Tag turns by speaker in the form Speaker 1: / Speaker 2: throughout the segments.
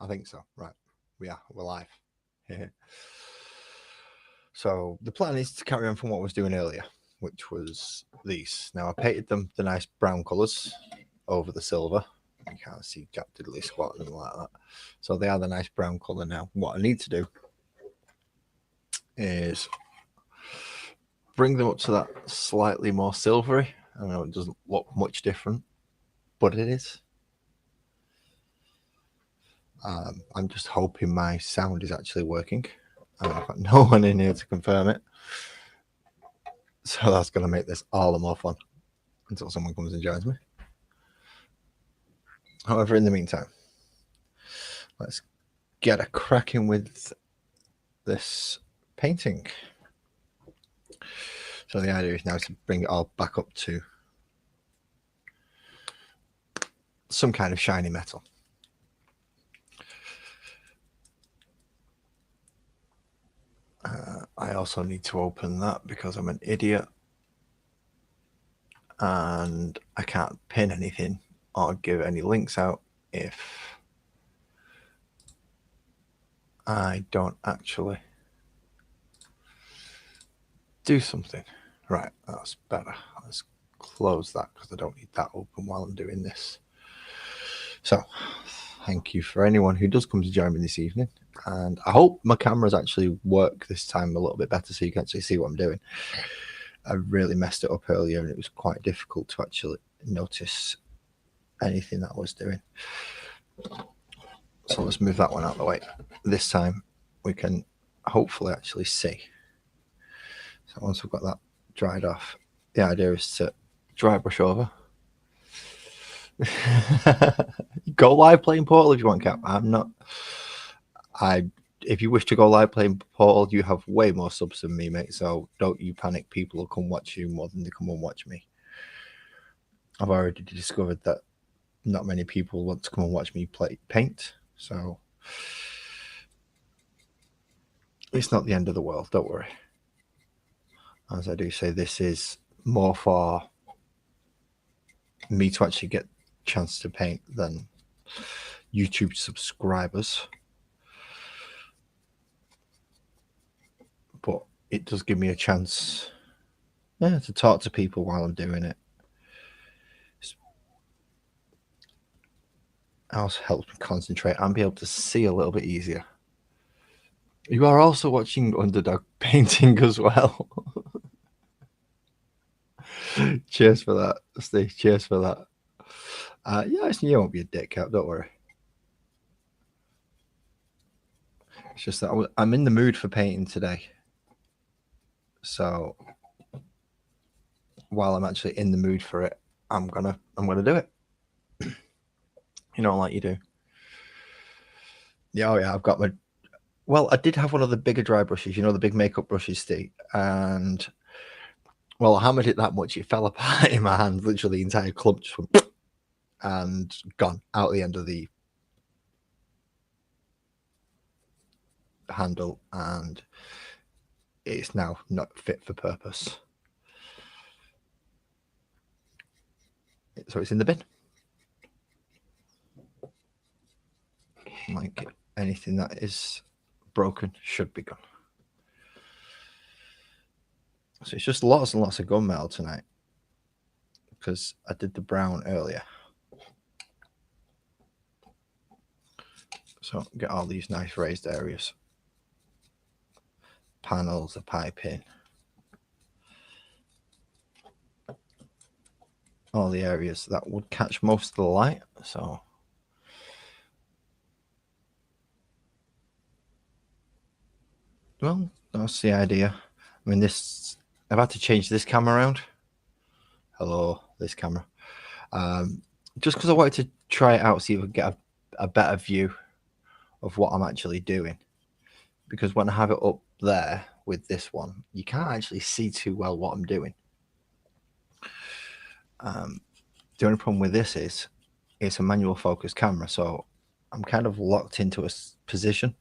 Speaker 1: I think so. Right. We're live. So the plan is to carry on from what I was doing earlier, which was these. Now I painted them the nice brown colours over the silver. You can't see Jack Diddley squat and like that. So they are the nice brown colour now. What I need to do is bring them up to that slightly more silvery. I know it doesn't look much different, but it is. I'm just hoping my sound is actually working. I've got no one in here to confirm it. So that's going to make this all the more fun until someone comes and joins me. However, in the meantime, let's get a cracking with this painting. So the idea is now to bring it all back up to some kind of shiny metal. I also need to open that because I'm an idiot and I can't pin anything or give any links out if I don't actually do something. Right, that's better. Let's close that because I don't need that open while I'm doing this. So, thank you for anyone who does come to join me this evening. And I hope my cameras actually work this time a little bit better so you can actually see what I'm doing. I really messed it up earlier and it was quite difficult to actually notice anything that I was doing. So let's move that one out of the way. This time we can hopefully actually see. So once we've got that dried off, the idea is to dry brush over. Go live playing Portal if you want, Cap. I'm not. If you wish to go live playing Portal, you have way more subs than me, mate. So don't you panic. People will come watch you more than they come and watch me. I've already discovered that not many people want to come and watch me play paint. So it's not the end of the world. Don't worry. As I do say, this is more for me to actually get a chance to paint than YouTube subscribers. But it does give me a chance to talk to people while I'm doing it. It also helps me concentrate and be able to see a little bit easier. You are also watching Underdog painting as well. Cheers for that, Steve. Cheers for that. You won't be a dick, Cap. Don't worry. It's just that I'm in the mood for painting today. So while I'm actually in the mood for it, I'm gonna do it. You know, like you do. Yeah, I've got my. Well, I did have one of the bigger dry brushes, you know, the big makeup brushes, Steve, and well, I hammered it that much it fell apart in my hand. Literally, the entire clump just went and gone out the end of the handle, and it's now not fit for purpose. So it's in the bin. Like anything that is broken should be gone. So it's just lots and lots of gunmetal tonight because I did the brown earlier. So get all these nice raised areas. Panels, the piping. All the areas that would catch most of the light. So well, that's the idea. I mean, I've had to change this camera around. Hello, this camera. Just because I wanted to try it out, see if I could get a better view of what I'm actually doing. Because when I have it up there with this one, you can't actually see too well what I'm doing. The only problem with this is it's a manual focus camera, so I'm kind of locked into a position.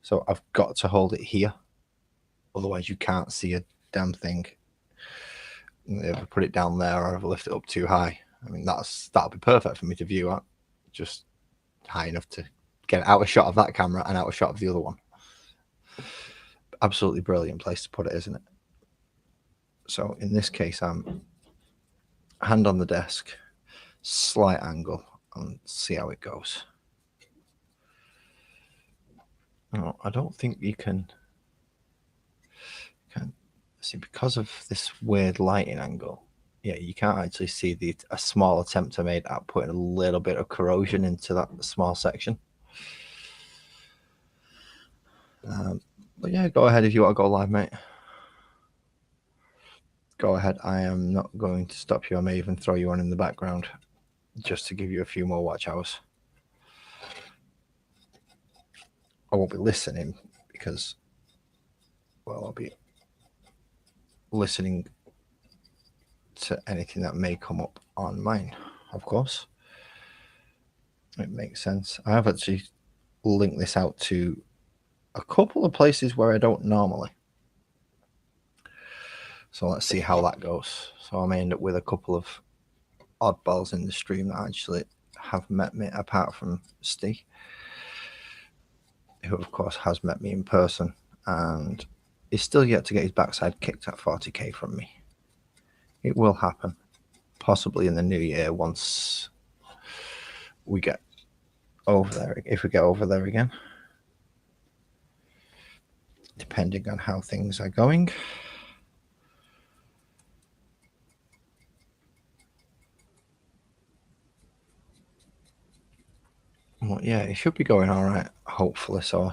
Speaker 1: So I've got to hold it here. Otherwise, you can't see a damn thing. If I put it down there or if I lift it up too high, I mean, that'll be perfect for me to view at. Just high enough to get out of shot of that camera and out of shot of the other one. Absolutely brilliant place to put it, isn't it? So in this case, I'm hand on the desk, slight angle, and see how it goes. No, I don't think you can see, because of this weird lighting angle. Yeah, you can't actually see a small attempt I made at putting a little bit of corrosion into that small section. But yeah, go ahead if you want to go live, mate. Go ahead. I am not going to stop you. I may even throw you on in the background just to give you a few more watch hours. I won't be listening because, well, I'll be listening to anything that may come up on mine, of course. It makes sense. I have actually linked this out to a couple of places where I don't normally. So let's see how that goes. So I may end up with a couple of oddballs in the stream that actually have met me, apart from Steve, who of course has met me in person and is still yet to get his backside kicked at 40k from me. It will happen, possibly in the new year once we get over there, if we get over there again, depending on how things are going. Well, yeah, it should be going all right, hopefully. So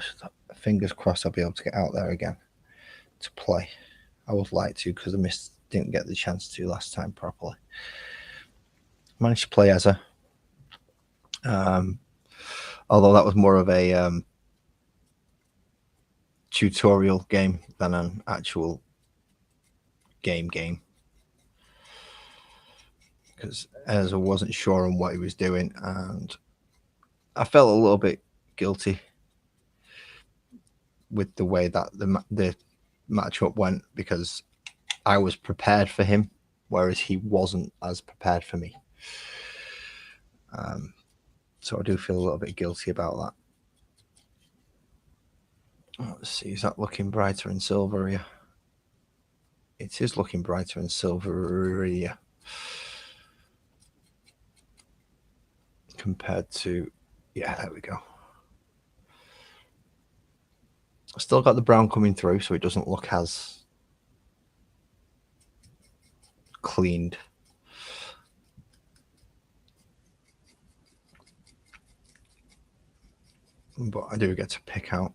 Speaker 1: fingers crossed I'll be able to get out there again to play. I would like to, because I didn't get the chance to last time properly. Managed to play Ezra, although that was more of a tutorial game than an actual game, because Ezra wasn't sure on what he was doing, and I felt a little bit guilty with the way that the matchup went, because I was prepared for him, whereas he wasn't as prepared for me. So I do feel a little bit guilty about that. Let's see, is that looking brighter in silver here? It is looking brighter in silver here compared to, yeah, there we go. I've still got the brown coming through, so it doesn't look as cleaned. But I do get to pick out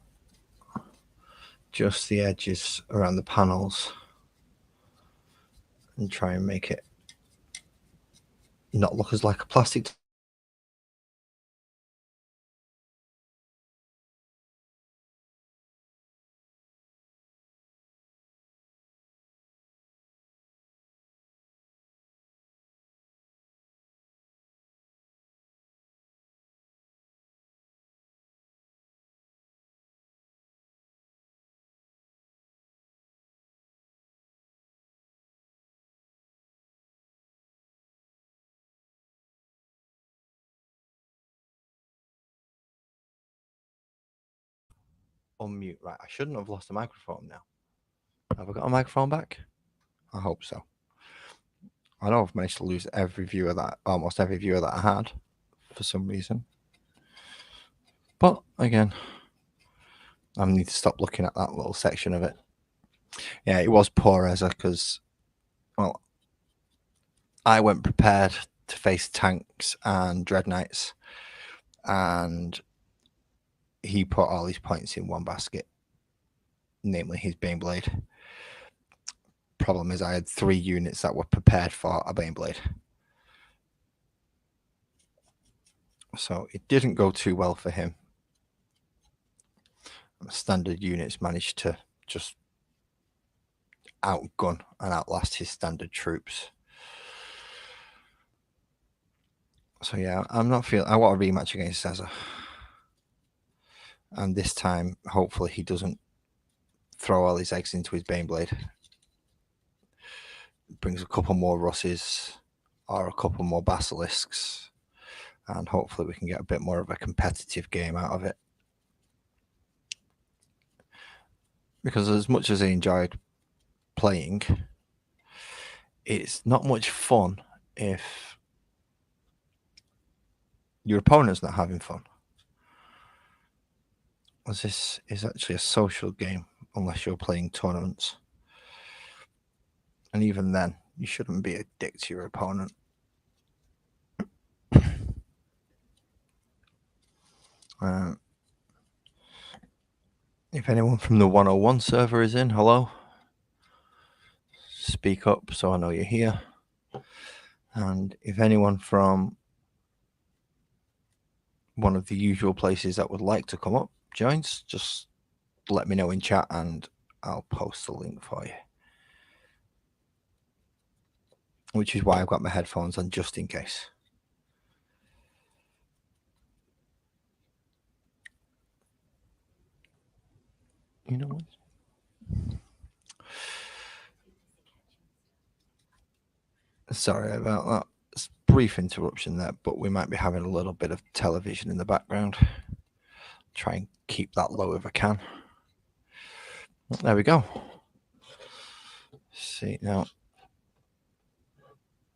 Speaker 1: just the edges around the panels and try and make it not look as like a plastic. Unmute. Right, I shouldn't have lost the microphone now. Have I got a microphone back? I hope so. I know I've managed to lose every viewer that, almost every viewer that I had for some reason. But again, I need to stop looking at that little section of it. Yeah, it was poor Ezra, because, well, I went prepared to face tanks and dread knights, and he put all his points in one basket, namely his Baneblade. Problem is, I had 3 units that were prepared for a Baneblade, so it didn't go too well for him. Standard units managed to just outgun and outlast his standard troops. So yeah, I'm not feeling. I want a rematch against Caesar, and this time, hopefully, he doesn't throw all his eggs into his Baneblade. Brings a couple more Russes or a couple more Basilisks, and hopefully we can get a bit more of a competitive game out of it. Because as much as I enjoyed playing, it's not much fun if your opponent's not having fun. As this is actually a social game, unless you're playing tournaments. And even then, you shouldn't be a dick to your opponent. If anyone from the 101 server is in, hello. Speak up so I know you're here. And if anyone from one of the usual places that would like to come up joins, just let me know in chat and I'll post the link for you. Which is why I've got my headphones on, just in case. You know what? Sorry about that. It's a brief interruption there, but we might be having a little bit of television in the background. Try and keep that low if I can. There we go. See now.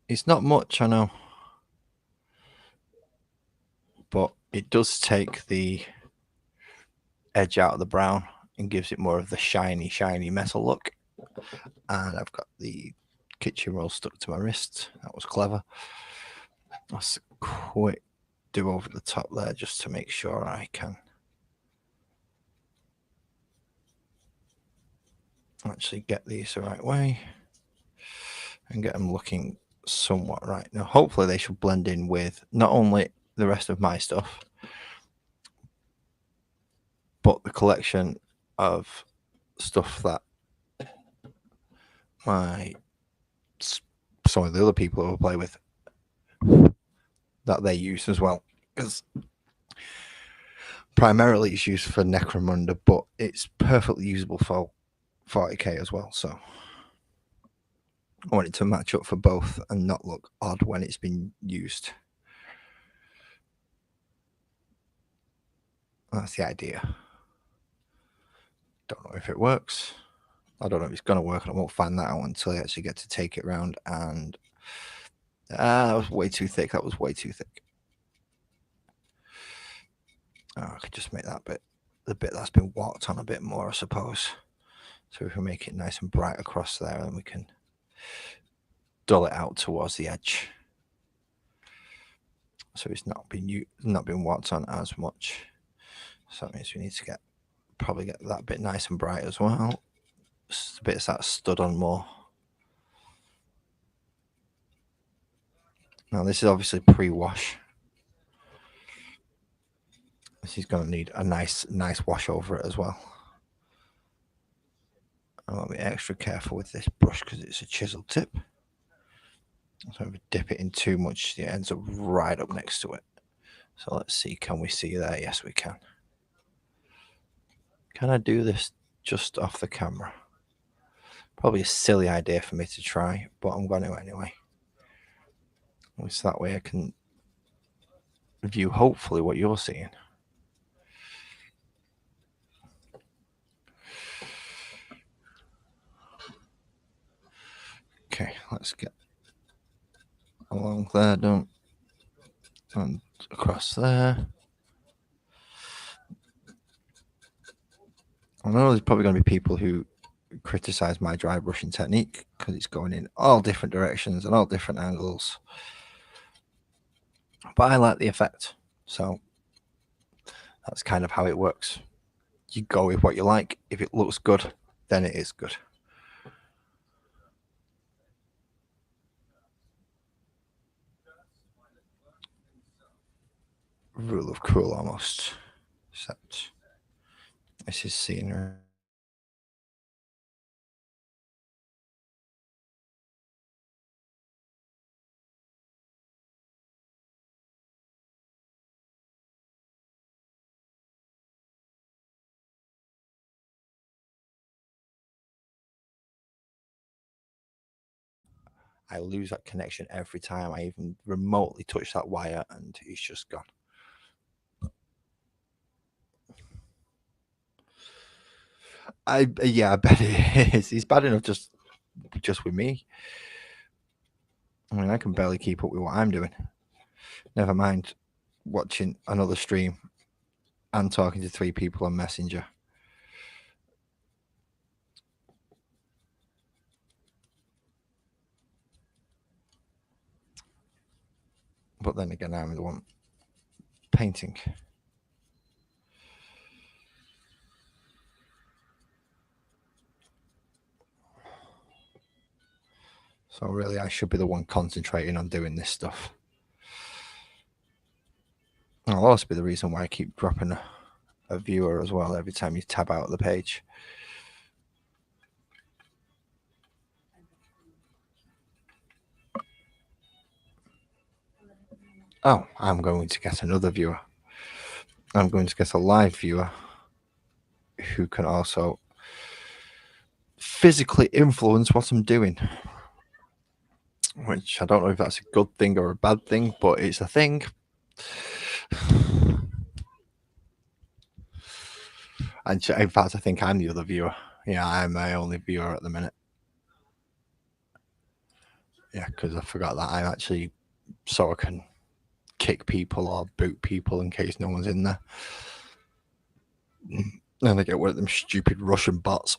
Speaker 1: It's not much, I know. But it does take the edge out of the brown and gives it more of the shiny metal look. And I've got the kitchen roll stuck to my wrist. That was clever. That's a quick do over the top there just to make sure I can actually get these the right way and get them looking somewhat right. Now hopefully they should blend in with not only the rest of my stuff but the collection of stuff that some of the other people who I play with that they use as well, because primarily it's used for Necromunda, but it's perfectly usable for 40k as well, so I want it to match up for both and not look odd when it's been used. That's the idea. Don't know if it works. I don't know if it's going to work, and I won't find that out until I actually get to take it around. And that was way too thick. That was way too thick. I could just make that bit, the bit that's been walked on, a bit more, I suppose. So we can make it nice and bright across there, and we can dull it out towards the edge. So it's not been walked on as much. So that means we need to probably get that bit nice and bright as well. Just the bits that stood on more. Now this is obviously pre-wash. This is going to need a nice wash over it as well. I want to be extra careful with this brush because it's a chisel tip. So if we dip it in too much, it ends up right up next to it. So let's see, can we see there? Yes, we can. Can I do this just off the camera? Probably a silly idea for me to try, but I'm going to anyway. So that way I can view hopefully what you're seeing. Okay, let's get along there, and across there. I know there's probably going to be people who criticize my dry brushing technique because it's going in all different directions and all different angles, but I like the effect, so that's kind of how it works. You go with what you like. If it looks good, then it is good. Rule of cool almost, except this is scenery. I lose that connection every time I even remotely touch that wire, and he's just gone. I bet it is. He's bad enough just with me. I mean, I can barely keep up with what I'm doing. Never mind watching another stream and talking to 3 people on Messenger. But then again, I'm the one painting. So really, I should be the one concentrating on doing this stuff. And I'll also be the reason why I keep dropping a viewer as well every time you tab out of the page. Oh, I'm going to get another viewer. I'm going to get a live viewer who can also physically influence what I'm doing. Which I don't know if that's a good thing or a bad thing, but it's a thing. And in fact, I think I'm the other viewer. Yeah, I'm my only viewer at the minute. Yeah, because I forgot that I actually sort of can kick people or boot people in case no one's in there. And I get one of them stupid Russian bots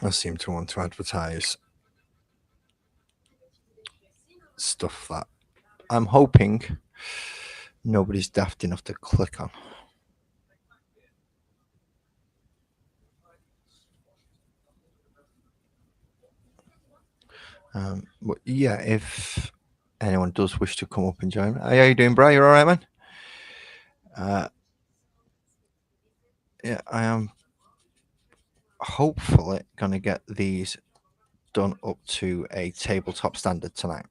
Speaker 1: that seem to want to advertise stuff that I'm hoping nobody's daft enough to click on. But yeah, if anyone does wish to come up and join me. How you doing, Bri? You all right, man? Yeah, I am hopefully going to get these done up to a tabletop standard tonight.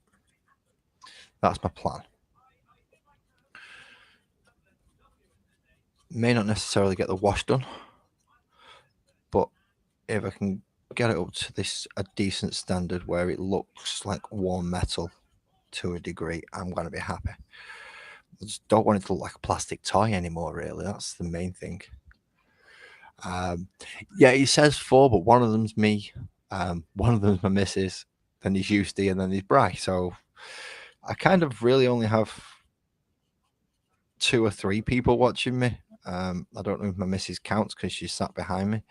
Speaker 1: That's my plan. May not necessarily get the wash done, but if I can get it up to a decent standard where it looks like warm metal to a degree, I'm going to be happy. I just don't want it to look like a plastic toy anymore, really. That's the main thing. Yeah, he says 4, but one of them's me. One of them's my missus, then he's Eustace, and then he's Bry. So I kind of really only have 2 or 3 people watching me. I don't know if my missus counts because she's sat behind me.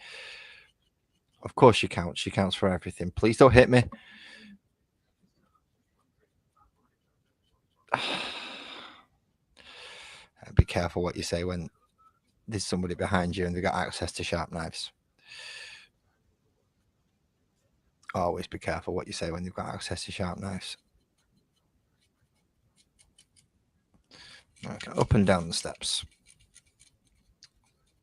Speaker 1: Of course she counts. She counts for everything. Please don't hit me. Be careful what you say when there's somebody behind you and they've got access to sharp knives. Always be careful what you say when you've got access to sharp knives. Okay, up and down the steps.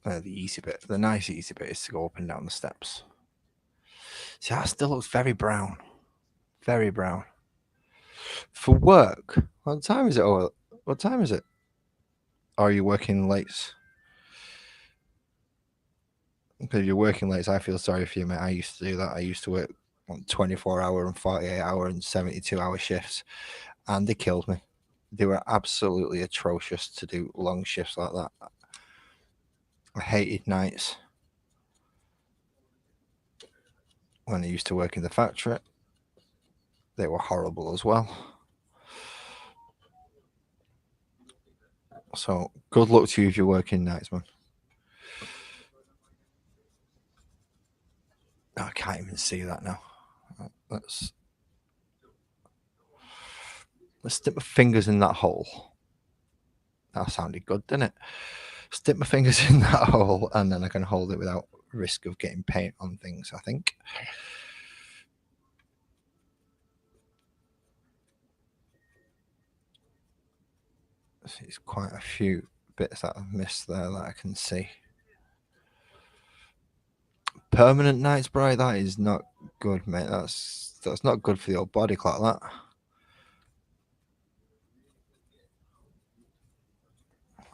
Speaker 1: The easy bit, the nice easy bit is to go up and down the steps. See, that still looks very brown. Very brown. For work, what time is it? Oh, what time is it? Are you working late? Because you're working late, I feel sorry for you, mate. I used to do that. I used to work on 24-hour and 48-hour and 72-hour shifts, and they killed me. They were absolutely atrocious to do long shifts like that. I hated nights. When I used to work in the factory, they were horrible as well. So good luck to you if you're working nights, man. Oh, I can't even see that now. Let's stick my fingers in that hole. That sounded good, didn't it? Stick my fingers in that hole and then I can hold it without risk of getting paint on things, I think. There's quite a few bits that I've missed there that I can see. Permanent nights, bright. That is not good, mate. That's not good for the old body clock, that.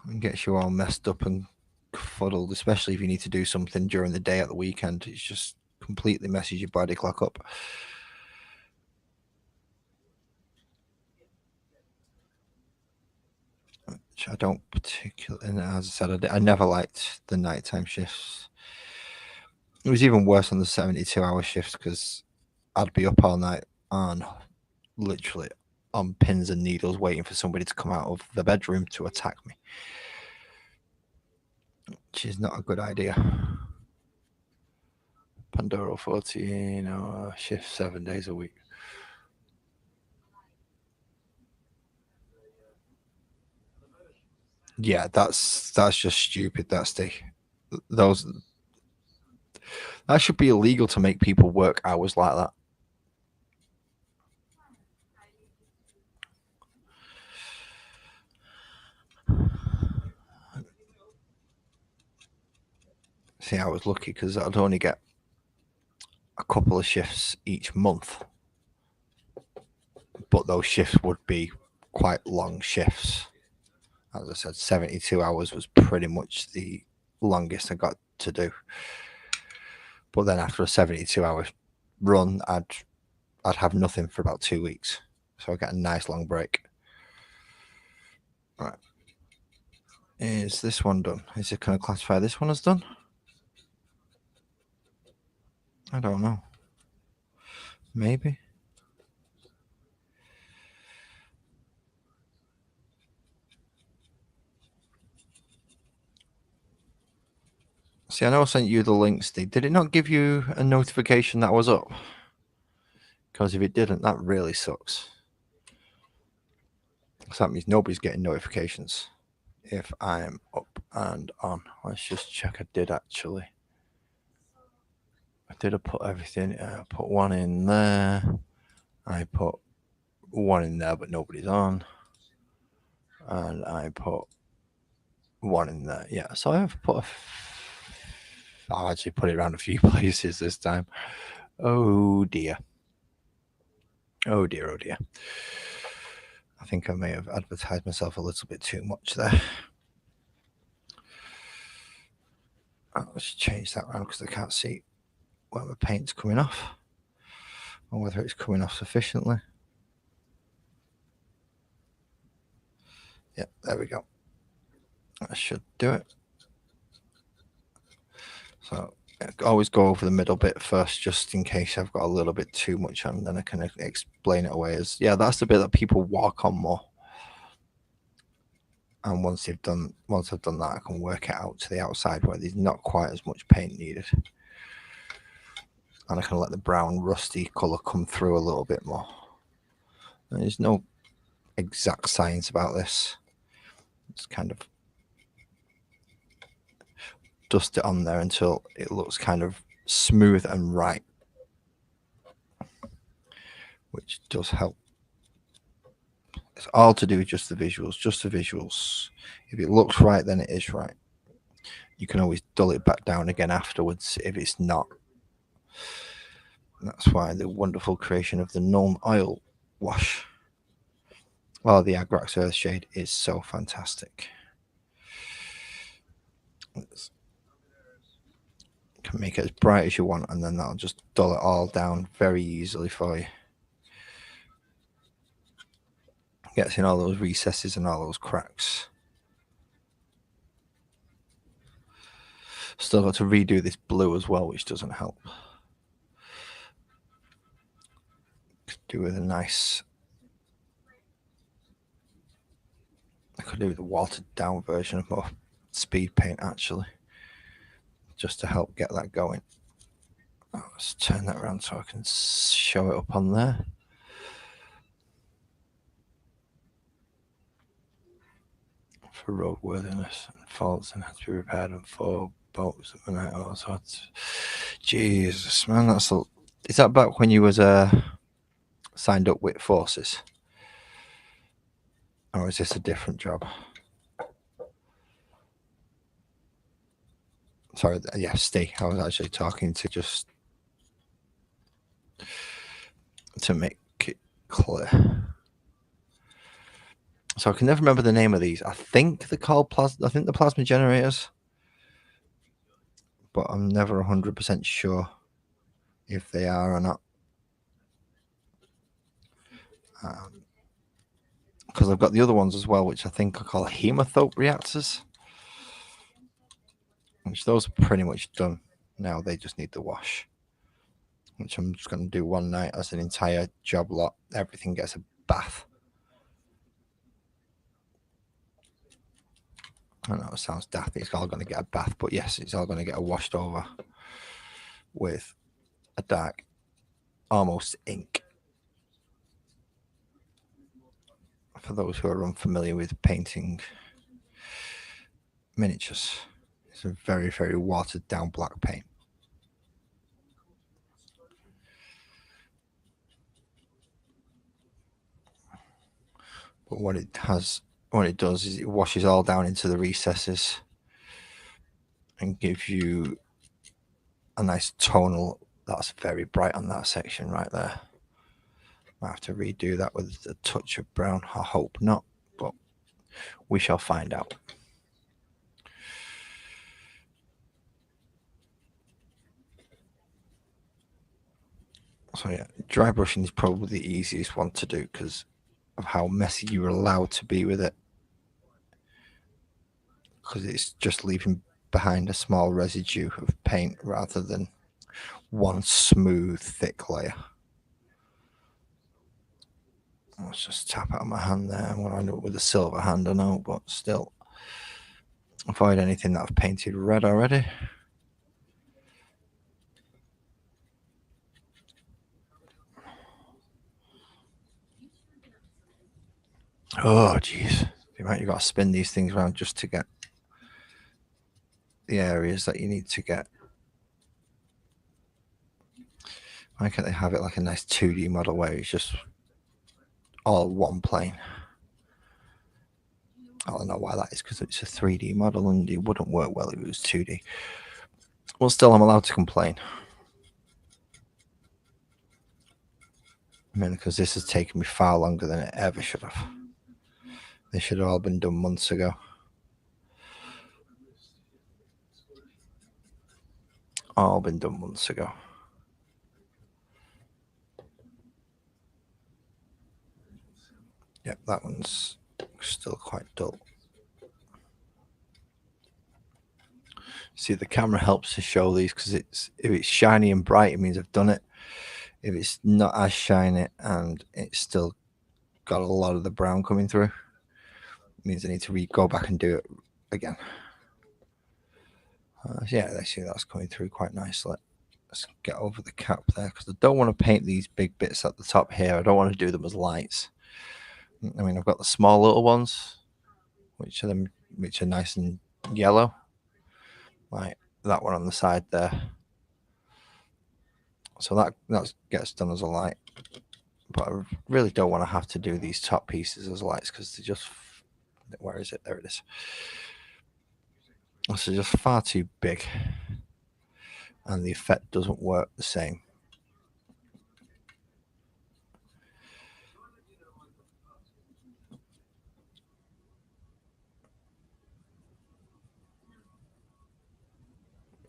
Speaker 1: And gets you all messed up and fuddled, especially if you need to do something during the day at the weekend. It just completely messes your body clock up. which I don't particularly. And as I said, I never liked the nighttime shifts. It was even worse on the 72-hour shifts because I'd be up all night and literally on pins and needles waiting for somebody to come out of the bedroom to attack me, which is not a good idea. Pandora 14-hour shift, 7 days a week. Yeah, that's just stupid. That should be illegal to make people work hours like that. See, I was lucky because I'd only get a couple of shifts each month, but those shifts would be quite long shifts. As I said, 72 hours was pretty much the longest I got to do. But then after a 72-hour run, I'd have nothing for about 2 weeks, so I get a nice long break. Right, is this one done? Is it going to classify this one as done? I don't know. Maybe. See, I know I sent you the links. Did it not give you a notification that was up? Because if it didn't, that really sucks. So that means nobody's getting notifications if I'm up and on. Let's just check. I did actually. I did put everything. I put one in there. I put one in there, but nobody's on. And I put one in there. Yeah, so I've put I'll actually put it around a few places this time. Oh dear. Oh dear, oh dear. I think I may have advertised myself a little bit too much there. Let's change that around because I can't see where my paint's coming off or whether it's coming off sufficiently. Yeah, there we go. That should do it. So always go over the middle bit first, just in case I've got a little bit too much on, then I can explain it away as, yeah, that's the bit that people walk on more. And once I've done that, I can work it out to the outside where there's not quite as much paint needed. And I can let the brown rusty colour come through a little bit more. And there's no exact science about this. It's kind of dust it on there until it looks kind of smooth and right, which does help. It's all to do with just the visuals. If it looks right, then it is right. You can always dull it back down again afterwards if it's not. And that's why the wonderful creation of the Nuln Oil wash, well, the Agrax Earthshade is so fantastic. You can make it as bright as you want, and then that'll just dull it all down very easily for you. Gets in all those recesses and all those cracks. Still got to redo this blue as well, which doesn't help. Could do with a nice. I could do with a watered down version of more speed paint actually, just to help get that going. Let's turn that around so I can show it up on there. For roadworthiness and faults and has to be repaired and for bolts of the night, all sorts. Jesus, man, that's a. Is that back when you was signed up with forces, or is this a different job? Sorry, yeah, Steve. I was actually talking to just to make it clear. So I can never remember the name of these. I think they're called I think the plasma generators, but I'm never 100% sure if they are or not. because I've got the other ones as well, which I think are called hemothope reactors, which those are pretty much done now. They just need the wash, which I'm just going to do one night as an entire job lot. Everything gets a bath. I know it sounds daft, it's all going to get a bath, but yes, it's all going to get washed over with a dark, almost ink. For those who are unfamiliar with painting miniatures, it's a very, very watered down black paint. But what it does is it washes all down into the recesses and gives you a nice tonal that's very bright on that section right there. I have to redo that with a touch of brown. I hope not, but we shall find out. So yeah, dry brushing is probably the easiest one to do because of how messy you're allowed to be with it, because it's just leaving behind a small residue of paint rather than one smooth thick layer. Let's just tap out my hand there. I'm going to end up with a silver hand, I know, but still avoid anything that I've painted red already. Oh jeez, the amount you've got to spin these things around just to get the areas that you need to get. Why can't they have it like a nice 2D model where it's just all one plane? I don't know why that is, because it's a 3D model and it wouldn't work well if it was 2D. Well, still, I'm allowed to complain. I mean, because this has taken me far longer than it ever should have. They should have all been done months ago. All been done months ago. Yep, that one's still quite dull. See, the camera helps to show these because if it's shiny and bright, it means I've done it. If it's not as shiny and it's still got a lot of the brown coming through, it means I need to go back and do it again. Yeah, see, that's coming through quite nicely. Let's get over the cap there because I don't want to paint these big bits at the top here. I don't want to do them as lights. I mean, I've got the small little ones, which are nice and yellow, like that one on the side there. So that gets done as a light, but I really don't want to have to do these top pieces as lights because they're just, where is it? There it is. This is just far too big, and the effect doesn't work the same.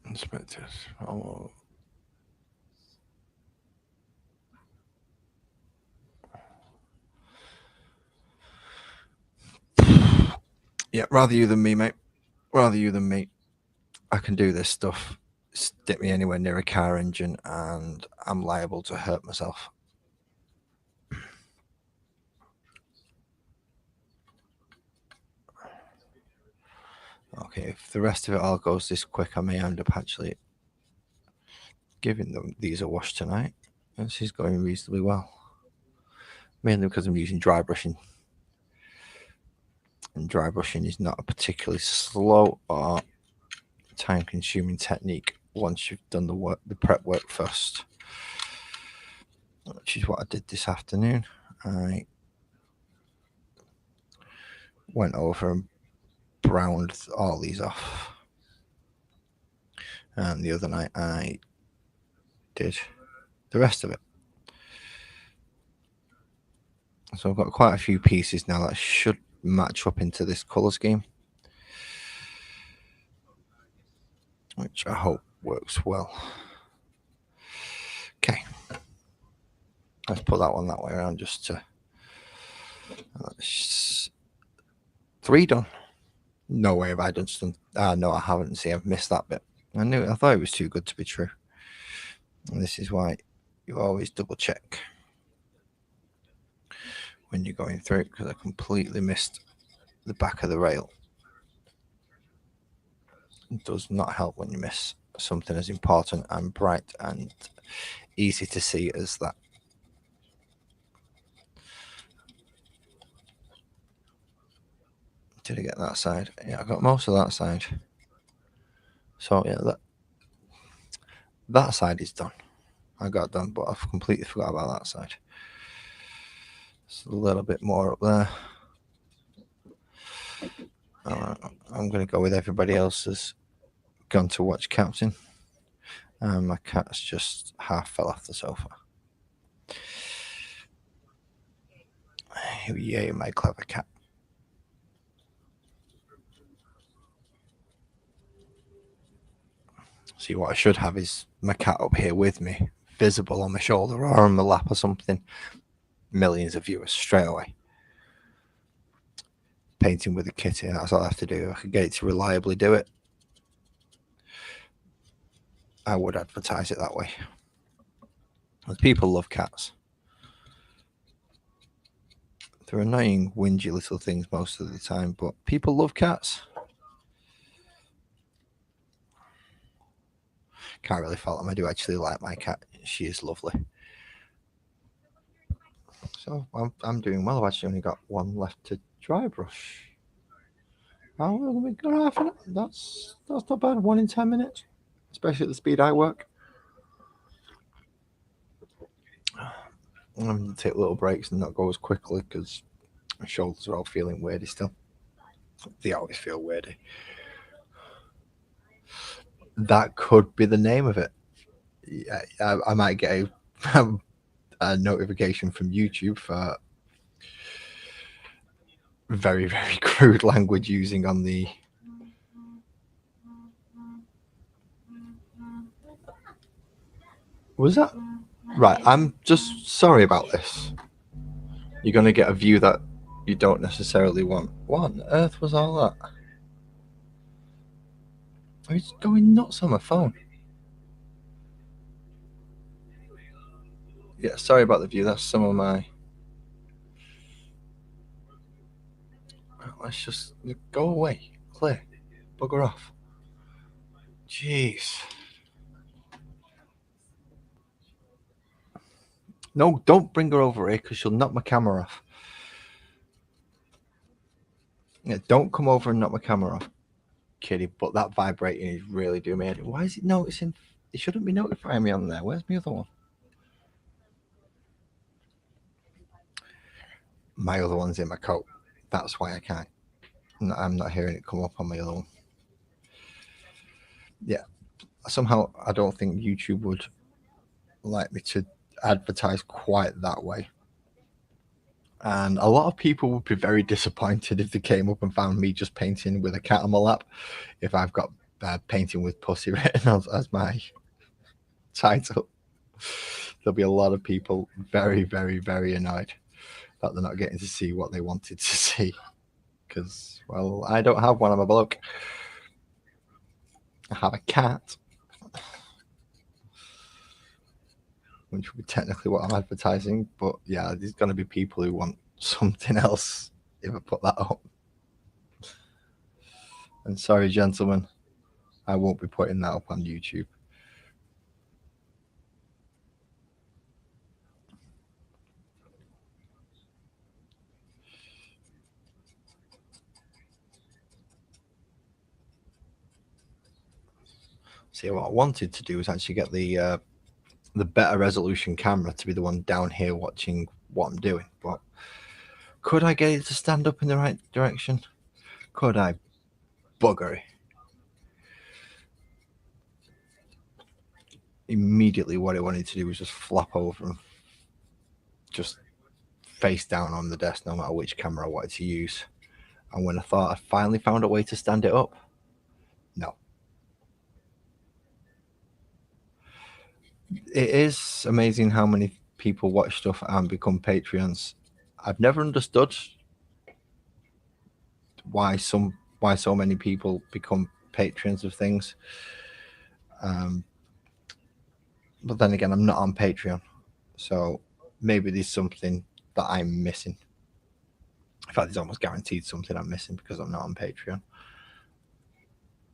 Speaker 1: Inspectors. Oh. Yeah, rather you than me, mate. Rather you than me. I can do this stuff. Stick me anywhere near a car engine and I'm liable to hurt myself. Okay, if the rest of it all goes this quick, I may end up actually giving them these a wash tonight. This is going reasonably well. Mainly because I'm using dry brushing. And dry brushing is not a particularly slow or time-consuming technique once you've done the prep work first, which is what I did this afternoon. I went over and browned all these off, and the other night I did the rest of it. So I've got quite a few pieces now that should match up into this color scheme, which I hope works well. Okay, let's put that one that way around just to Three done. No way have I done some. No, I haven't. See, I've missed that bit. I thought it was too good to be true. And this is why you always double check when you're going through it, because I completely missed the back of the rail. It does not help when you miss something as important and bright and easy to see as that. Did I get that side? Yeah, I got most of that side. So yeah, that side is done. I got done, but I've completely forgot about that side. It's a little bit more up there. I'm going to go with everybody else has gone to watch Captain. My cat's just half fell off the sofa. Yay, my clever cat. See, what I should have is my cat up here with me, visible on my shoulder or on my lap or something. Millions of viewers straight away. Painting with a kitty, that's all I have to do. I could get it to reliably do it. I would advertise it that way. People love cats. They're annoying, whingy little things most of the time, but people love cats. Can't really fault them. I do actually like my cat. She is lovely. So I'm doing well. I've actually only got one left to dry brush. Oh, we've got half an hour. That's not bad. 1 in 10 minutes, especially at the speed I work. I'm going to take little breaks and not go as quickly because my shoulders are all feeling weirdy still. They always feel weirdy. That could be the name of it. Yeah, I might get a notification from YouTube for very, very crude language using on the. Was that right? I'm just sorry about this. You're going to get a view that you don't necessarily want. What on earth was all that? He's going nuts on my phone. Yeah, sorry about the view. That's some of my. Let's just go away. Clear. Bugger off. Jeez. No, don't bring her over here because she'll knock my camera off. Yeah, don't come over and knock my camera off, kitty. But that vibrating is really doing me. Why is it noticing? It shouldn't be notifying me on there. Where's my other one? My other one's in my coat. That's why I can't. I'm not hearing it come up on my other one. Yeah. Somehow I don't think YouTube would like me to advertise quite that way. And a lot of people would be very disappointed if they came up and found me just painting with a cat on my lap. If I've got painting with pussy written as my title, there'll be a lot of people very, very, very annoyed that they're not getting to see what they wanted to see. Because, well, I don't have one. I'm a bloke. I have a cat, which would be technically what I'm advertising. But yeah, there's going to be people who want something else if I put that up. And sorry, gentlemen, I won't be putting that up on YouTube. See, what I wanted to do was actually get the better resolution camera to be the one down here watching what I'm doing. But could I get it to stand up in the right direction? Could I? Buggery. Immediately what I wanted to do was just flop over and just face down on the desk no matter which camera I wanted to use. And when I thought I finally found a way to stand it up, no. It is amazing how many people watch stuff and become Patreons I've never understood why so many people become patrons of things. But then again, I'm not on Patreon, so maybe there's something that I'm missing. In fact, there's almost guaranteed something I'm missing because I'm not on Patreon.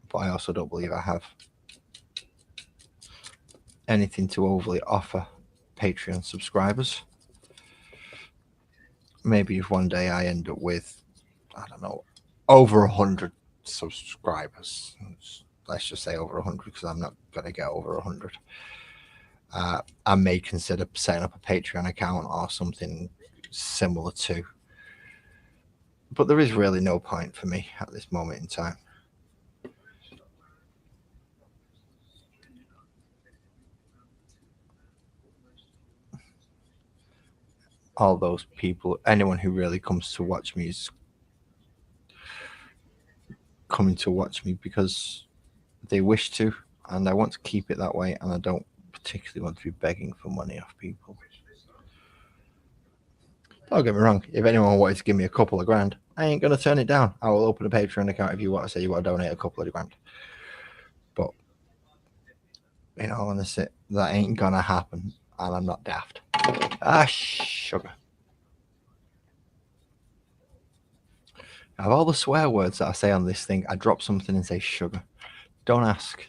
Speaker 1: But I also don't believe I have anything to overly offer Patreon subscribers. Maybe if one day I end up with, I don't know, over 100 subscribers, let's just say over 100 because I'm not going to get over 100. I may consider setting up a Patreon account or something similar to. But there is really no point for me at this moment in time. All those people, anyone who really comes to watch me is coming to watch me because they wish to, and I want to keep it that way, and I don't particularly want to be begging for money off people. Don't get me wrong, if anyone wanted to give me a couple of grand, I ain't going to turn it down. I will open a Patreon account if you want to say you want to donate a couple of grand. But in all honesty, that ain't going to happen, and I'm not daft. Sugar. Of all the swear words that I say on this thing, I drop something and say sugar. Don't ask.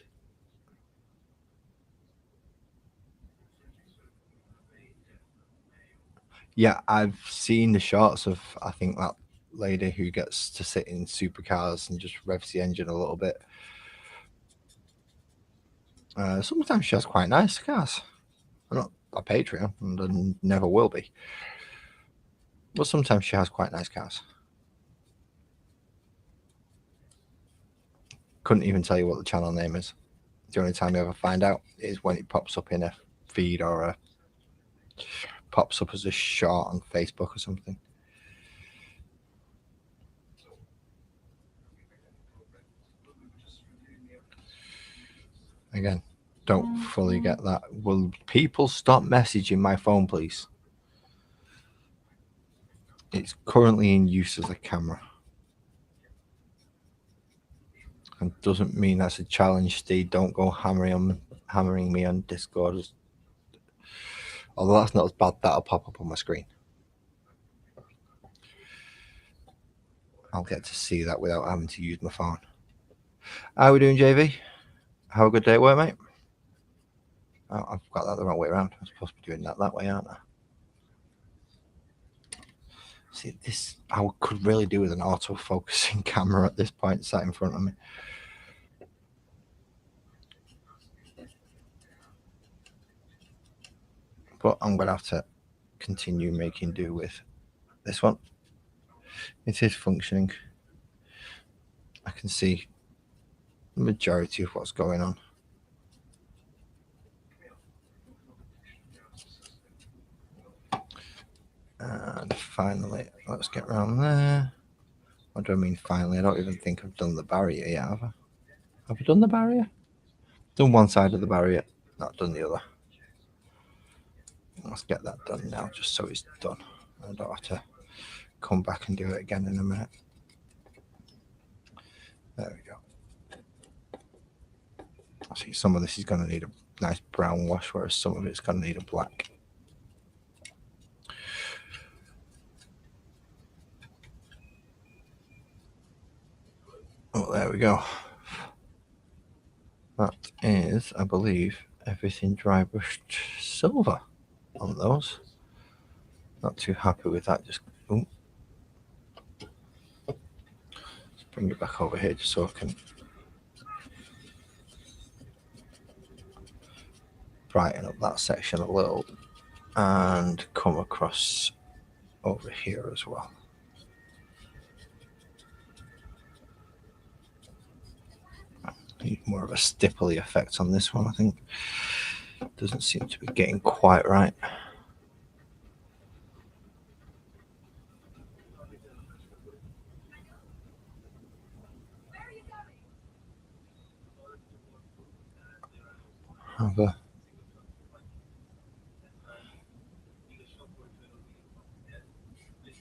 Speaker 1: Yeah, I've seen the shots of, I think, that lady who gets to sit in supercars and just revs the engine a little bit. Sometimes she has quite nice cars. I'm not a Patreon and never will be. But sometimes she has quite nice cars. Couldn't even tell you what the channel name is. The only time you ever find out is when it pops up in a feed or pops up as a short on Facebook or something. Again, don't fully get that. Will people stop messaging my phone, please? It's currently in use as a camera. And doesn't mean that's a challenge, Steve. Don't go hammering me on Discord. Although that's not as bad, that'll pop up on my screen. I'll get to see that without having to use my phone. How are we doing, JV? Have a good day at work, mate. Oh, I've got that the wrong way around. I'm supposed to be doing that way, aren't I? See, this I could really do with an auto-focusing camera at this point sat in front of me. But I'm going to have to continue making do with this one. It is functioning. I can see the majority of what's going on. And finally, let's get around there. What do I mean finally? I don't even think I've done the barrier yet, have I? Have I done the barrier? Done one side of the barrier, not done the other. Let's get that done now, just so it's done. I don't have to come back and do it again in a minute. There we go. I see some of this is going to need a nice brown wash, whereas some of it's going to need a black. Oh, there we go. That is, I believe, everything dry brushed silver on those. Not too happy with that. Just let's bring it back over here just so I can brighten up that section a little and come across over here as well. Need more of a stipply effect on this one, I think. Doesn't seem to be getting quite right.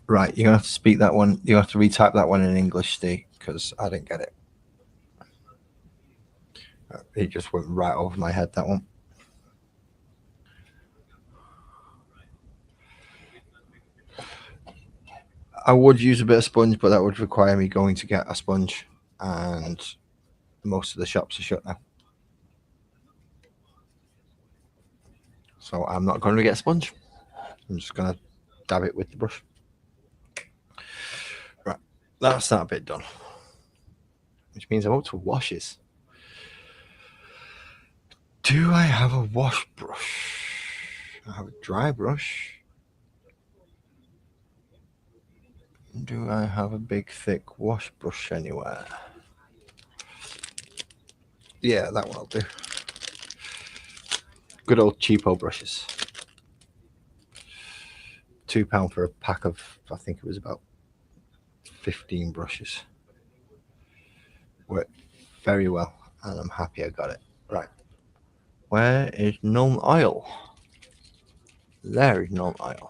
Speaker 1: Right, you're gonna have to speak that one. You have to retype that one in English, Steve, because I didn't get it. It just went right over my head, that one. I would use a bit of sponge, but that would require me going to get a sponge, and most of the shops are shut now. So I'm not going to get a sponge. I'm just going to dab it with the brush. Right, that's that bit done. Which means I'm up to washes. Do I have a wash brush? I have a dry brush. Do I have a big, thick wash brush anywhere? Yeah, that one will do. Good old cheapo brushes. £2 for a pack of, I think it was about 15 brushes. Worked very well, and I'm happy I got it. Right. Where is Nuln Oil? There is Nuln Oil.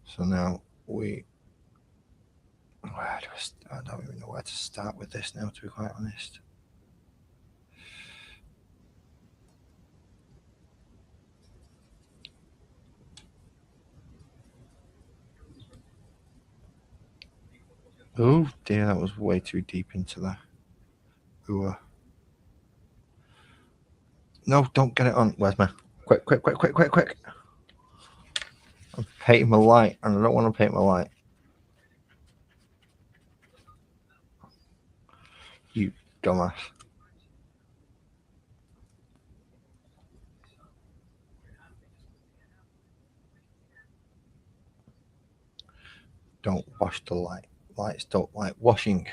Speaker 1: So now I don't even know where to start with this now, to be quite honest. Oh dear, that was way too deep into that. Ooh. No, don't get it on. Where's my... Quick, quick, quick, quick, quick, quick. I'm painting my light, and I don't want to paint my light. You dumbass. Don't wash the light. Lights don't like washing.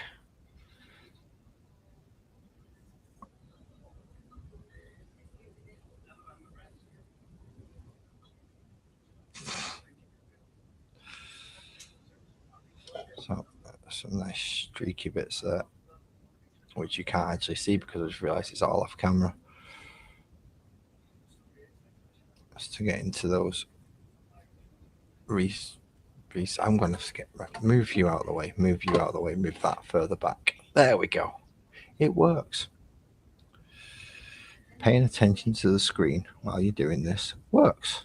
Speaker 1: So some nice streaky bits there, which you can't actually see because I just realised it's all off camera. Just to get into those I'm going to move you out of the way, move you out of the way, move that further back. There we go. It works. Paying attention to the screen while you're doing this works.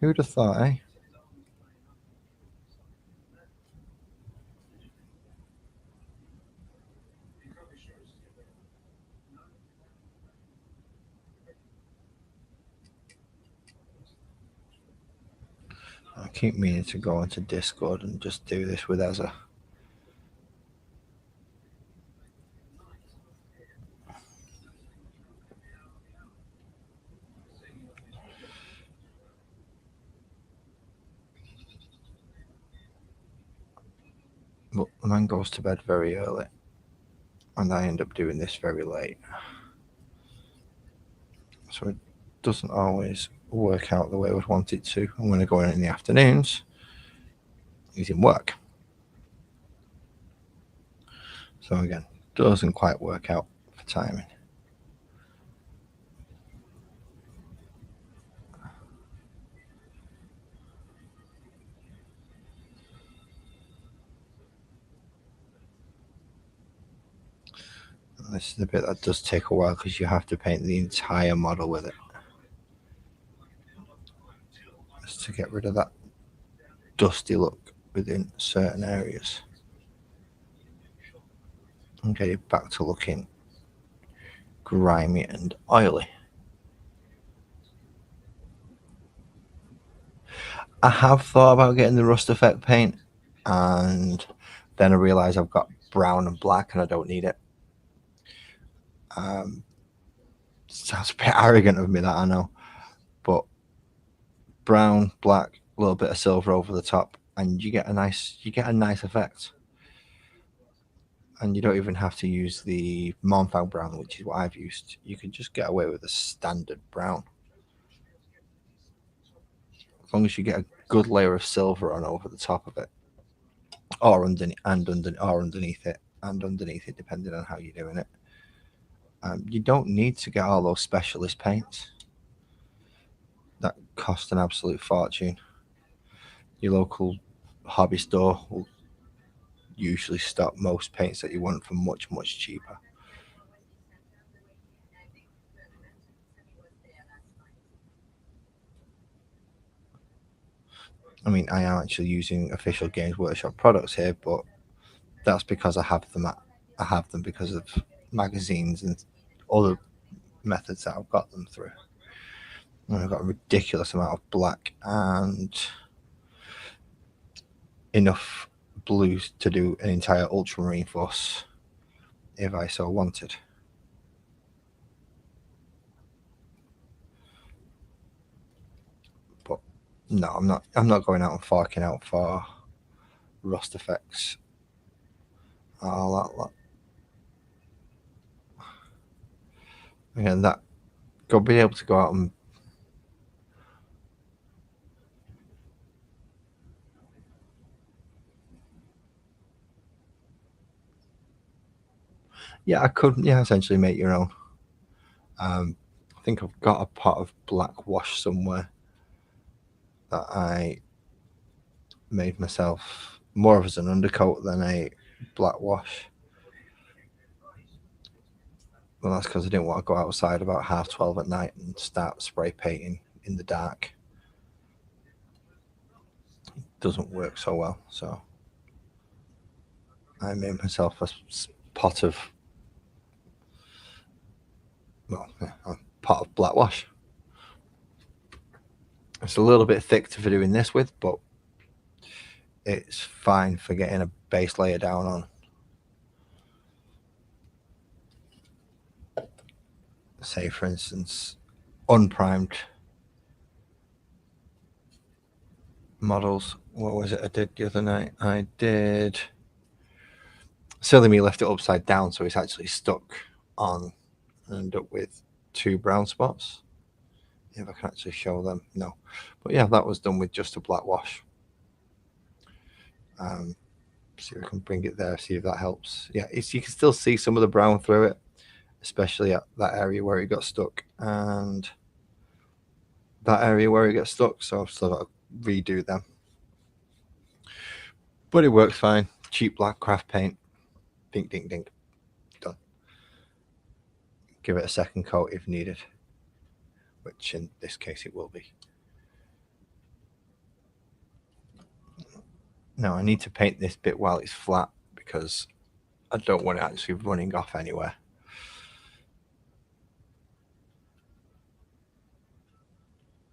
Speaker 1: Who'd have thought, eh? I keep meaning to go into Discord and just do this with Ezra. But the man goes to bed very early, and I end up doing this very late. So it doesn't always work out the way I would want it to. I'm going to go in the afternoons. He's in work. So again, doesn't quite work out for timing. This is the bit that does take a while because you have to paint the entire model with it. Just to get rid of that dusty look within certain areas. And get it back to looking grimy and oily. I have thought about getting the rust effect paint, and then I realised I've got brown and black and I don't need it. Sounds a bit arrogant of me, that I know, but brown, black, a little bit of silver over the top, and you get a nice effect. And you don't even have to use the Monfau brown, which is what I've used. You can just get away with a standard brown, as long as you get a good layer of silver on over the top of it, or underneath it, depending on how you're doing it. You don't need to get all those specialist paints that cost an absolute fortune. Your local hobby store will usually stock most paints that you want for much, much cheaper. I mean, I am actually using official Games Workshop products here, but that's because I have them because of magazines and other methods that I've got them through. And I've got a ridiculous amount of black and enough blues to do an entire ultramarine force if I so wanted. But no, I'm not going out and forking out for rust effects. All that lot. Again, that being able to go out and I could essentially make your own. I think I've got a pot of black wash somewhere that I made myself, more of as an undercoat than a black wash. Well, that's because I didn't want to go outside about 12:30 at night and start spray painting in the dark. It doesn't work so well, so I made myself a pot of a pot of black wash. It's a little bit thick for doing this with, but it's fine for getting a base layer down on. Say, for instance, unprimed models. What was it I did the other night? I did. Silly me left it upside down, so it's actually stuck on and end up with 2 brown spots. If I can actually show them, no. But yeah, that was done with just a black wash. See if I can bring it there, see if that helps. Yeah, you can still see some of the brown through it, especially at that area where it got stuck and that area where it gets stuck. So I've still got to redo them. But it works fine. Cheap black craft paint. Dink, dink, dink. Done. Give it a second coat if needed, which in this case it will be. Now I need to paint this bit while it's flat because I don't want it actually running off anywhere.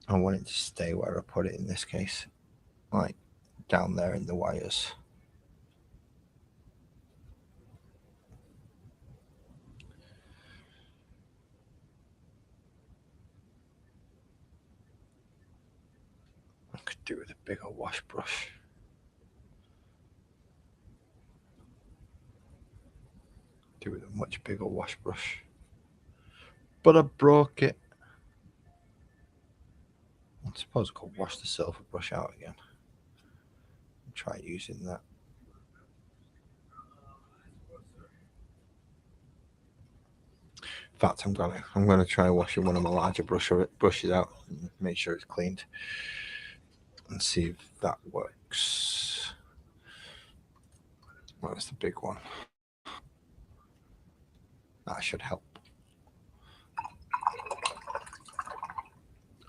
Speaker 1: I want it to stay where I put it in this case, like down there in the wires. I could do it with a bigger wash brush. Do it with a much bigger wash brush. But I broke it. I suppose I could wash the silver brush out again. Try using that. In fact, I'm gonna try washing one of my larger brushes out and make sure it's cleaned and see if that works. Where's the big one? That should help.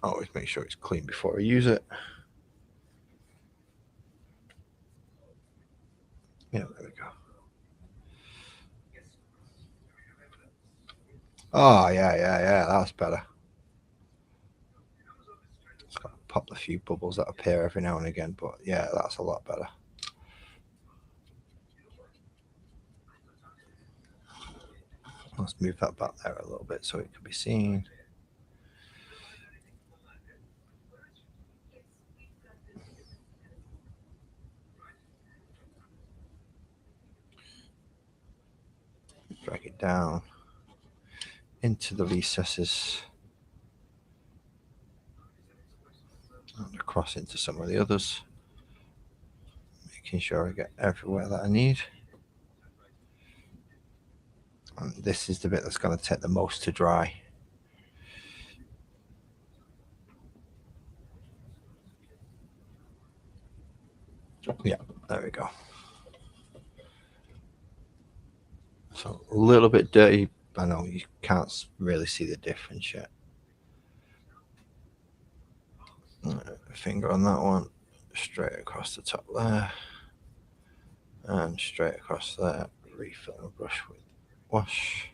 Speaker 1: Always make sure it's clean before I use it. Yeah, there we go. Oh, yeah, that's better. Just gotta pop a few bubbles that appear every now and again, but yeah, that's a lot better. Let's move that back there a little bit so it can be seen. Drag it down into the recesses and across into some of the others, making sure I get everywhere that I need. And this is the bit that's going to take the most to dry. Yeah, there we go. So a little bit dirty. I know you can't really see the difference yet. Finger on that one, straight across the top there, and straight across there. Refill the brush with wash.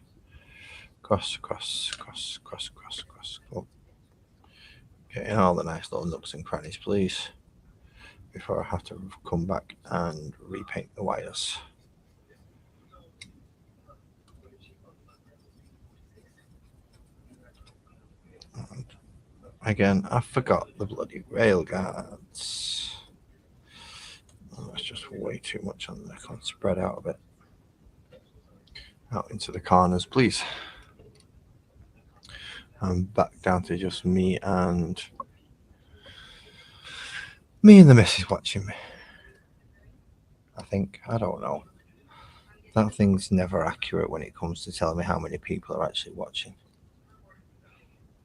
Speaker 1: Cross. Oh. Getting all the nice little nooks and crannies, please, before I have to come back and repaint the wires. And again, I forgot the bloody rail guards. That's just way too much on there. Can't spread out a bit. Out into the corners, please. And back down to just me and the missus watching me. I think. I don't know. That thing's never accurate when it comes to telling me how many people are actually watching.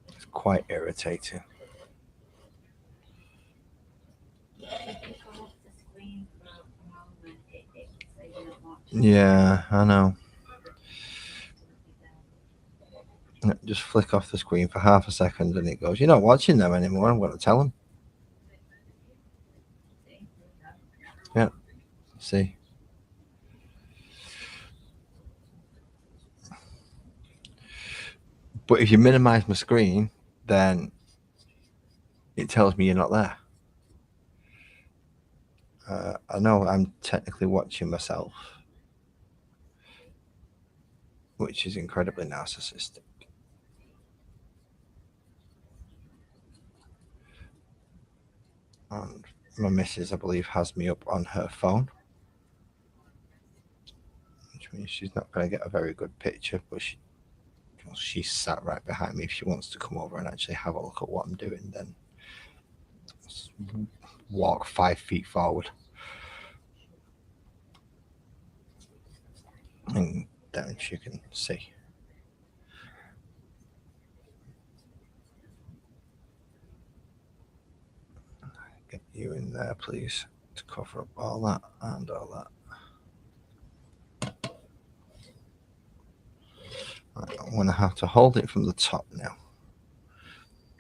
Speaker 1: It's quite irritating. Yeah, I know. Just flick off the screen for half a second and it goes, "You're not watching them anymore." I'm going to tell them. Yeah, see. But if you minimize my screen, then it tells me you're not there. I know I'm technically watching myself, which is incredibly narcissistic. And my missus, I believe, has me up on her phone, which means she's not going to get a very good picture, but she's sat right behind me. If she wants to come over and actually have a look at what I'm doing, then walk 5 feet forward. And then she can see. Get you in there, please, to cover up all that and all that. Right, I'm going to have to hold it from the top now,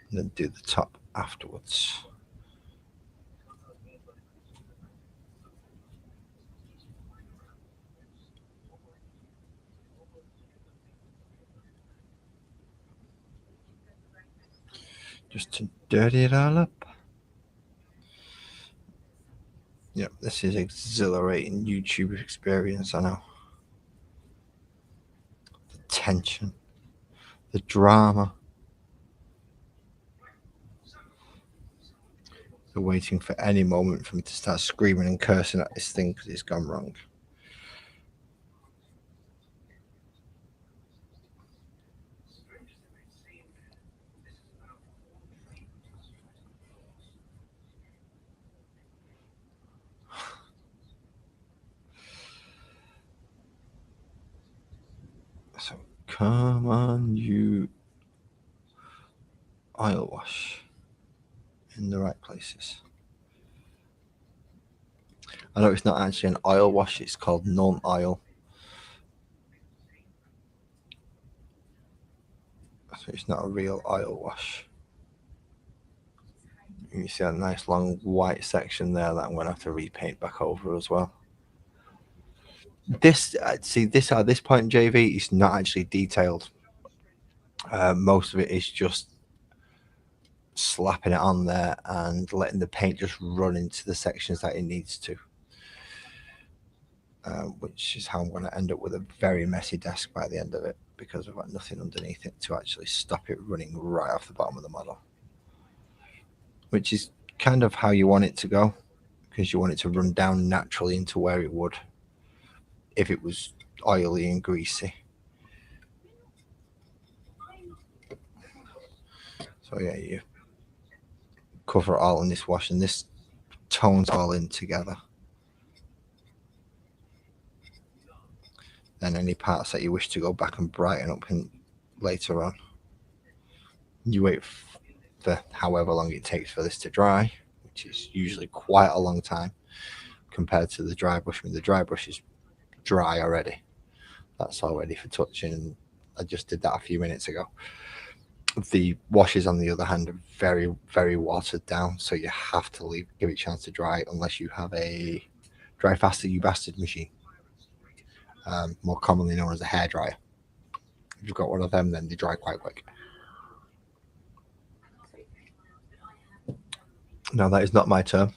Speaker 1: and then do the top afterwards. Just to dirty it all up. Yep, this is exhilarating YouTube experience, I know. The tension, the drama, the waiting for any moment for me to start screaming and cursing at this thing because it's gone wrong. So come on, you oil wash in the right places. I know it's not actually an oil wash, it's called non-oil. So it's not a real oil wash. You see a nice long white section there that I'm going to have to repaint back over as well. This at this point, JV, is not actually detailed. Most of it is just slapping it on there and letting the paint just run into the sections that it needs to, which is how I'm going to end up with a very messy desk by the end of it, because I've got nothing underneath it to actually stop it running right off the bottom of the model, which is kind of how you want it to go, because you want it to run down naturally into where it would if it was oily and greasy. So yeah, you cover it all in this wash and this tones all in together. then any parts that you wish to go back and brighten up later on. You wait for however long it takes for this to dry, which is usually quite a long time compared to the dry brush. I mean, the dry brush is dry already. That's all ready for touching, and I just did that a few minutes ago. The washes, on the other hand, are very, very watered down, so you have to give it a chance to dry unless you have a dry faster you bastard machine, more commonly known as a hairdryer. If you've got one of them, then they dry quite quick. Now, that is not my term,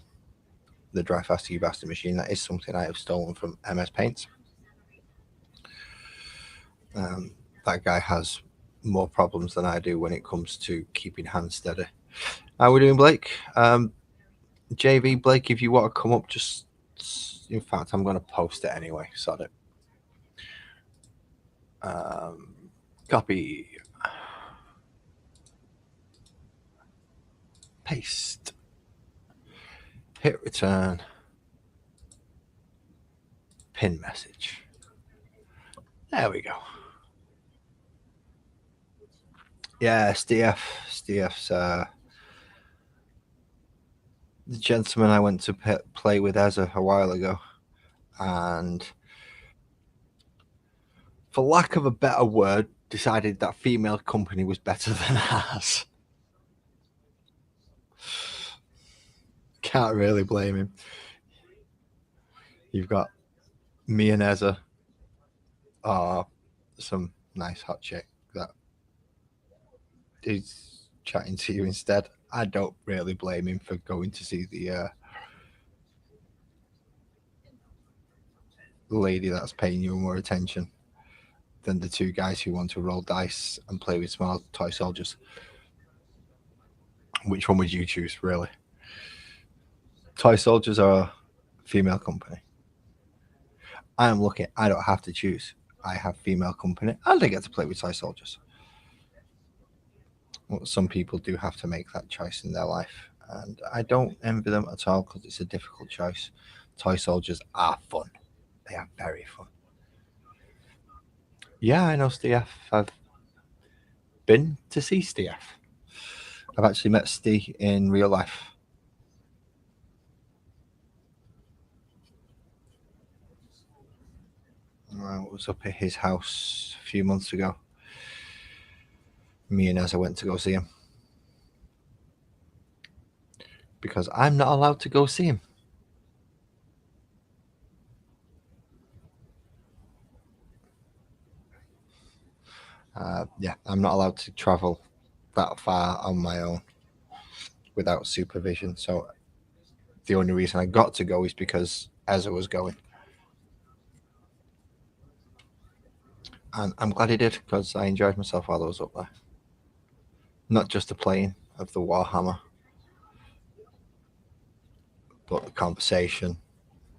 Speaker 1: the dry faster you bastard machine. That is something I have stolen from MS Paints. That guy has more problems than I do when it comes to keeping hands steady. How are we doing, Blake? JV, Blake, if you want to come up, just, in fact, I'm going to post it anyway. Sod it. Copy. Paste. Hit return. Pin message. There we go. Yeah, Steph's the gentleman I went to play with Ezra a while ago, and for lack of a better word, decided that female company was better than ours. Can't really blame him. You've got me and Ezra are some nice hot chick that is chatting to you instead. I don't really blame him for going to see the lady that's paying you more attention than the two guys who want to roll dice and play with small toy soldiers. Which one would you choose, really? Toy soldiers are a female company. I am lucky. I don't have to choose. I have female company and I get to play with toy soldiers. Well, some people do have to make that choice in their life, and I don't envy them at all because it's a difficult choice. Toy soldiers are fun. They are very fun. Yeah, I know Steve. I've been to see Steve. I've actually met Steve in real life. I was up at his house a few months ago. Me and Ezra went to go see him because I'm not allowed to go see him. Yeah, I'm not allowed to travel that far on my own without supervision. So the only reason I got to go is because Ezra was going. And I'm glad he did because I enjoyed myself while I was up there. Not just the playing of the Warhammer, but the conversation.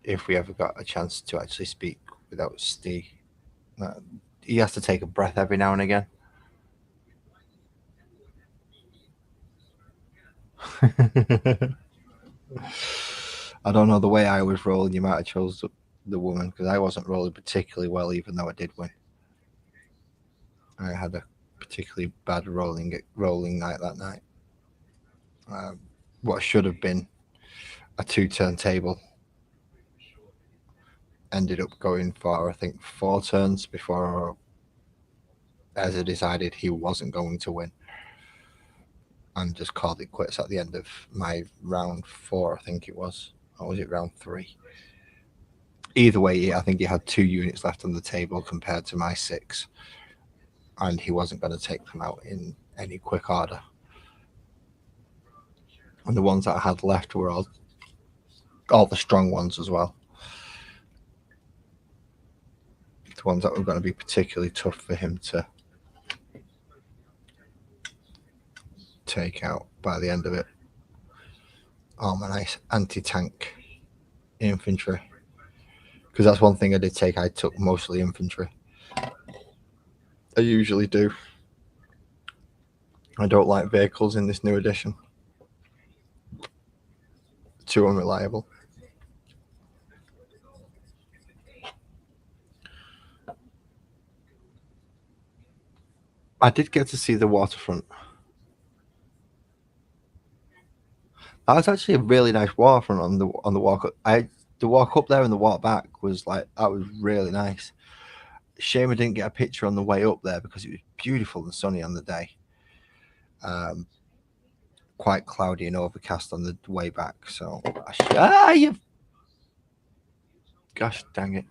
Speaker 1: If we ever got a chance to actually speak without Steve, he has to take a breath every now and again. I don't know, the way I was rolling, you might have chose the woman because I wasn't rolling particularly well, even though I did win. I had a particularly bad rolling night that night. What should have been a 2-turn table ended up going for, I think, 4 turns before Ezra decided he wasn't going to win and just called it quits at the end of my round 4, I think it was. Or was it round 3? Either way, I think he had 2 units left on the table compared to my 6, and he wasn't going to take them out in any quick order. And the ones that I had left were all the strong ones as well. The ones that were going to be particularly tough for him to take out by the end of it. Oh, my nice anti-tank infantry. Because that's one thing I did take. I took mostly infantry. I usually do. I don't like vehicles in this new edition. Too unreliable. I did get to see the waterfront. That was actually a really nice waterfront on the walk up. The walk up there and the walk back was like, that was really nice. Shame I didn't get a picture on the way up there because it was beautiful and sunny on the day. Quite cloudy and overcast on the way back. So you, gosh dang it.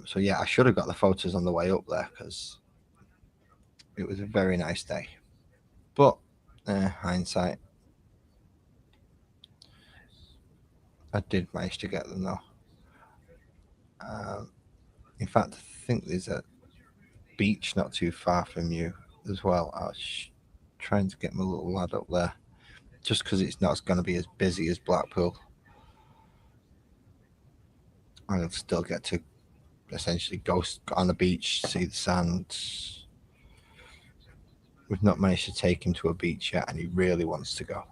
Speaker 1: So yeah, I should have got the photos on the way up there because it was a very nice day. But hindsight, I did manage to get them though. In fact, I think there's a beach not too far from you as well. I was trying to get my little lad up there just because it's not going to be as busy as Blackpool. I'll still get to essentially go on the beach, see the sand. We've not managed to take him to a beach yet, and he really wants to go.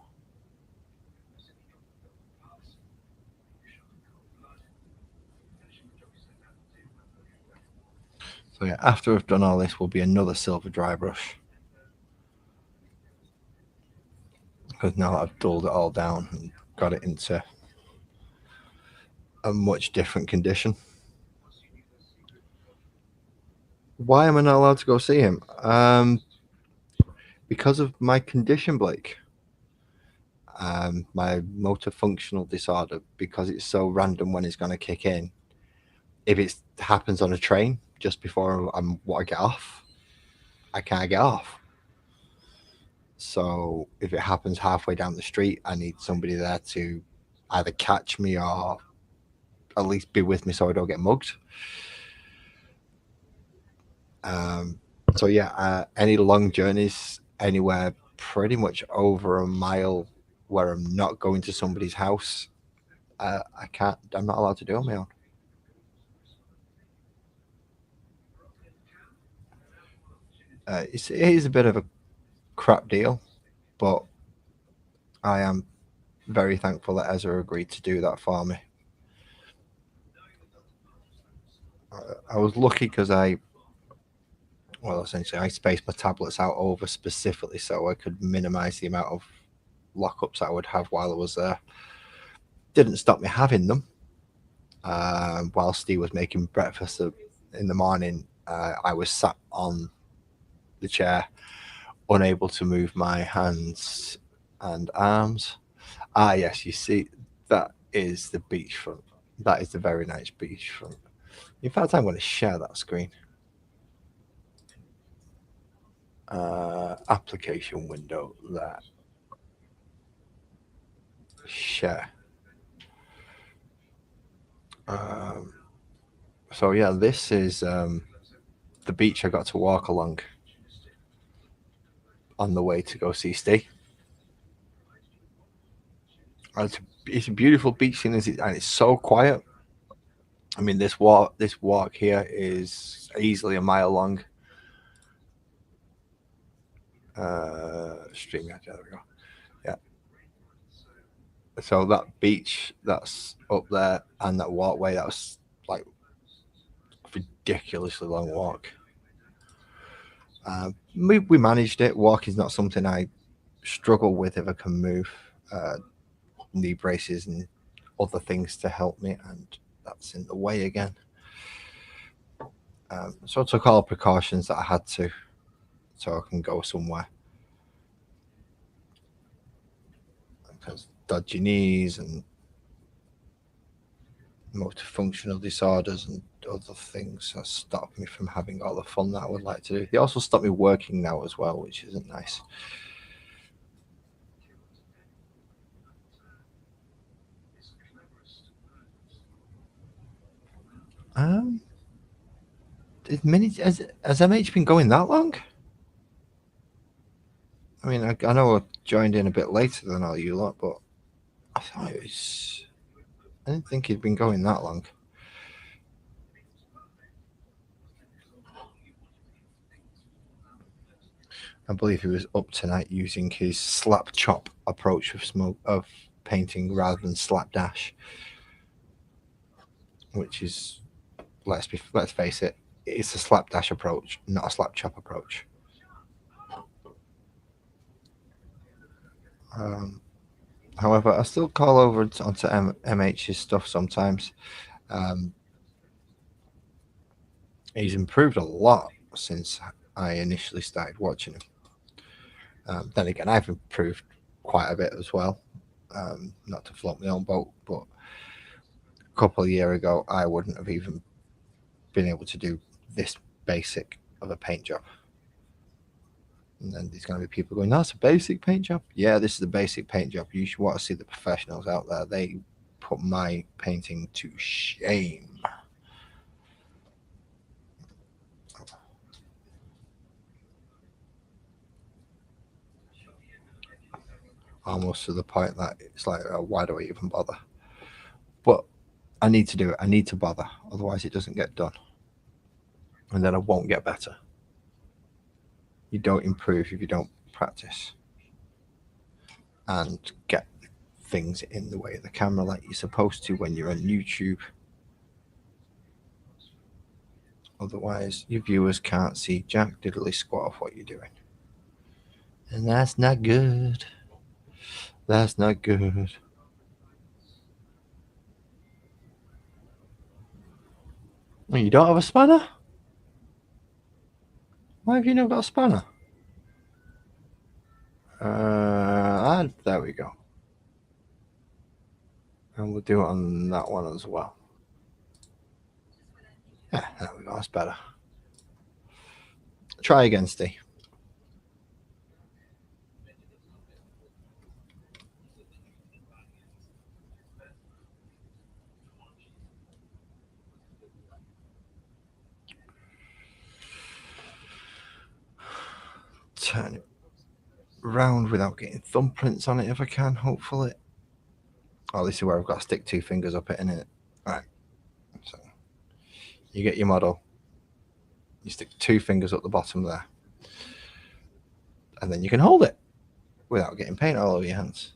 Speaker 1: So yeah, after we've done all this, will be another silver dry brush. Because now I've dulled it all down and got it into a much different condition. Why am I not allowed to go see him? Because of my condition, Blake. My motor functional disorder, because it's so random when it's going to kick in. If it happens on a train just before I get off, I can't get off. So if it happens halfway down the street, I need somebody there to either catch me or at least be with me so I don't get mugged. So yeah, any long journeys anywhere pretty much over a mile where I'm not going to somebody's house, I'm not allowed to do on my own. It is a bit of a crap deal, but I am very thankful that Ezra agreed to do that for me. I was lucky because essentially I spaced my tablets out over specifically so I could minimize the amount of lockups I would have while I was there. Didn't stop me having them. Whilst he was making breakfast in the morning, I was sat on the chair, unable to move my hands and arms. Yes, you see, that is the beachfront. That is the very nice beachfront. In fact, I'm going to share that screen. Application window there. Share. So yeah, this is the beach I got to walk along on the way to go see Steve. It's a beautiful beach scene, and it's so quiet. I mean, this walk here is easily a mile long. Stream, there we go. Yeah. So that beach that's up there and that walkway, that was like ridiculously long walk. We managed it. Walking is not something I struggle with if I can move. Knee braces and other things to help me, and that's in the way again. So I took all precautions that I had to so I can go somewhere. Because dodgy knees and multifunctional disorders and other things that stop me from having all the fun that I would like to do. They also stop me working now as well, which isn't nice. Has MH been going that long? I mean, I know I joined in a bit later than all you lot, but I thought it was. I didn't think he'd been going that long. I believe he was up tonight using his slap chop approach of painting rather than slapdash, which is, let's face it, it's a slapdash approach, not a slap chop approach. However, I still call over onto MH's stuff sometimes. He's improved a lot since I initially started watching him. Then again, I've improved quite a bit as well. Not to float my own boat, but a couple of years ago, I wouldn't have even been able to do this basic of a paint job. And then there's going to be people going, that's a basic paint job. Yeah, this is a basic paint job. You should want to see the professionals out there. They put my painting to shame. Almost to the point that it's like, oh, why do I even bother? But I need to do it. I need to bother. Otherwise, it doesn't get done. And then I won't get better. You don't improve if you don't practice and get things in the way of the camera like you're supposed to when you're on YouTube. Otherwise, your viewers can't see jack diddly squat of what you're doing. And that's not good. That's not good. Well, you don't have a spanner? Why have you not got a spanner? There we go. And we'll do it on that one as well. Yeah, there we go. That's better. Try again, Steve. Turn it round without getting thumbprints on it if I can, hopefully. Oh, this is where I've got to stick 2 fingers up it, innit? Right. So you get your model. You stick 2 fingers up the bottom there. And then you can hold it without getting paint all over your hands.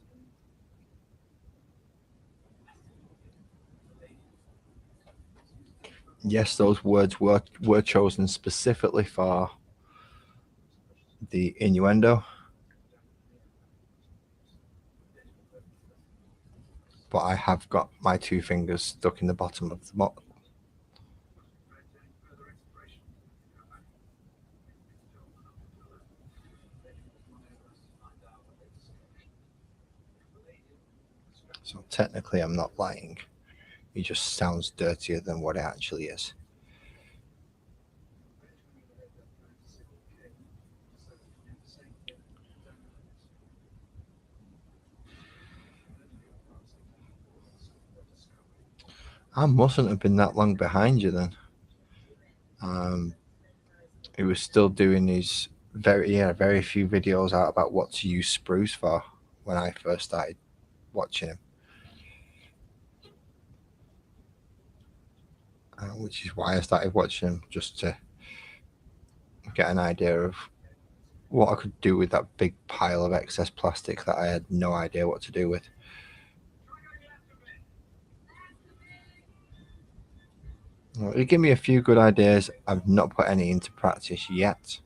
Speaker 1: Yes, those words were chosen specifically for the innuendo. But I have got my 2 fingers stuck in the bottom of the bottle. So technically I'm not lying. It just sounds dirtier than what it actually is. I mustn't have been that long behind you then. He was still doing his very few videos out about what to use spruce for when I first started watching him. Which is why I started watching him, just to get an idea of what I could do with that big pile of excess plastic that I had no idea what to do with. Well, it gave me a few good ideas. I've not put any into practice yet.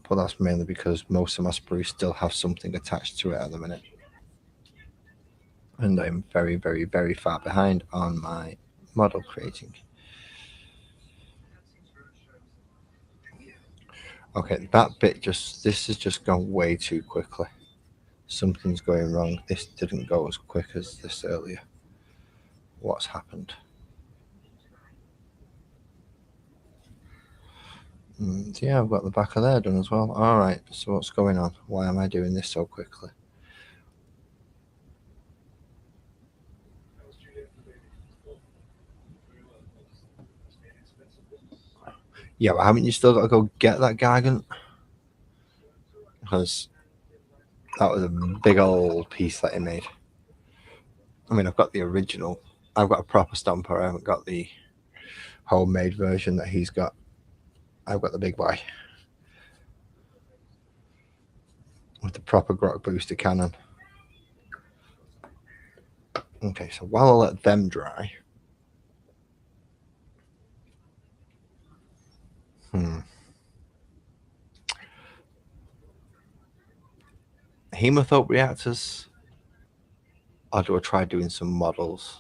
Speaker 1: But that's mainly because most of my spruce still have something attached to it at the minute. And I'm very far behind on my model creating. Okay, that bit this has just gone way too quickly. Something's going wrong. This didn't go as quick as this earlier. What's happened? And yeah, I've got the back of there done as well. All right, so what's going on? Why am I doing this so quickly? Yeah, but haven't you still got to go get that gargant? Because that was a big old piece that he made. I mean, I've got the original. I've got a proper stomper. I haven't got the homemade version that he's got. I've got the big boy with the proper grok booster cannon. Okay, so while I let them dry, Hemothope reactors. Or do I try doing some models?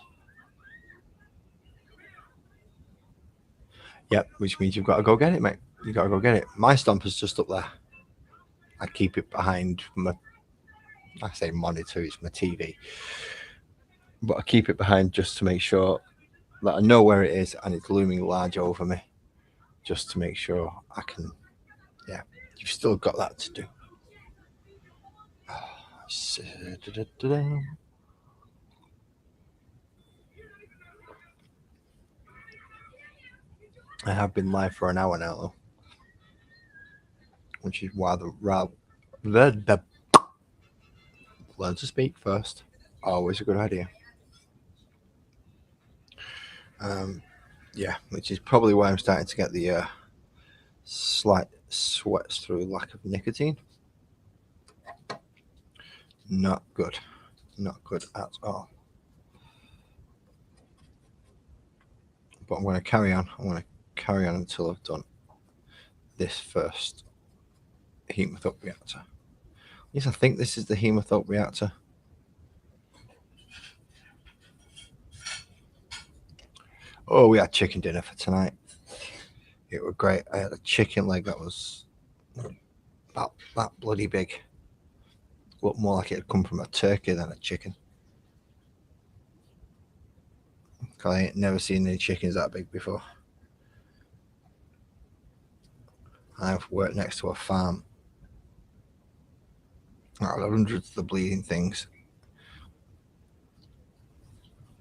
Speaker 1: Yep, which means you've got to go get it, mate. You've got to go get it. My stomper's just up there. I keep it behind my, I say monitor, it's my TV. But I keep it behind just to make sure that I know where it is and it's looming large over me. Just to make sure I can, yeah, you've still got that to do. I have been live for an hour now, though, which is rather learn to speak first. Always a good idea. Yeah, which is probably why I'm starting to get the slight sweats through lack of nicotine. Not good. Not good at all. But I'm going to carry on. I'm going to carry on until I've done this first hemothope reactor. Yes, I think this is the hemothope reactor. Oh, we had chicken dinner for tonight. It was great. I had a chicken leg that was about that bloody big. Looked more like it had come from a turkey than a chicken. I ain't never seen any chickens that big before. I've worked next to a farm. There are hundreds of the bleeding things.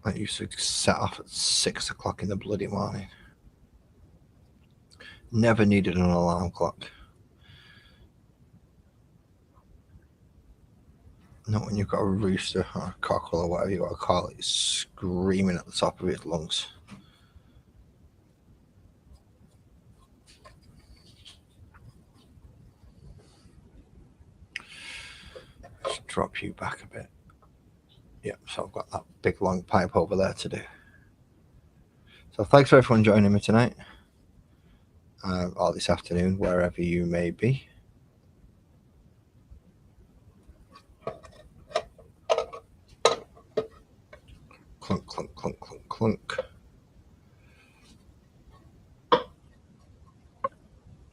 Speaker 1: I used to set off at 6 o'clock in the bloody morning. Never needed an alarm clock. Not when you've got a rooster or a cockerel or whatever you want to call it screaming at the top of its lungs. Just drop you back a bit. Yep, so I've got that big long pipe over there to do. So thanks for everyone joining me tonight. Or this afternoon, wherever you may be. Clunk, clunk, clunk, clunk, clunk.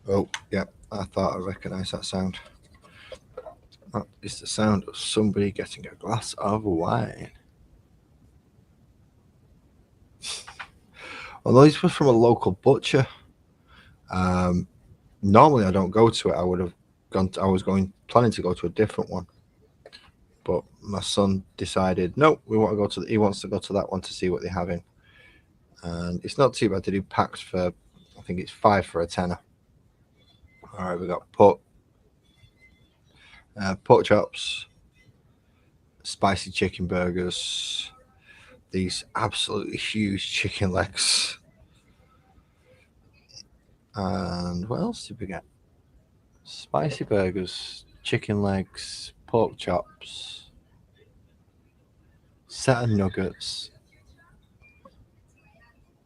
Speaker 1: Oh, yeah, I thought I recognised that sound. That is the sound of somebody getting a glass of wine. Although this was from a local butcher. Normally I don't go to it. I would have gone. I was planning to go to a different one, but my son decided no. We want to go to. He wants to go to that one to see what they're having, and it's not too bad to do packs for. I think it's 5 for a tenner. All right, we got pork chops, spicy chicken burgers, these absolutely huge chicken legs, and what else did we get? Spicy burgers, chicken legs, pork chops, set of nuggets.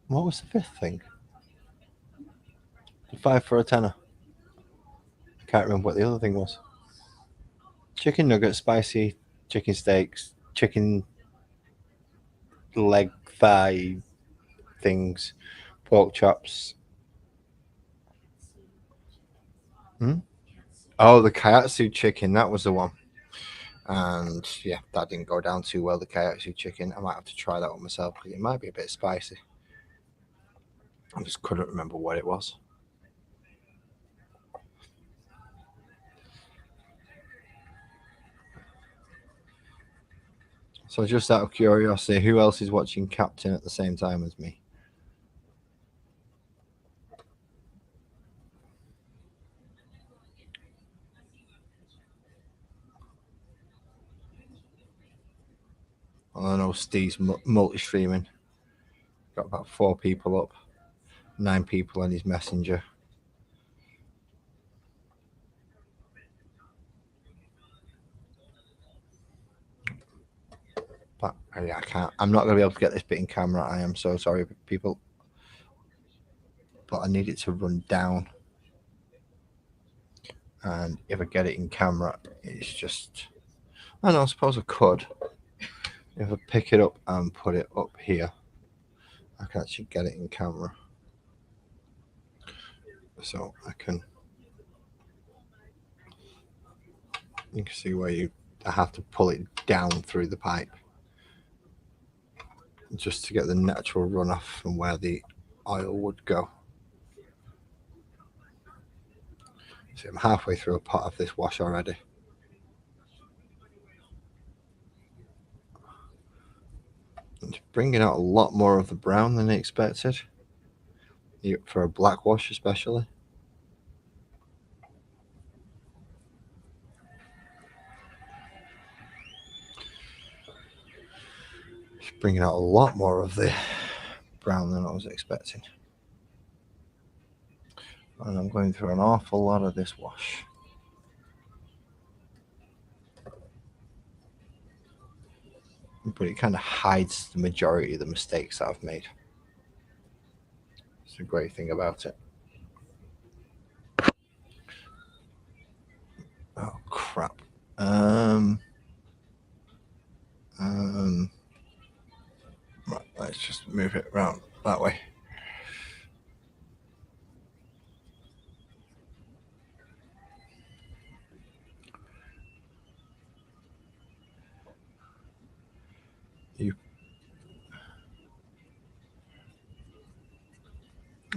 Speaker 1: What was the 5th thing? The 5 for a tenner. I can't remember what the other thing was. Chicken nuggets, spicy chicken steaks, chicken leg thigh things, pork chops. Oh, the kayatsu chicken, that was the one. And yeah, that didn't go down too well, the kayatsu chicken. I might have to try that one myself because it might be a bit spicy. I just couldn't remember what it was. So just out of curiosity, who else is watching Captain at the same time as me? I know Steve's multi-streaming. Got about 4 people up, 9 people on his messenger. But I can't. I'm not going to be able to get this bit in camera. I am so sorry, people. But I need it to run down And if I get it in camera, it's just, I don't know, I suppose I could. If I pick it up and put it up here, I can actually get it in camera. So I can, you can see where I have to pull it down through the pipe just to get the natural runoff from where the oil would go. See, I'm halfway through a pot of this wash already. It's bringing out a lot more of the brown than I expected, for a black wash especially. It's bringing out a lot more of the brown than I was expecting. And I'm going through an awful lot of this wash. But it kind of hides the majority of the mistakes that I've made. It's a great thing about it. Oh crap. Right, let's just move it around that way.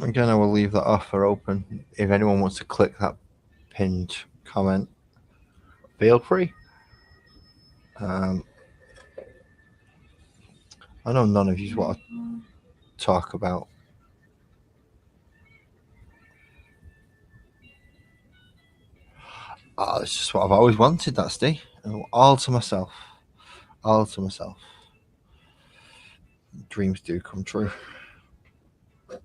Speaker 1: Again, I will leave that off or open. If anyone wants to click that pinned comment, feel free. I know none of you want to talk about. Oh, it's just what I've always wanted, that Steve. All to myself. All to myself. Dreams do come true. I'm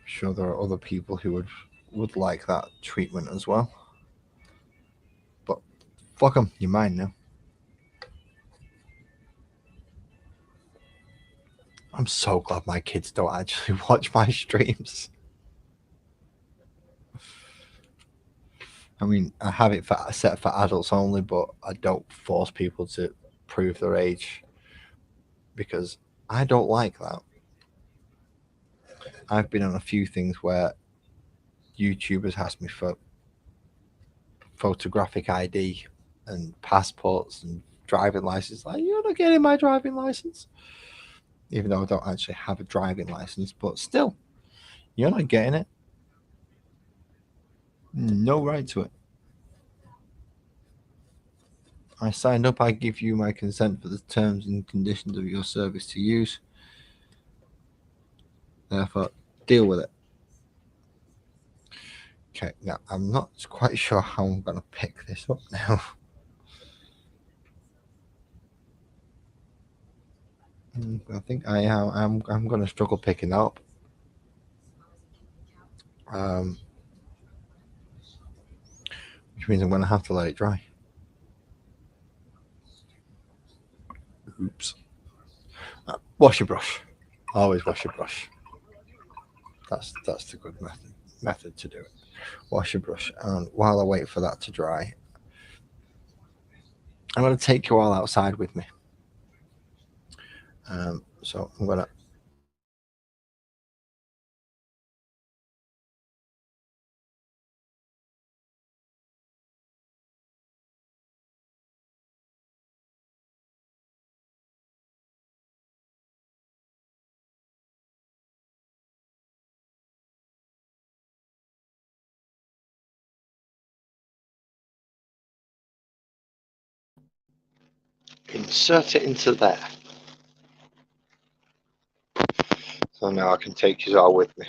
Speaker 1: sure there are other people who would like that treatment as well. But fuck them, you're mine now. I'm so glad my kids don't actually watch my streams. I mean, I have it set for adults only, but I don't force people to prove their age because I don't like that. I've been on a few things where YouTubers asked me for photographic ID and passports and driving license. Like, you're not getting my driving license, even though I don't actually have a driving license. But still, you're not getting it. No right to it. I signed up. I give you my consent for the terms and conditions of your service to use. Therefore, deal with it. Okay, now I'm not quite sure how I'm going to pick this up now. I think I'm going to struggle picking that up. Which means I'm going to have to let it dry. Oops. Wash your brush. Always wash your brush. That's the good method to do it. Wash your brush, and while I wait for that to dry, I'm going to take you all outside with me. So I'm going to insert it into there. So now I can take you all with me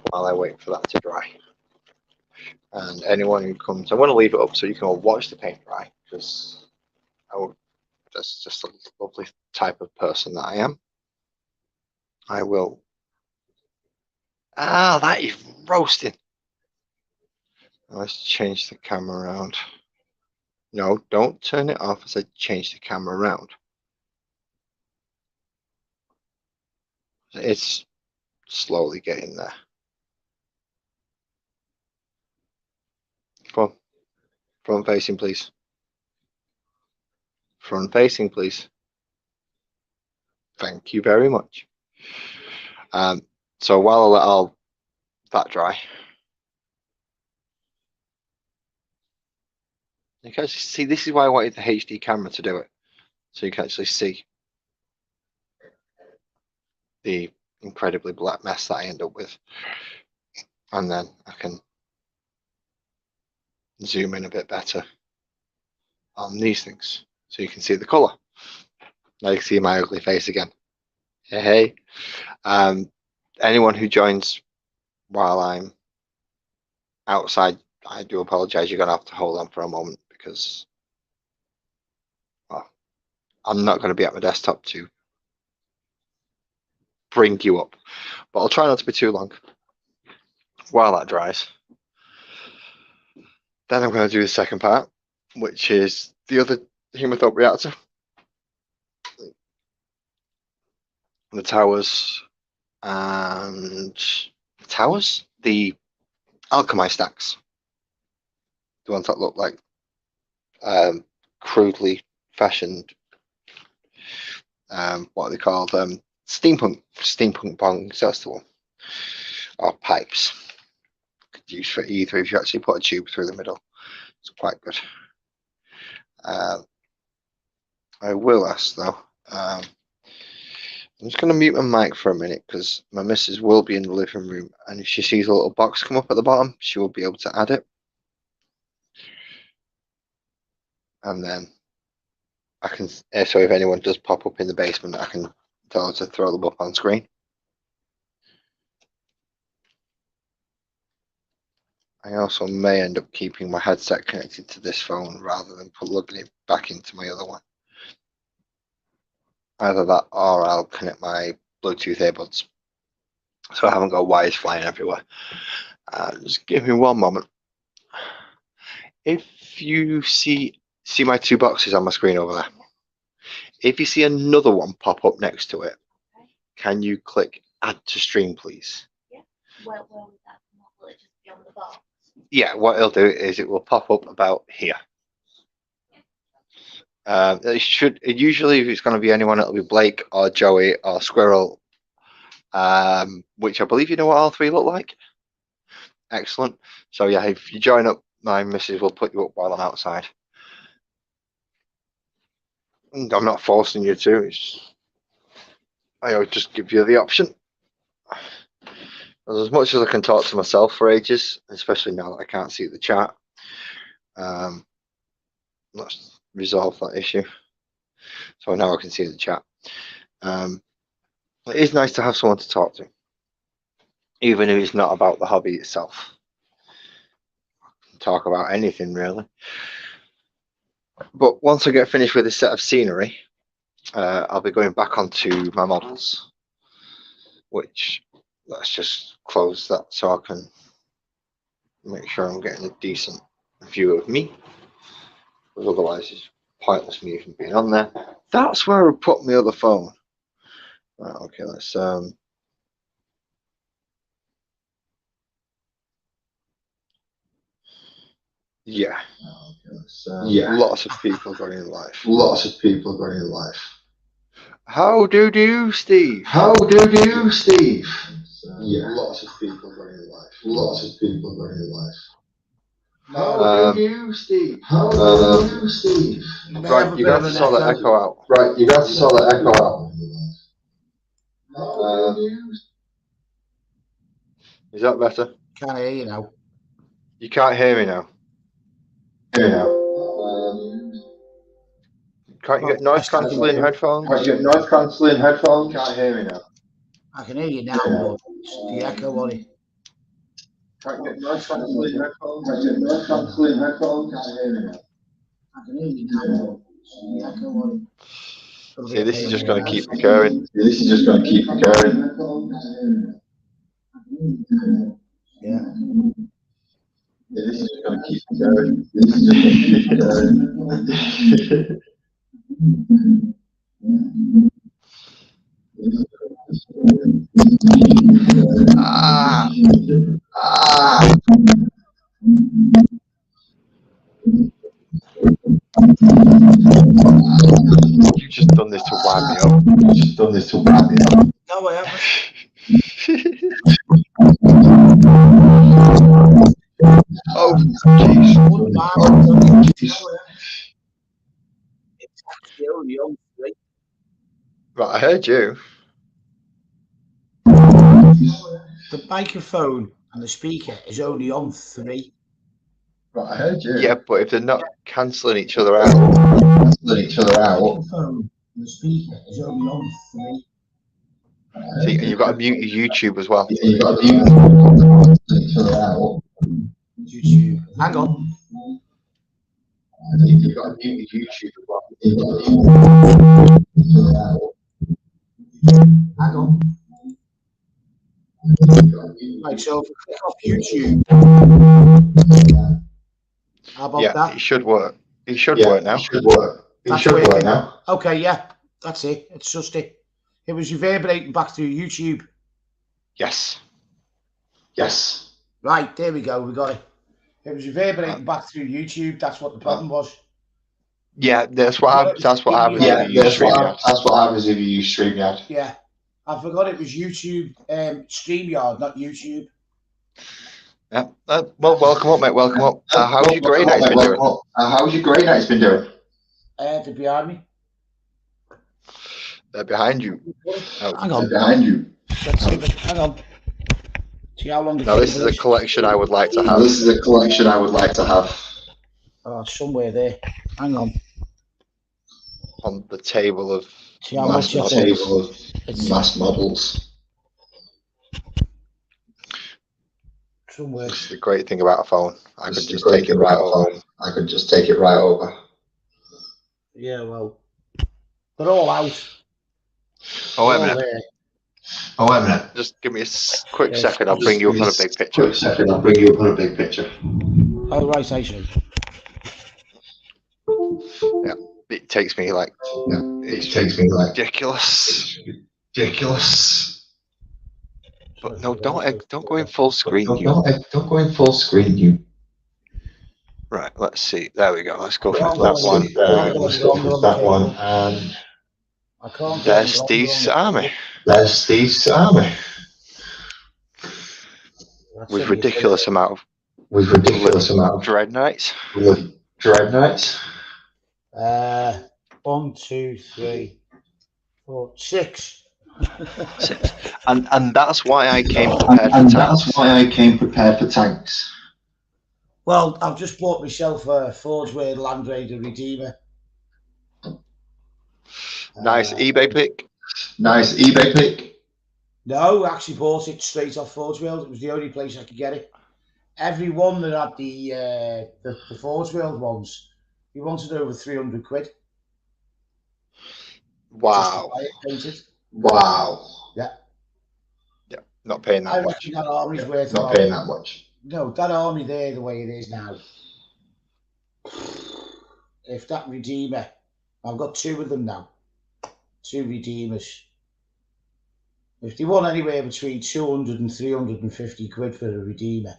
Speaker 1: while I wait for that to dry. And anyone who comes, I want to leave it up so you can all watch the paint dry, because that's just a lovely type of person that I am. I will. That is roasting. Let's change the camera around. No, don't turn it off. I said change the camera around. It's slowly getting there. Come on. Front facing, please. Front facing, please. Thank you very much. So while I let all that dry, you can actually see, this is why I wanted the HD camera to do it. So you can actually see the incredibly black mess that I end up with. And then I can zoom in a bit better on these things so you can see the colour. Now you can see my ugly face again. Hey. Anyone who joins while I'm outside, I do apologise. You're going to have to hold on for a moment because, well, I'm not going to be at my desktop to bring you up. But I'll try not to be too long while that dries. Then I'm going to do the second part, which is the other hemothope reactor. The towers and the alchemy stacks, the ones that look like crudely fashioned, what are they called, steampunk bongs, that's the one, or pipes. Could use for either if you actually put a tube through the middle. It's quite good. I will ask though, I'm just going to mute my mic for a minute because my missus will be in the living room, and if she sees a little box come up at the bottom, she will be able to add it. And then I can, so if anyone does pop up in the basement, I can tell her to throw them up on screen. I also may end up keeping my headset connected to this phone rather than plugging it back into my other one. Either that or I'll connect my Bluetooth earbuds so I haven't got wires flying everywhere. Just give me one moment. If you see my two boxes on my screen over there, if you see another one pop up next to it, can you click add to stream, please?
Speaker 2: Yeah. Where would that come up? Will it just be on the box?
Speaker 1: Yeah, what it'll do is it will pop up about here. Usually if it's going to be anyone, it'll be Blake or Joey or Squirrel, which I believe you know what all three look like. Excellent. So yeah, if you join up, my missus will put you up while I'm outside. I'm not forcing you to. I'll just give you the option. As much as I can talk to myself for ages, especially now that I can't see the chat, let's resolve that issue. So now I can see the chat. It is nice to have someone to talk to, even if it's not about the hobby itself. Talk about anything really. But once I get finished with this set of scenery, I'll be going back onto my models, which let's just close that so I can make sure I'm getting a decent view of me, because otherwise it's pointless me even being on there. That's where I put my other phone. Right, okay, let's yeah. Lots of people got in life. Lots of people got in life. How do you, Steve? How do you, Steve? Yeah. Lots of people got in life. Lots of people got in life. How do you, Steve? How do you, Steve? Right, you got to sort that echo out. Right, you got to sort that echo out. Is that better?
Speaker 3: Can't hear you now.
Speaker 1: You can't hear me now. Can't you get noise cancelling headphones? Can't you get noise cancelling headphones? Can't hear me now.
Speaker 3: I can hear you now, but the echo on it.
Speaker 1: Can't you get noise cancelling headphones? Can't you get noise cancelling headphones? Can't hear me now.
Speaker 3: I can hear you now, but the echo on it.
Speaker 1: See, this is just going to keep recurring. This is just going to keep recurring.
Speaker 3: Yeah.
Speaker 1: This is just going to keep recurring. This is just going to keep recurring. done this to wind me up.
Speaker 4: No, I haven't.
Speaker 1: Oh, jeez.
Speaker 4: It's actually only on 3.
Speaker 1: Right, I heard you.
Speaker 4: The microphone and the speaker is only on 3.
Speaker 3: Right, I heard you.
Speaker 1: Yeah, but if they're not cancelling each other out.
Speaker 3: Cancelling each other out.
Speaker 4: The microphone and the speaker is only on 3.
Speaker 1: See, and you've got to mute your YouTube as well.
Speaker 3: You've got to mute each other out.
Speaker 4: YouTube. Hang on.
Speaker 1: You've got to mute your YouTube as well.
Speaker 3: You've got to mute each other out.
Speaker 4: Hang on. Right, so if we click off YouTube. How about
Speaker 1: Yeah,
Speaker 4: that?
Speaker 1: it should work. It should work now.
Speaker 3: It should work.
Speaker 4: That's working now. Okay, yeah, that's it. It's just it. It was reverberating back through YouTube.
Speaker 1: Yes.
Speaker 3: Yes.
Speaker 4: Right, there we go. We got it. It was reverberating back through YouTube. That's what the problem was.
Speaker 1: Yeah, that's what happens. That's what happens.
Speaker 3: Yeah,
Speaker 1: if you use StreamYard.
Speaker 3: that's what happens if you use StreamYard.
Speaker 4: Yeah, I forgot it was YouTube, StreamYard, not YouTube.
Speaker 1: Yeah. Well, welcome up, mate. Welcome up. How's your grey night been doing?
Speaker 3: How's your grey night been doing?
Speaker 4: They're behind me.
Speaker 1: They're behind you.
Speaker 4: Hang on.
Speaker 3: Behind you.
Speaker 4: Let's see. Hang on. See how long.
Speaker 1: Now, this is a collection I would like to have.
Speaker 3: This is a collection I would like to have.
Speaker 4: Oh, somewhere there. Hang on.
Speaker 1: On the table of
Speaker 4: See how much
Speaker 3: mass models.
Speaker 4: Somewhere.
Speaker 1: This is the great thing about a phone. I could just take it right over.
Speaker 3: I could just take it right over.
Speaker 4: Yeah, well, they're all out.
Speaker 1: Oh, wait a
Speaker 4: They're all
Speaker 1: minute.
Speaker 4: there.
Speaker 3: Oh, wait a minute.
Speaker 1: Just give me a quick second. I'll bring you up on a big picture.
Speaker 3: Quick second, I'll bring you up on a big picture.
Speaker 4: Oh, right, I see.
Speaker 1: Yeah, it takes me like.
Speaker 3: Yeah, it takes me like
Speaker 1: ridiculous.
Speaker 3: ridiculous.
Speaker 1: But no, don't go in full screen.
Speaker 3: Don't go in full screen. You.
Speaker 1: Right, let's see. There we go. Let's go for
Speaker 4: Wrong
Speaker 1: that
Speaker 4: one.
Speaker 1: one.
Speaker 3: Let's go for that one. And
Speaker 4: I can't.
Speaker 1: There's Steve's army.
Speaker 3: there's Steve's army
Speaker 1: With ridiculous amount of Dread Knights.
Speaker 3: Dread Knights.
Speaker 4: 1, 2, 3, 4, 6.
Speaker 1: And that's why I came prepared for tanks.
Speaker 4: Well, I've just bought myself a Forgeworld Land Raider Redeemer.
Speaker 1: Nice eBay pick.
Speaker 3: Nice eBay pick.
Speaker 4: No, I actually bought it straight off Forgeworld. It was the only place I could get it. Every one that had the Forgeworld ones, he wanted over 300 quid.
Speaker 1: Wow.
Speaker 3: Wow.
Speaker 4: Yeah.
Speaker 1: Yeah, not paying that much.
Speaker 4: That army's worth
Speaker 3: Not paying that much.
Speaker 4: No, that army there, the way it is now. If that Redeemer, I've got 2 of them now. 2 Redeemers. If they want anywhere between 200 and 350 quid for a Redeemer,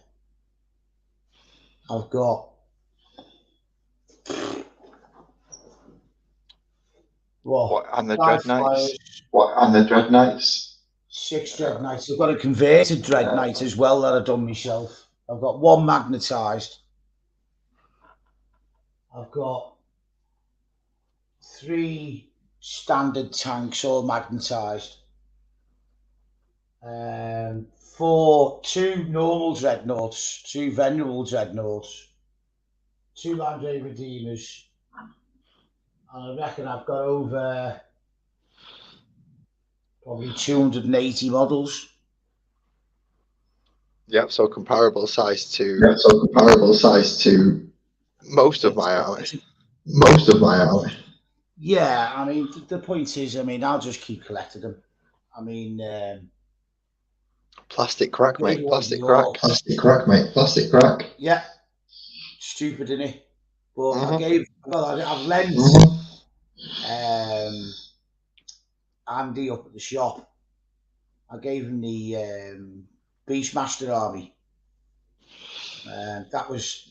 Speaker 4: I've got
Speaker 1: what and the Dread Knights?
Speaker 3: What and the Dread Knights?
Speaker 4: 6 Dread Knights. I've got a converted Dread Knight as well that I've done myself. I've got 1 magnetised. I've got 3 standard tanks all magnetised. 2 normal dreadnoughts, 2 venerable dreadnoughts, 2 Land Raider Redeemers, and I reckon I've got over probably 280 models.
Speaker 1: Yeah, so comparable size to most of my army.
Speaker 4: Yeah, I mean, the point is, I mean, I'll just keep collecting them. I mean,
Speaker 1: plastic crack, mate. Plastic
Speaker 3: crack.
Speaker 4: Yeah, stupid, isn't it? But I've lent Andy up at the shop. I gave him the Beastmaster army. That was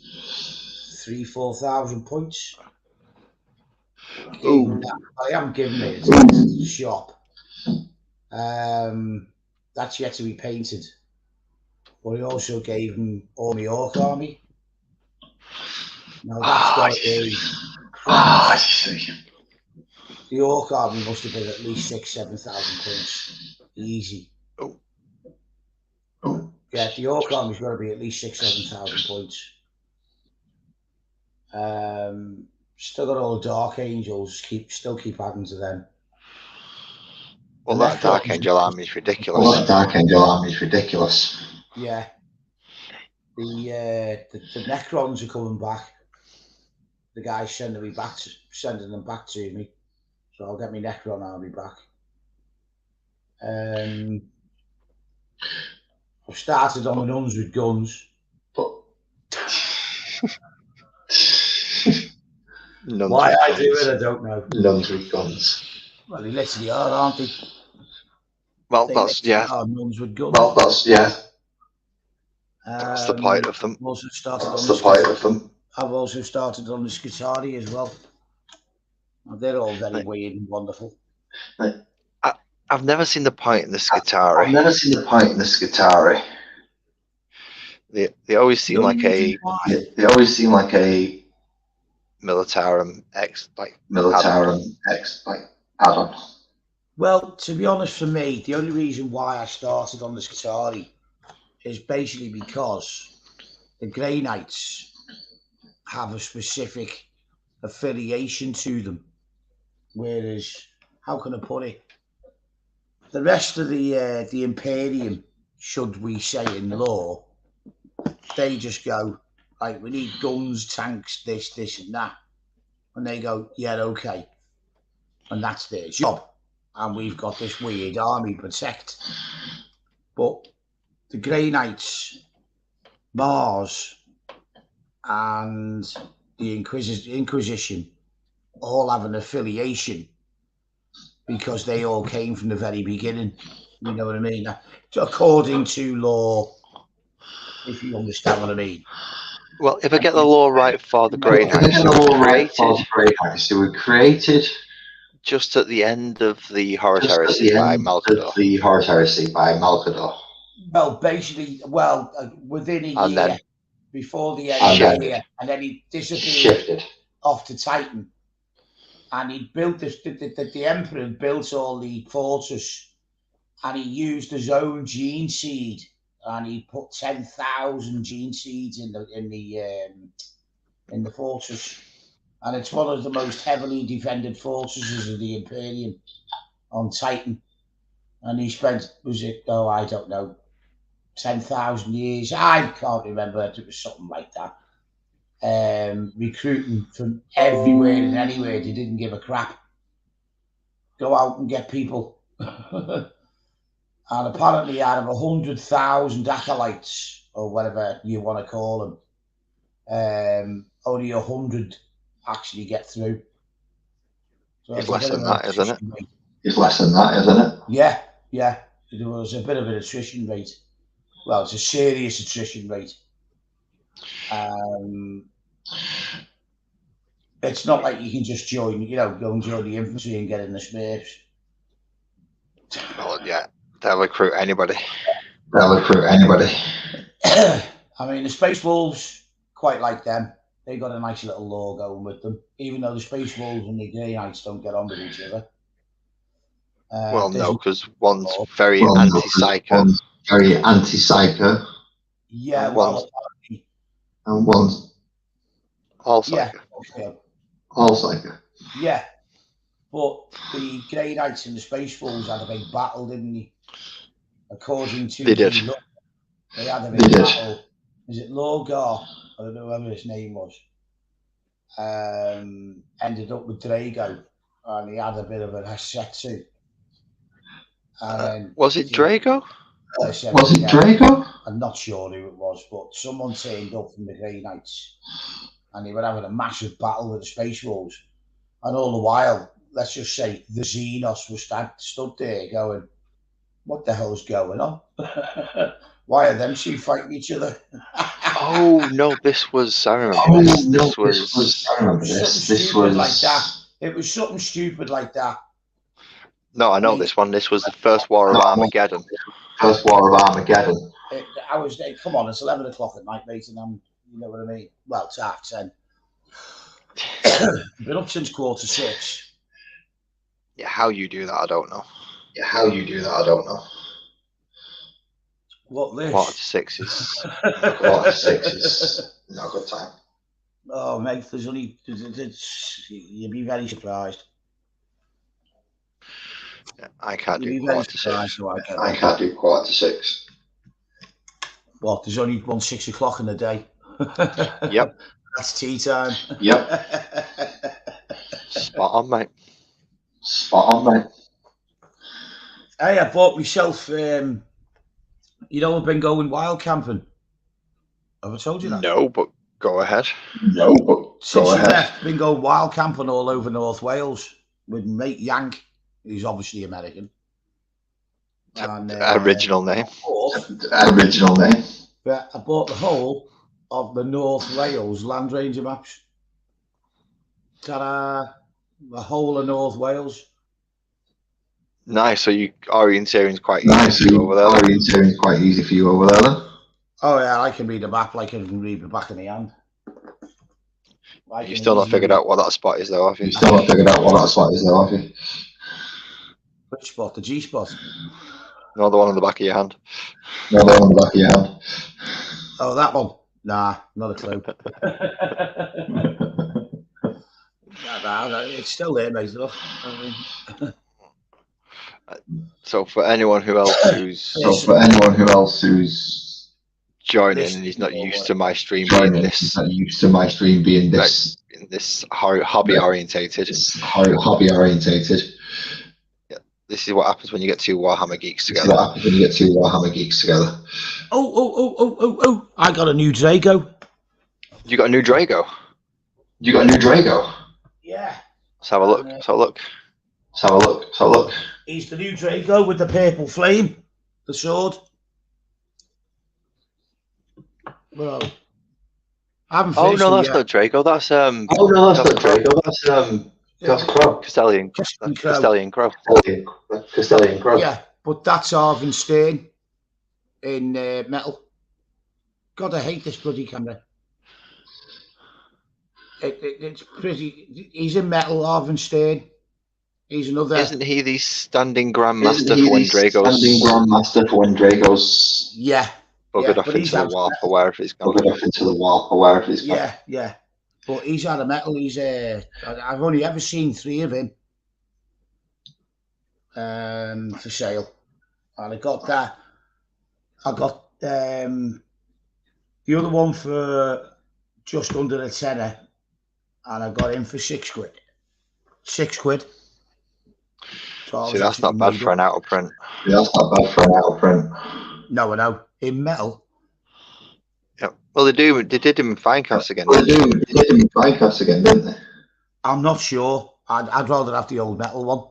Speaker 4: 3,000-4,000 points. I haven't given it. It's at the shop. That's yet to be painted. But I also gave him all my Orc army. Now that's got to be. The Orc army must have been at least 6,000-7,000 points. Easy. Yeah, the Orc army's got to be at least 6,000-7,000 points. Still got all the Dark Angels. Still keep adding to them.
Speaker 1: Well, that Dark Angel army is ridiculous.
Speaker 4: Yeah. The Necrons are coming back. The guy's sending them back to me. So I'll get my Necron army back. I've started on the nuns with guns. But why I do it, I don't know.
Speaker 3: Nuns with guns.
Speaker 4: Well, they literally are, aren't they?
Speaker 1: Well, nuns
Speaker 4: with guns.
Speaker 1: That's the point of them.
Speaker 4: I've also started on the Skitarii as well. Well, they're all very weird and wonderful.
Speaker 1: I've never seen the point in the Skitarii. They always seem like a Militarum X add-on.
Speaker 4: Well, to be honest, for me, the only reason why I started on the Skitarii is basically because the Grey Knights have a specific affiliation to them. Whereas, how can I put it? The rest of the Imperium, should we say in law, they just go, like, we need guns, tanks, this, and that. And they go, yeah, okay. And that's their job. And we've got this weird army protect. But the Grey Knights, Mars, and the Inquisition all have an affiliation because they all came from the very beginning. You know what I mean? According to law, if you understand what I mean.
Speaker 1: Well, if I get the law right for the Grey Knights,
Speaker 3: they were created
Speaker 1: just at the end of the Horus Heresy by Malcador.
Speaker 4: Well, basically, within a year before the end of the year, and then he disappeared off to Titan. And he built this. The Emperor built all the fortress, and he used his own gene seed, and he put 10,000 gene seeds in the fortress, and it's one of the most heavily defended fortresses of the Imperium on Titan. And he spent, I don't know, 10,000 years. I can't remember. It was something like that. Recruiting from everywhere and anywhere. They didn't give a crap. Go out and get people. And apparently out of 100,000 acolytes, or whatever you want to call them, only 100 actually get through. So
Speaker 1: it's less than that, isn't it?
Speaker 3: It's less than that, isn't it?
Speaker 4: Yeah. There was a bit of an attrition rate. Well, it's a serious attrition rate. It's not like you can just join, go and join the infantry and get in the Smurfs.
Speaker 1: Well, yeah, they'll recruit anybody.
Speaker 4: I mean, the Space Wolves, quite like them. They got a nice little law going with them, even though the Space Wolves and the Grey Knights don't get on with each other.
Speaker 1: Well, no, because one's very anti-psycho.
Speaker 4: Yeah,
Speaker 1: and one's all psycho.
Speaker 4: Yeah.
Speaker 3: All psycho.
Speaker 4: Yeah, but the Grey Knights and the Space Wolves had a big battle, didn't they? According to
Speaker 1: they did.
Speaker 4: They had a big battle. Is it Lorgar? I don't know whoever his name was. Ended up with Drago, and he had a bit of a Hasetsu.
Speaker 1: Was it Drago?
Speaker 3: Drago?
Speaker 4: I'm not sure who it was, but someone turned up from the Grey Knights, and they were having a massive battle with the Space Wolves. And all the while, let's just say, the Xenos was stood there going, what the hell's going on? Why are them two fighting each other?
Speaker 1: Oh, no, this was, I remember this. This was
Speaker 3: like
Speaker 4: that. It was something stupid like that.
Speaker 5: No, I know this one. This was the first war of Armageddon.
Speaker 3: First war of Armageddon.
Speaker 4: I was there. Come on, it's 11 o'clock at night, mate, and you know what I mean. Well, it's 10:30. Been up since 6:15.
Speaker 5: Yeah, how you do that, I don't know.
Speaker 3: Yeah, how you do that, I don't know.
Speaker 4: What this?
Speaker 5: 5:45 is.
Speaker 3: 5:46 is not a good time.
Speaker 4: Oh, mate, there's only. You'd be very surprised.
Speaker 5: Yeah, I can't
Speaker 4: You'd
Speaker 5: do
Speaker 4: be very
Speaker 5: 5:45.
Speaker 4: surprised. So
Speaker 3: I can't do 5:45.
Speaker 4: What? There's only 6 o'clock in the day.
Speaker 5: Yep.
Speaker 4: That's tea time.
Speaker 3: Yep.
Speaker 5: Spot on, mate.
Speaker 3: Spot on, mate.
Speaker 4: Hey, I bought myself. You know, I've been going wild camping. Have I told you that?
Speaker 5: No, but go ahead.
Speaker 3: No, but
Speaker 4: Since
Speaker 3: go
Speaker 4: you
Speaker 3: ahead.
Speaker 4: left, been going wild camping all over North Wales with mate Yank, who's obviously American. And,
Speaker 5: Original name.
Speaker 3: Original name.
Speaker 4: But I bought the whole of the North Wales Land Ranger maps. Ta-da! The whole of North Wales.
Speaker 5: Nice. So you orienteering's quite
Speaker 3: Nice.
Speaker 5: easy over there.
Speaker 3: Orienteering is quite easy for you over there, then.
Speaker 4: Oh yeah, I can read a map like I can read the back of my hand.
Speaker 5: You've still not figured out what that spot is, though, have you?
Speaker 3: You still not figured out what that spot is, though, have you?
Speaker 4: Which spot? The G spot.
Speaker 5: No, the one on the back of your hand.
Speaker 3: No, the one on the back of your hand.
Speaker 4: Oh, that one. Nah, not a clue. nah, it's still there, mate. Look. I mean,
Speaker 5: So for anyone who else who's
Speaker 3: So for anyone who else who's
Speaker 5: joining and he's not used to my stream
Speaker 3: joining,
Speaker 5: being
Speaker 3: he's
Speaker 5: this,
Speaker 3: not used to my stream being this,
Speaker 5: in this hobby orientated,
Speaker 3: hobby orientated.
Speaker 5: this is what happens when you get two Warhammer geeks
Speaker 3: This is
Speaker 5: together.
Speaker 3: what happens when you get two Warhammer geeks together.
Speaker 4: Oh! I got a new Drago.
Speaker 5: You got a new Drago.
Speaker 3: You got a new Drago?
Speaker 4: Yeah.
Speaker 5: Let's have a look. Let's have a look.
Speaker 3: Let's have a look. Let's have a look.
Speaker 4: He's the new Drago with the purple flame, the sword. Bro, I haven't
Speaker 5: Oh
Speaker 4: finished
Speaker 5: no,
Speaker 4: him
Speaker 5: that's
Speaker 4: yet.
Speaker 5: not Drago. That's
Speaker 3: Oh no, that's
Speaker 5: That's
Speaker 3: not Drago. That's Crow.
Speaker 5: Castellian.
Speaker 4: Castellian Crow.
Speaker 5: Castellian Crow.
Speaker 3: Castellian Crow.
Speaker 4: Yeah, but that's Arvin Stern in metal. God, I hate this bloody camera. It's pretty. He's in metal, Arvin Stern. He's another.
Speaker 5: Isn't he the standing grandmaster
Speaker 3: Isn't he
Speaker 5: for when
Speaker 3: the
Speaker 5: Drago's
Speaker 3: standing grandmaster for when Drago's
Speaker 4: Yeah,
Speaker 5: buggered
Speaker 4: yeah,
Speaker 5: off
Speaker 4: but
Speaker 5: into
Speaker 4: he's
Speaker 5: the
Speaker 4: out-
Speaker 5: warp or wherever he's gone?
Speaker 3: buggered off into the warp or wherever he's gone?
Speaker 4: yeah. But he's out of metal. He's I've only ever seen 3 of him for sale, and I got that. I got the other one for just under a tenner, and I got him for £6. £6. So I
Speaker 5: See,
Speaker 4: was
Speaker 5: that's
Speaker 4: actually
Speaker 5: not bad
Speaker 4: made
Speaker 5: for
Speaker 4: up.
Speaker 5: an out of print.
Speaker 3: Yeah, that's not bad for an out of print.
Speaker 4: No, I know. In metal.
Speaker 5: Yeah. Well, they did him in Finecast again.
Speaker 3: Well,
Speaker 5: Didn't they?
Speaker 3: they did him in Finecast again, didn't they?
Speaker 4: I'm not sure. I'd rather have the old metal one,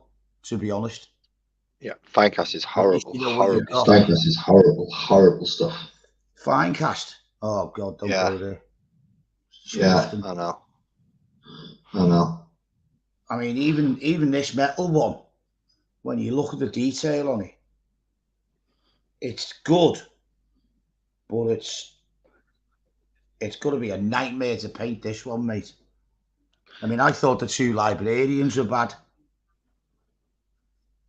Speaker 4: to be honest.
Speaker 5: Yeah, Finecast is horrible.
Speaker 4: you know what you've
Speaker 5: Horrible.
Speaker 4: got.
Speaker 3: Finecast is horrible stuff.
Speaker 4: Finecast. Oh God, don't
Speaker 5: Yeah.
Speaker 4: go there.
Speaker 3: Yeah.
Speaker 4: Disgusting.
Speaker 5: I know.
Speaker 3: I know.
Speaker 4: I mean, even this metal one, when you look at the detail on it, it's good, but it's going to be a nightmare to paint this one, mate. I mean, I thought the 2 librarians were bad.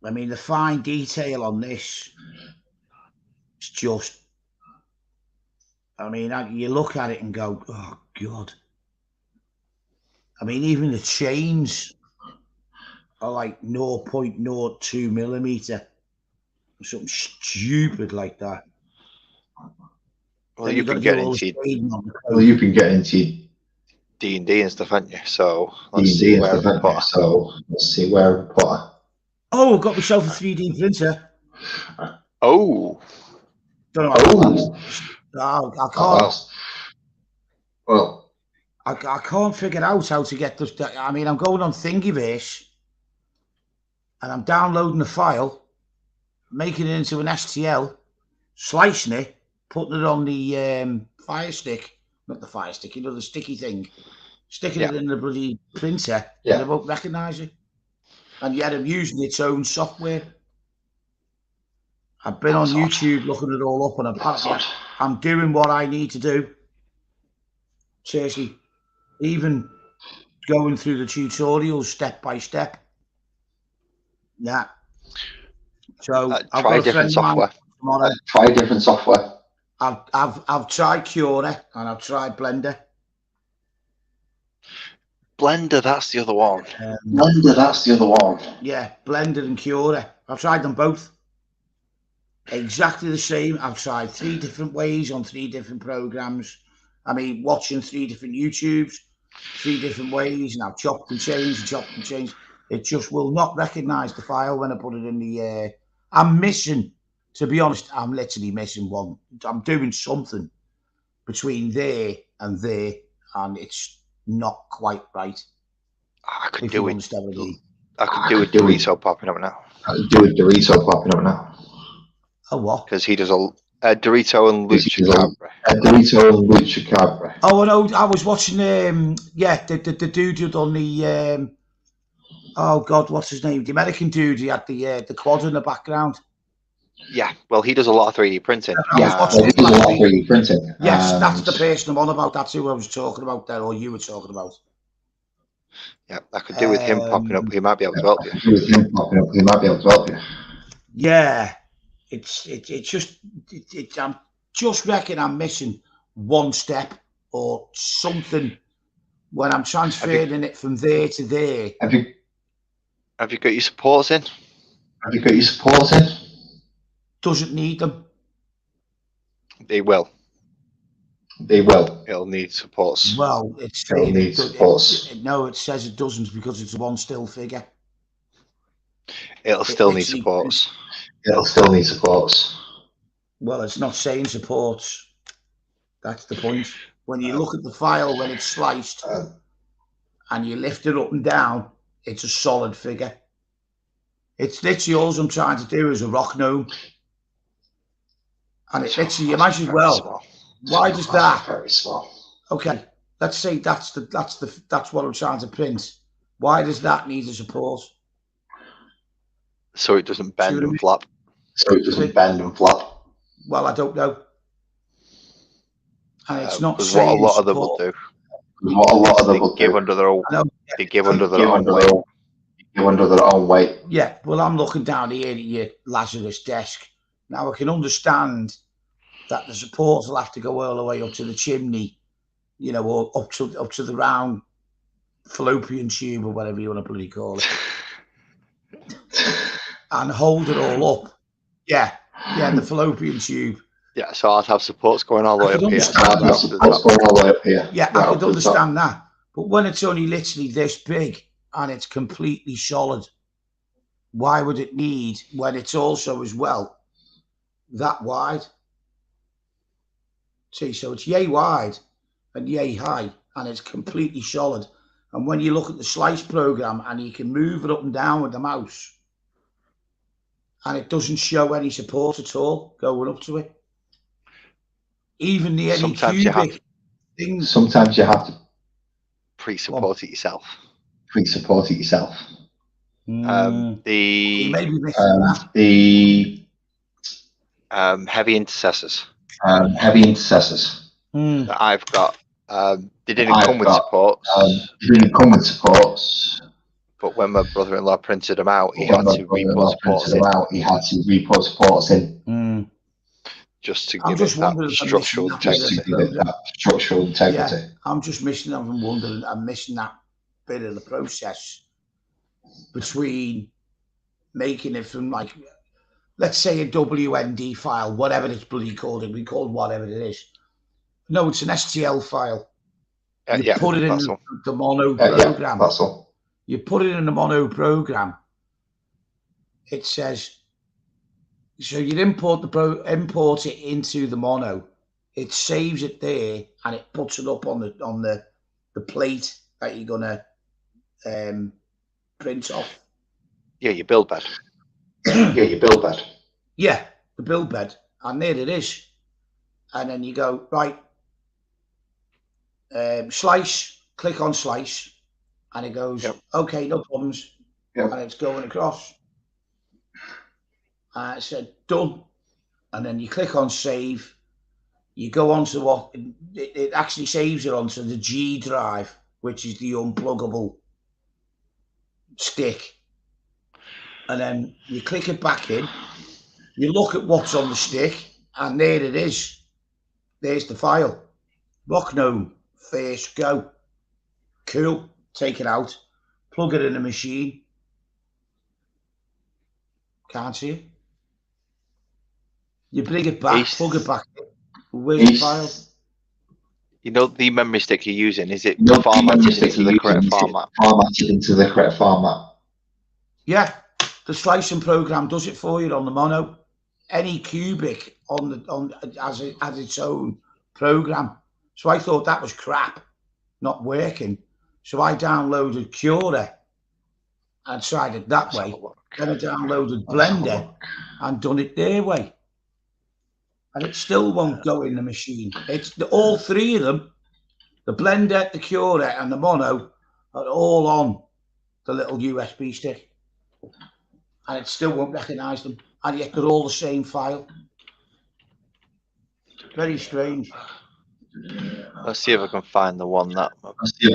Speaker 4: I mean, the fine detail on this, it's just. I mean, you look at it and go, oh God. I mean, even the chains are like 0.02 millimeter, something stupid like that.
Speaker 5: Well,
Speaker 4: Then
Speaker 5: you've
Speaker 4: gotta
Speaker 5: been
Speaker 4: do
Speaker 5: getting
Speaker 4: all the
Speaker 5: into
Speaker 4: shading on the
Speaker 3: Well, you can get into
Speaker 5: D&D and stuff, haven't you? So let's
Speaker 3: D&D
Speaker 5: see
Speaker 3: and
Speaker 5: where
Speaker 3: stuff,
Speaker 5: we
Speaker 3: haven't
Speaker 5: put
Speaker 3: you?
Speaker 5: her.
Speaker 3: So let's see where we put her.
Speaker 4: Oh, I've got myself a 3D printer.
Speaker 5: Oh,
Speaker 4: Don't know how
Speaker 3: Oh,
Speaker 4: I can't.
Speaker 3: well,
Speaker 4: I can't figure out how to get this. I mean, I'm going on Thingiverse, and I'm downloading the file, making it into an STL, slicing it, putting it on the Fire Stick, not the Fire Stick, you know, the sticky thing, sticking it in the bloody printer, and it won't recognise it. And yet I'm using its own software. I've been on YouTube looking it all up, and apparently I'm doing what I need to do. Seriously, even going through the tutorials step by step. Yeah. So
Speaker 5: try different software.
Speaker 3: Try different software.
Speaker 4: I've tried Cura and I've tried Blender.
Speaker 5: Blender, that's the other one.
Speaker 3: Blender, that's the other one.
Speaker 4: Yeah, Blender and Cura. I've tried them both. Exactly the same. I've tried 3 different ways on 3 different programs. I mean, watching 3 different YouTubes, 3 different ways, and I've chopped and changed. It just will not recognise the file when I put it in the. I'm missing, to be honest, I'm literally missing one. I'm doing something between there, and it's not quite right.
Speaker 5: I could do it. I could
Speaker 3: do
Speaker 5: it. Dorito popping up now.
Speaker 3: I could do it. Dorito popping up now.
Speaker 4: Oh, what?
Speaker 5: Because he does a Dorito and Lucha Cabra.
Speaker 3: Dorito and Lucha Cabra.
Speaker 4: Oh, no, I was watching. The dude who done the. Oh God, what's his name? The American dude. He had the quad in the background.
Speaker 5: Yeah, well, he does a lot of 3D printing.
Speaker 3: He does a lot of 3D printing.
Speaker 4: Yes, that's the person I'm on about. That's who I was talking about there, or you were talking about.
Speaker 5: Yeah, I could do with him popping up. He might be able to help you.
Speaker 4: Yeah, I'm just reckon I'm missing one step or something when I'm transferring it from there to there.
Speaker 5: Have you got your supports in?
Speaker 4: Doesn't need them.
Speaker 5: They will. It'll need supports.
Speaker 4: Well, it says it doesn't because it's a one still figure.
Speaker 5: It'll still need supports.
Speaker 4: Well, it's not saying supports. That's the point. When you look at the file when it's sliced and you lift it up and down, it's a solid figure. It's literally all I'm trying to do is a rock gnome. And it literally, you might as well. Small. Why does that?
Speaker 3: Very small.
Speaker 4: Okay, let's say that's what I'm trying to print. Why does that need a support?
Speaker 5: So it doesn't bend and flap.
Speaker 4: Well, I don't know. And it's not
Speaker 5: saying what a lot of them will do. They give under their own. They give under their own weight.
Speaker 3: Under their own weight.
Speaker 4: Yeah, well, I'm looking down here at your Lazarus desk. Now, I can understand that the supports will have to go all the way up to the chimney, you know, or up to the round fallopian tube or whatever you want to bloody call it, and hold it all up. Yeah, the fallopian tube.
Speaker 5: Yeah, so I'd have supports going all the way up here.
Speaker 4: Yeah, I could understand that. But when it's only literally this big and it's completely solid, why would it need, when it's also as well that wide? See, so it's yay wide and yay high, and it's completely solid. And when you look at the slice program and you can move it up and down with the mouse, and it doesn't show any support at all going up to it. Even the any cubic things.
Speaker 3: Sometimes you have to
Speaker 5: pre-support it yourself. Heavy intercessors. That I've got. They didn't come with supports. But when my brother-in-law printed them out, he had to re-put supports in. Just to give it that structural integrity.
Speaker 4: Yeah, I'm just missing. I'm wondering. I'm missing that bit of the process between making it from, like, let's say a WND file, whatever it's bloody called. It be called whatever it is. No, it's an STL file. You put it in the mono program. You put it in the mono program. It says. So you import it into the mono. It saves it there and it puts it up on the plate that you're gonna print off.
Speaker 5: Yeah, your build bed.
Speaker 4: Yeah, the build bed, and there it is. And then you go right, slice, click on slice, and it goes,
Speaker 5: Yep.
Speaker 4: okay, no problems.
Speaker 3: Yep.
Speaker 4: And it's going across. It said done. And then you click on save. You go onto what it actually saves it onto the G drive, which is the unpluggable stick. And then you click it back in. You look at what's on the stick, and there it is. There's the file. Rock gnome, first go. Cool. Take it out. Plug it in the machine. Can't see it. You bring it back, plug it back in. Where's the file?
Speaker 5: You know the memory stick you're using, is it formatted into the correct format?
Speaker 3: Formatted into the correct format.
Speaker 4: Yeah, the slicing program does it for you on the mono. Any cubic as its own program. So I thought that was crap, not working. So I downloaded Cura and tried it that way. Then I downloaded Blender and done it their way. And it still won't go in the machine. It's all three of them, the Blender, the Cura, and the mono, are all on the little USB stick. And it still won't recognise them. And yet they're all the same file. Very strange.
Speaker 5: Let's see if I can find the one that my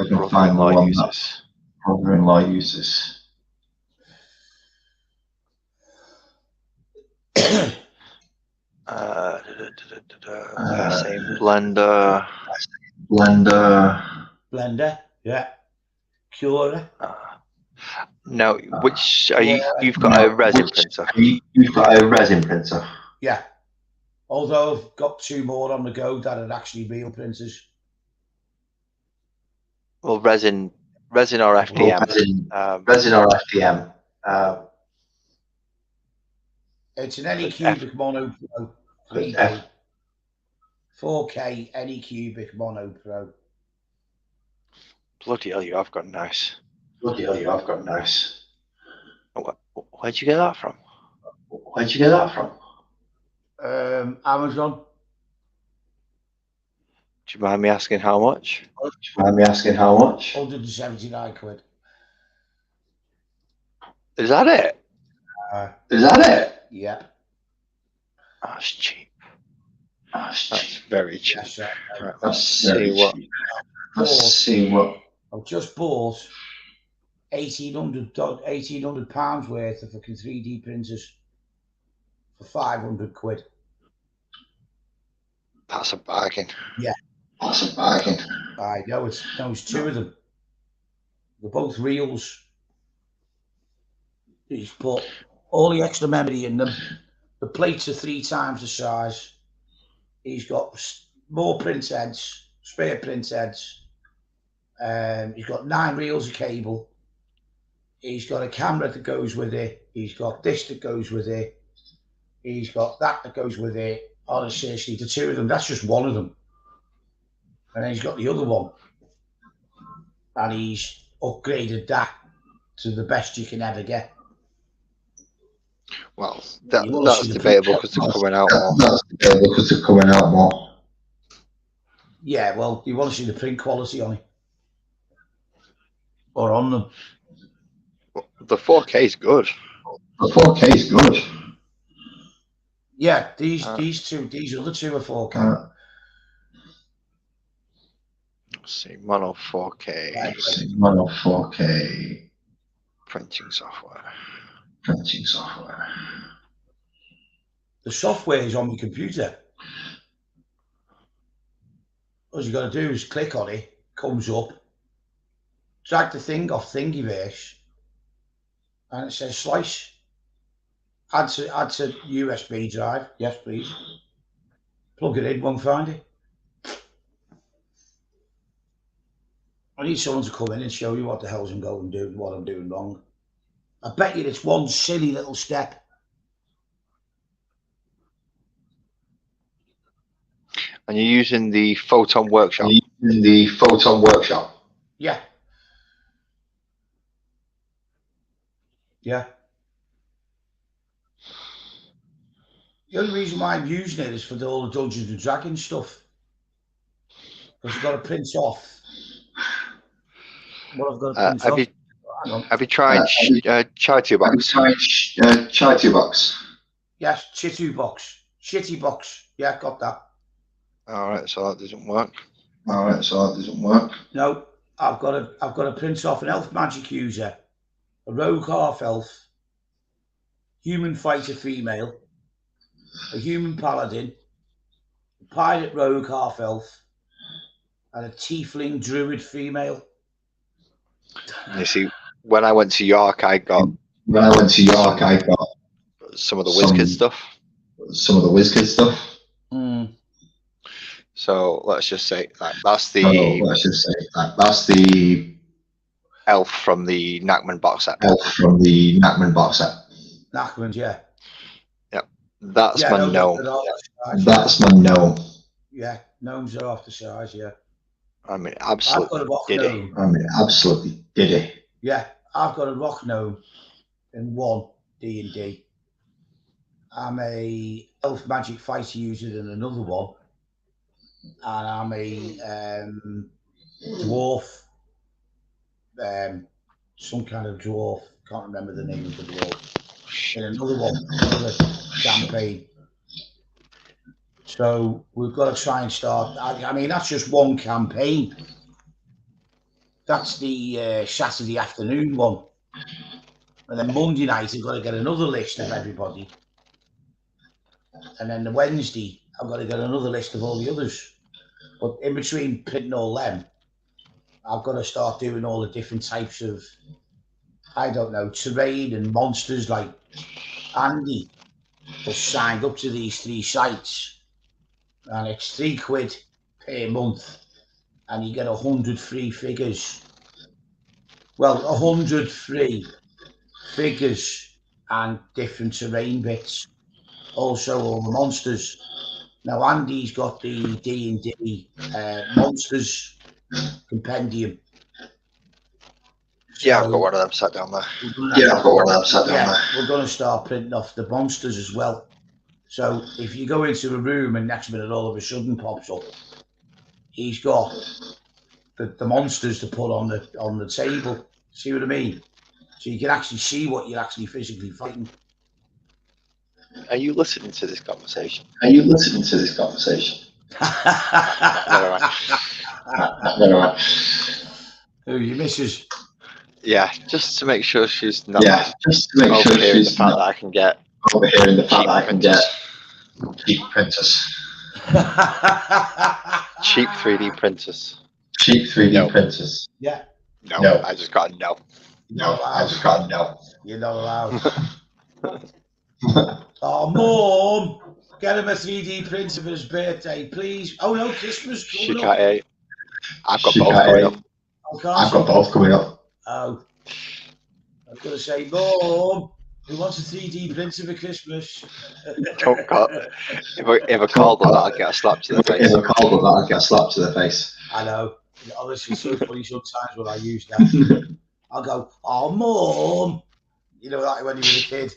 Speaker 3: brother-in-law
Speaker 5: uses.
Speaker 3: Brother-in-law uses.
Speaker 5: Same Blender.
Speaker 4: Blender, yeah. Cura.
Speaker 5: No, which are you? You've got a resin printer.
Speaker 3: You've got a resin printer.
Speaker 4: Yeah. Although I've got two more on the go that are actually real printers.
Speaker 5: Well, resin or FDM.
Speaker 3: Resin or FDM.
Speaker 4: It's an Anycubic Mono Pro 3D. 4K Anycubic Mono Pro.
Speaker 5: Bloody hell, you have got nice.
Speaker 3: Bloody hell, you have got nice.
Speaker 5: Where'd you get that from?
Speaker 3: Where'd you get that from?
Speaker 4: Amazon.
Speaker 5: Do you mind me asking how much?
Speaker 4: 179 quid.
Speaker 5: Is that it?
Speaker 4: Yeah.
Speaker 5: That's cheap. That's very cheap.
Speaker 4: Yes,
Speaker 5: Right, let's see what.
Speaker 4: I've just bought £1,800 worth of fucking 3D printers for 500 quid.
Speaker 5: That's a bargain.
Speaker 4: Yeah.
Speaker 3: That's a bargain.
Speaker 4: I know, it's two of them. They're both reels. He's put all the extra memory in them. The plates are 3 times the size. He's got more print heads, spare print heads. He's got 9 reels of cable. He's got a camera that goes with it. He's got this that goes with it. He's got that goes with it. Honestly, the two of them, that's just one of them. And then he's got the other one. And he's upgraded that to the best you can ever get.
Speaker 5: Well, that's debatable because they're coming out more.
Speaker 3: That's debatable because they're coming out more.
Speaker 4: Yeah, well, you want to see the print quality on it. Or on them.
Speaker 5: The 4K is good.
Speaker 3: The 4K is good.
Speaker 4: Yeah, these other two are 4K.
Speaker 5: Let's see, mono 4K.
Speaker 3: Mono 4K.
Speaker 5: Printing software.
Speaker 4: The software is on your computer. All you got to do is click on it, comes up, drag the thing off Thingiverse, and it says slice. Add to USB drive. Yes, please. Plug it in, won't find it. I need someone to come in and show you what the hell's I'm going to do, what I'm doing wrong. I bet you it's one silly little step.
Speaker 5: And you're using the Photon Workshop?
Speaker 4: Yeah. Yeah. The only reason why I'm using it is for all the Dungeons and Dragons stuff. Because you've got to print off What I've got to print off. Hang on.
Speaker 5: Have you tried Charity Box?
Speaker 3: Charity Box.
Speaker 4: Yes, Shitty Box. Shitty Box. Yeah, got that.
Speaker 5: All right, so that doesn't work.
Speaker 4: No, I've got to print off an elf magic user, a rogue half elf, human fighter female, a human paladin, a pirate rogue half elf, and a tiefling druid female.
Speaker 5: You see, when I went to York, I got some of the WizKid stuff.
Speaker 4: Mm.
Speaker 5: So let's just say that's the elf from the Necron box set.
Speaker 4: Necrons, yeah.
Speaker 5: Yep, that's my gnome.
Speaker 4: Yeah, gnomes are off the size, yeah.
Speaker 5: I mean, absolutely
Speaker 3: did it.
Speaker 4: Yeah, I've got a rock gnome in 1 D&D. I'm a elf magic fighter user in another one, and I'm a dwarf, some kind of dwarf. Can't remember the name of the dwarf. In another one, another campaign. So we've got to try and start. I mean, that's just one campaign. That's the Saturday afternoon one. And then Monday night, I've got to get another list of everybody. And then the Wednesday, I've got to get another list of all the others. But in between printing all them, I've got to start doing all the different types of, I don't know, terrain and monsters. Like Andy has signed up to these 3 sites. And it's £3 per month, and you get 100 free figures. Well, 100 free figures and different terrain bits. Also, all the monsters. Now, Andy's got the D&D monsters compendium.
Speaker 5: Yeah, I've got one of them sat down there.
Speaker 4: We're going to start printing off the monsters as well. So if you go into a room and next minute all of a sudden pops up, he's got the monsters to put on the table. See what I mean? So you can actually see what you're actually physically fighting.
Speaker 5: Are you listening to this conversation?
Speaker 4: Who, your missus?
Speaker 5: Yeah, just to make sure she's not overhearing the fact that I can get cheap printers. Cheap 3D printers.
Speaker 4: Yeah.
Speaker 5: No, I just got a no.
Speaker 4: You're not allowed. Oh, Mom, get him a 3D printer for his birthday, please. Oh no, Christmas.
Speaker 5: She can't hear you. I've got both coming up.
Speaker 4: Oh, I was going to say, Mom, who wants a 3D printer for Christmas?
Speaker 5: Don't call. If I called on that, I'll get a slap to the face.
Speaker 4: I know. Honestly, it's so funny sometimes when I use that. I'll go, oh, Mom. You know, like when you were a kid.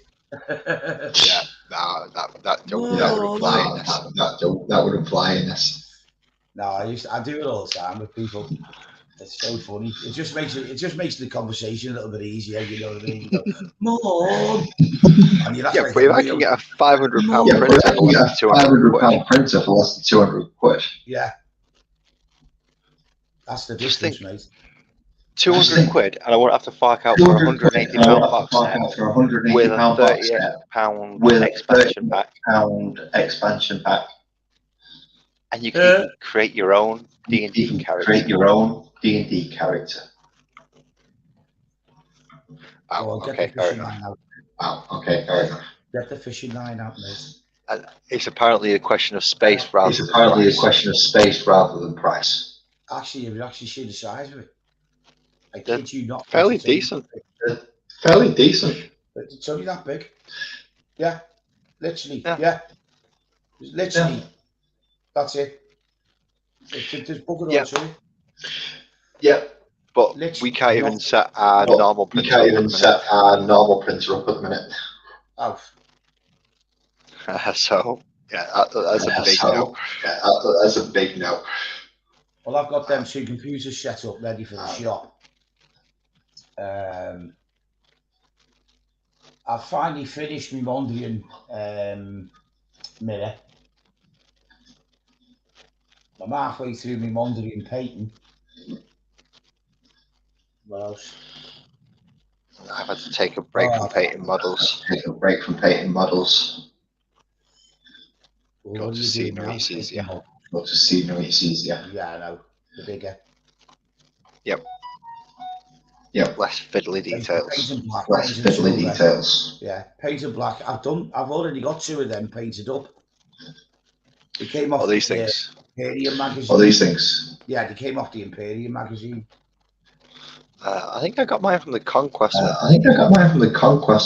Speaker 5: Yeah, no, that wouldn't fly in this.
Speaker 3: That wouldn't fly in this.
Speaker 4: No, I do it all the time with people. It's so funny. It just makes the conversation a little bit easier. You know what I mean? You go, Mom.
Speaker 5: Yeah, but if I can get a £500 printer for less than £200.
Speaker 4: Yeah, that's the difference, mate.
Speaker 5: £200 and I won't have to fork out for a £180 box set with a £38 expansion pack. And you can even create your own D&D character.
Speaker 4: Okay, fair enough. Get the fishing line out, mate.
Speaker 5: And it's apparently a question of space rather than price.
Speaker 4: Actually, you actually see the size of it. I kid you not.
Speaker 5: Fairly decent.
Speaker 4: It's only that big. Yeah. Literally. Yeah. Literally. Yeah. That's it. There's bugger all to it.
Speaker 5: Yeah. But literally, we can't even set our normal printer up at the minute.
Speaker 4: Oh.
Speaker 5: So, yeah, that's a big no.
Speaker 4: Well, I've got them 2 computers set up ready for the shop. I've finally finished my Mondrian mirror. I'm halfway through my Mondrian painting. What else?
Speaker 5: I've had to take a break from painting models.
Speaker 4: Well,
Speaker 5: Go to scenery, it's easier.
Speaker 4: Yeah, I know. The bigger.
Speaker 5: Yep. Less fiddly details.
Speaker 4: Paint and black, paint and silver. Yeah, paint and black. I've already got 2 of them painted up. They came off
Speaker 5: these things.
Speaker 4: Imperium magazine. Yeah, they came off the Imperium magazine.
Speaker 5: I think I got mine from the Conquest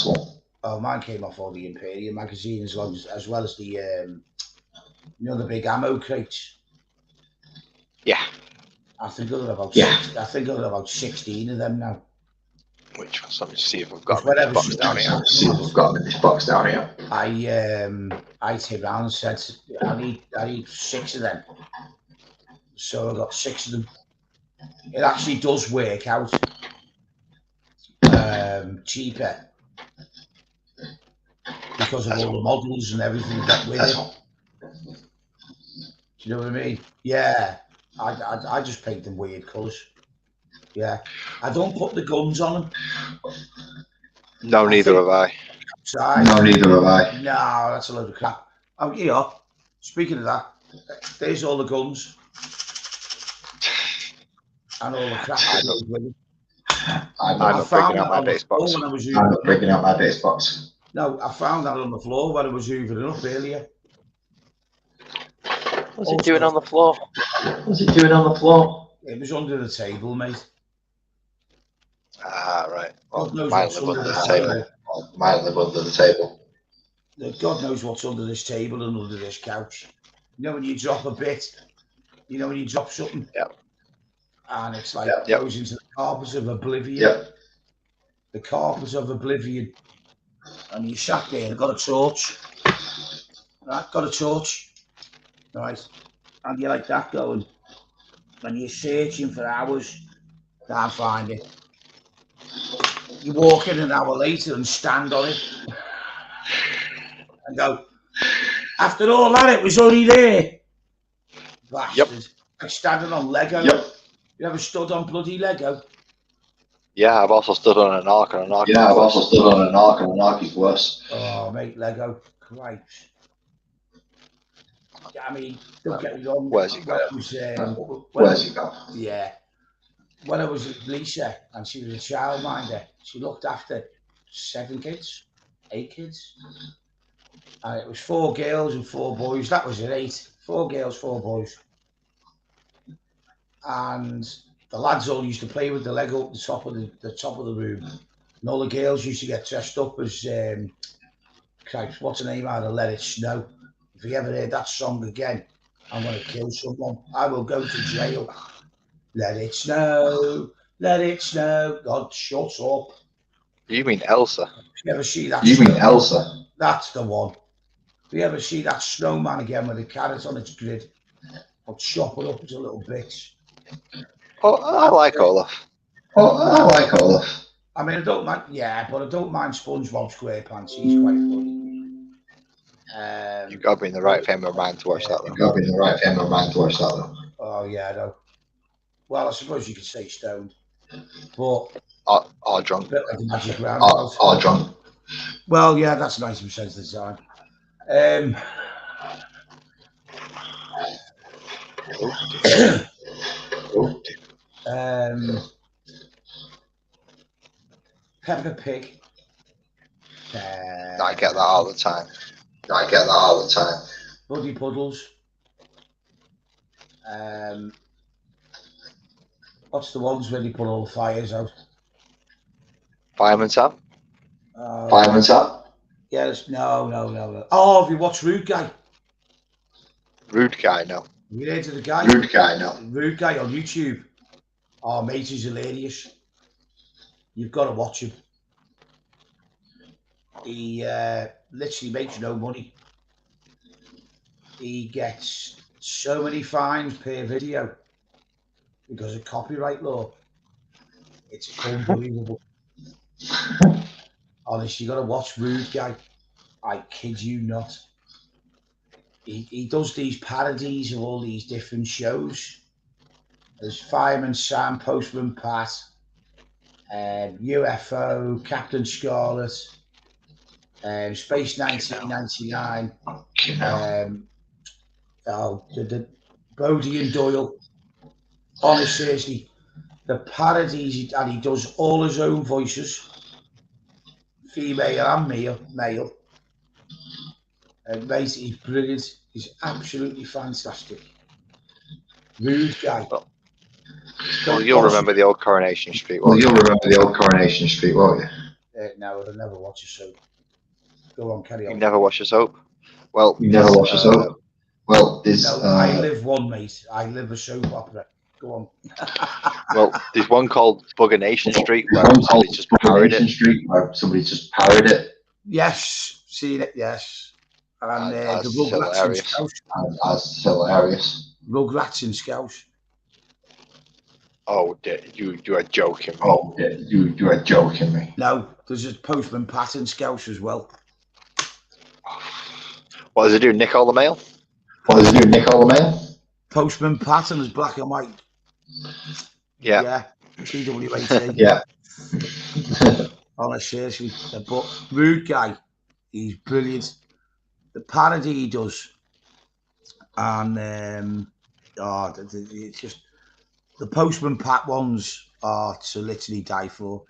Speaker 5: one.
Speaker 4: Oh, mine came off all the Imperium magazine as well as the the big ammo crates.
Speaker 5: Yeah.
Speaker 4: I think I've got about 16 of them now.
Speaker 5: Which ones? Let me see if I've got them in this box down here.
Speaker 4: I came round and said I need 6 of them. So I got 6 of them. It actually does work out cheaper because of all the models and everything that with it. Do you know what I mean? Yeah. I just paint them weird colours. Yeah. I don't put the guns on them.
Speaker 5: No, neither have I.
Speaker 4: No, that's a load of crap. Oh, yeah. Speaking of that, there's all the guns and all the crap.
Speaker 5: I'm not breaking out my base box.
Speaker 4: No, I found that on the floor when I was hoovering up earlier.
Speaker 5: What's it doing on the floor?
Speaker 4: It was under the table, mate.
Speaker 5: Ah, right. Well,
Speaker 4: God knows
Speaker 5: mine
Speaker 4: what's
Speaker 5: live
Speaker 4: under
Speaker 5: under
Speaker 4: this table. God knows what's under this table and under this couch. You know when you drop a bit, you know when you drop something, and it's like goes into the carpet of oblivion. The carpet of oblivion. And you sat there and got a torch. Right, got a torch. Right. And you're like that going. And you're searching for hours. Can't find it. You walk in an hour later and stand on it. And go, after all that, it was only there. Bastard. Like standing on Lego. You ever stood on bloody Lego?
Speaker 5: Yeah, I've also stood on an arc and an arc. Is worse.
Speaker 4: Oh, mate, Lego. Christ. I mean, don't get me wrong.
Speaker 5: Where's he gone?
Speaker 4: Where's he gone? Yeah. When I was at Lisa and she was a childminder, she looked after 7 kids, 8 kids. And it was 4 girls and 4 boys. That was an 8. 4 girls, 4 boys. And the lads all used to play with the Lego at the top of the room. And all the girls used to get dressed up as Christ, what's the name out of Let It Snow? If you ever heard that song again, I'm going to kill someone. I will go to jail. Let it snow. Let it snow. God, shut up.
Speaker 5: You mean Elsa?
Speaker 4: You ever see that?
Speaker 5: Elsa?
Speaker 4: That's the one. If you ever see that snowman again with a carrot on its grid, I'll chop it up into little bits.
Speaker 5: Oh, I like Olaf.
Speaker 4: I mean, I don't mind. Yeah, but I don't mind SpongeBob SquarePants. He's quite funny.
Speaker 5: You've got to be in the right frame of mind to watch that, though.
Speaker 4: Oh yeah, I know. Well, I suppose you could say stoned, but
Speaker 5: or drunk.
Speaker 4: A bit like the Magic Roundabout.
Speaker 5: Or drunk.
Speaker 4: Well, yeah, that's 90% of the time. Peppa Pig.
Speaker 5: I get that all the time.
Speaker 4: Buddy Puddles. What's the ones where they put all the fires out?
Speaker 5: Fireman's Hat?
Speaker 4: Yes, no. Oh, have you watched Rude Guy?
Speaker 5: Rude Guy, no.
Speaker 4: Have you heard of the guy? Rude Guy on YouTube. Oh, mate, he's hilarious. You've got to watch him. He literally makes no money. He gets so many fines per video because of copyright law. It's unbelievable. Honestly, you got to watch Rude Guy. I kid you not. He does these parodies of all these different shows. There's Fireman Sam, Postman Pat, UFO, Captain Scarlet, Space 1999, the Bodie and Doyle. Honestly, seriously, the parodies, and he does all his own voices, female and male. And mate, he's brilliant. He's absolutely fantastic. Rude Guy.
Speaker 5: Well, you'll remember the old Coronation Street.
Speaker 3: Well, you'll remember the old Coronation Street, won't you?
Speaker 4: No, I'll never watch a soap. Go on, carry on.
Speaker 5: You never watch a soap? Well,
Speaker 3: You never watch a soap? Well, there's.
Speaker 4: No, I live one, mate. I live a soap opera. Go on.
Speaker 5: Well, there's one called Bugger Nation Street where
Speaker 3: One
Speaker 5: somebody
Speaker 3: called
Speaker 5: just parodied
Speaker 3: Coronation
Speaker 5: it.
Speaker 3: Street where somebody just parodied it.
Speaker 4: Yes, seen it, yes. And
Speaker 5: That's
Speaker 4: the Rugrats and
Speaker 5: hilarious.
Speaker 4: Scouse.
Speaker 3: That's hilarious.
Speaker 4: Rugrats and Scouse.
Speaker 5: Oh, you are joking.
Speaker 3: Oh, you are joking me.
Speaker 4: No, there's a Postman Pat and Scouse as well.
Speaker 5: What does it do? Nick all the mail?
Speaker 3: What does it do, Nick all the mail?
Speaker 4: Postman Pat and his black and white.
Speaker 5: Yeah.
Speaker 4: Yeah. TWAT.
Speaker 3: Yeah.
Speaker 4: Honestly, seriously. But Rude Guy, he's brilliant. The parody he does, and it's just the Postman Pat ones are to literally die for.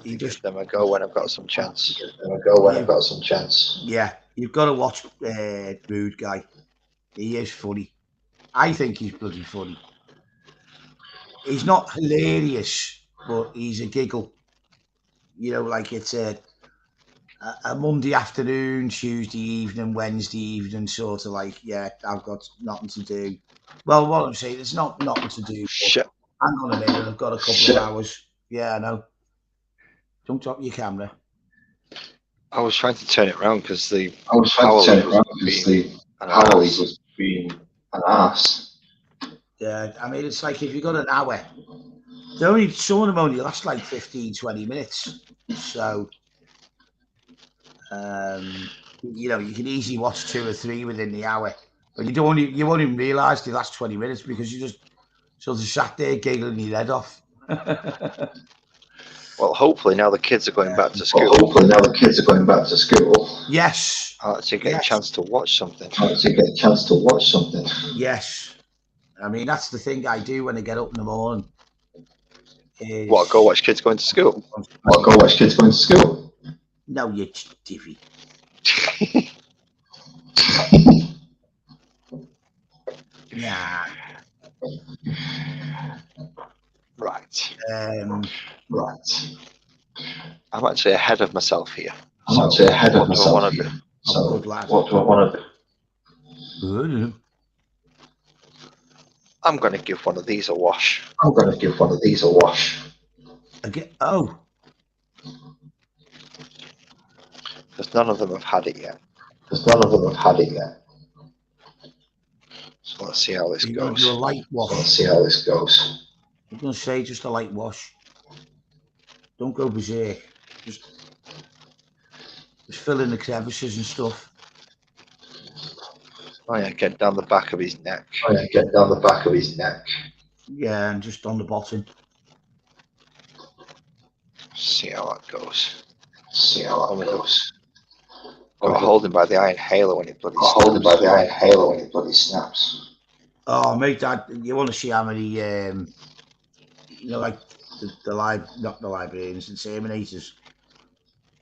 Speaker 5: He just them a go when I've got some chance.
Speaker 3: I've got some chance.
Speaker 4: Yeah, you've got to watch Rude Guy. He is funny. I think he's bloody funny. He's not hilarious, but he's a giggle. You know, like it's a Monday afternoon, Tuesday evening, Wednesday evening, sort of like, yeah, I've got nothing to do. Well, what I'm saying, it's not nothing to do.
Speaker 5: Shit.
Speaker 4: Hang on a minute, I've got a couple of hours. Yeah, I know. Don't drop your camera.
Speaker 5: I was trying to turn it around because the
Speaker 3: Howley was being an ass.
Speaker 4: Yeah, I mean, it's like if you've got an hour, some of them only last like 15, 20 minutes. So, you know, you can easily watch 2 or 3 within the hour, but you won't even realise the last 20 minutes because you just sort of sat there giggling your head off.
Speaker 5: Well, hopefully now the kids are going back to school.
Speaker 3: Yes.
Speaker 5: I'll actually get a chance to watch something.
Speaker 4: Yes. I mean, that's the thing I do when I get up in the morning.
Speaker 5: What, go watch kids going to school?
Speaker 4: No, you divvy. Nah.
Speaker 5: Right.
Speaker 3: Right.
Speaker 5: I'm actually ahead of myself here.
Speaker 3: What do I want to do?
Speaker 4: Good lad.
Speaker 3: What do I want to do?
Speaker 4: Good.
Speaker 5: I'm going to give one of these a wash.
Speaker 4: Again? Oh.
Speaker 5: Because none of them have had it yet. So let's see how this
Speaker 4: You're going to
Speaker 5: goes.
Speaker 4: do a light wash. I'm going to say just a light wash. Don't go berserk. Just fill in the crevices and stuff.
Speaker 5: Oh yeah, get down the back of his neck.
Speaker 4: Yeah, and just on the bottom.
Speaker 5: See how that goes. Got hold him by the iron halo when he bloody snaps.
Speaker 4: Oh, mate, you want to see how many, you know, like not the librarians and Terminators.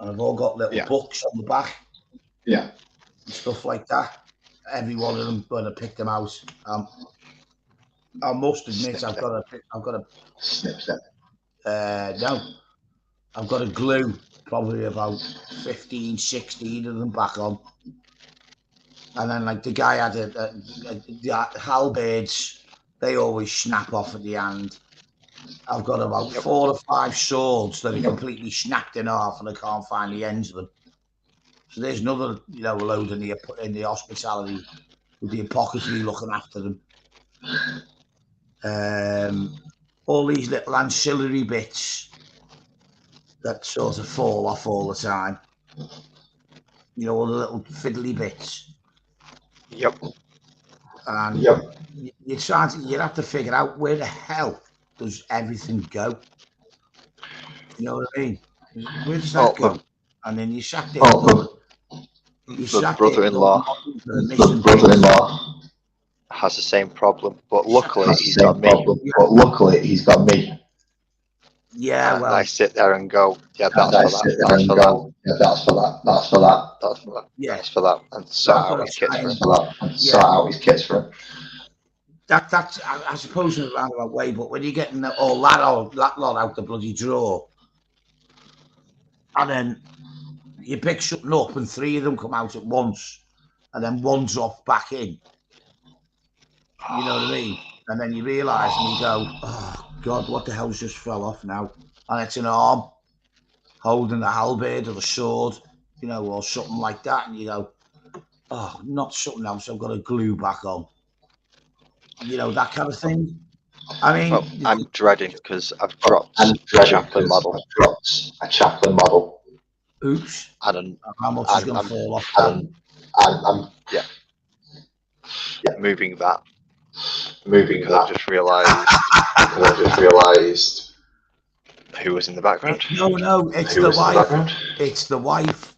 Speaker 4: And I've all got little books on the back.
Speaker 3: Yeah.
Speaker 4: And stuff like that. Every one of them, when I pick them out, I must admit, I've got a
Speaker 3: Snip step.
Speaker 4: no, I've got to glue probably about 15, 16 of them back on. And then, like, the guy had the halberds, they always snap off at the end. I've got about 4 or 5 swords that are completely snapped in half and I can't find the ends of them. So there's another, you know, load in the hospitality with the apothecary looking after them. all these little ancillary bits that sort of fall off all the time. You know, all the little fiddly bits.
Speaker 5: Yep.
Speaker 4: And you'd have to figure out where the hell does everything go. You know what I mean? Where does that go? And then you sat there.
Speaker 5: The brother-in-law has the same problem, but luckily he's got me.
Speaker 4: Yeah, well,
Speaker 5: I sit there and go, yeah, that's for that. That's for that.
Speaker 4: Yeah,
Speaker 5: that's for that, and sort out his kits for him.
Speaker 4: That's I suppose in a roundabout way, but when you're getting all that lot out the bloody drawer, and then you pick something up and 3 of them come out at once, and then 1 drop back in. You know what I mean? And then you realise and you go, oh God, what the hell's just fell off now? And it's an arm holding a halberd or a sword, you know, or something like that, and you go, oh, not something else I've got to glue back on. You know, that kind of thing. I mean,
Speaker 5: well, I'm dreading because I've dropped a chaplain model.
Speaker 4: Oops.
Speaker 5: And
Speaker 4: how much is going to fall off?
Speaker 5: I'm moving that. Because I've just realised who was in the background.
Speaker 4: No, it's the wife. It's the wife.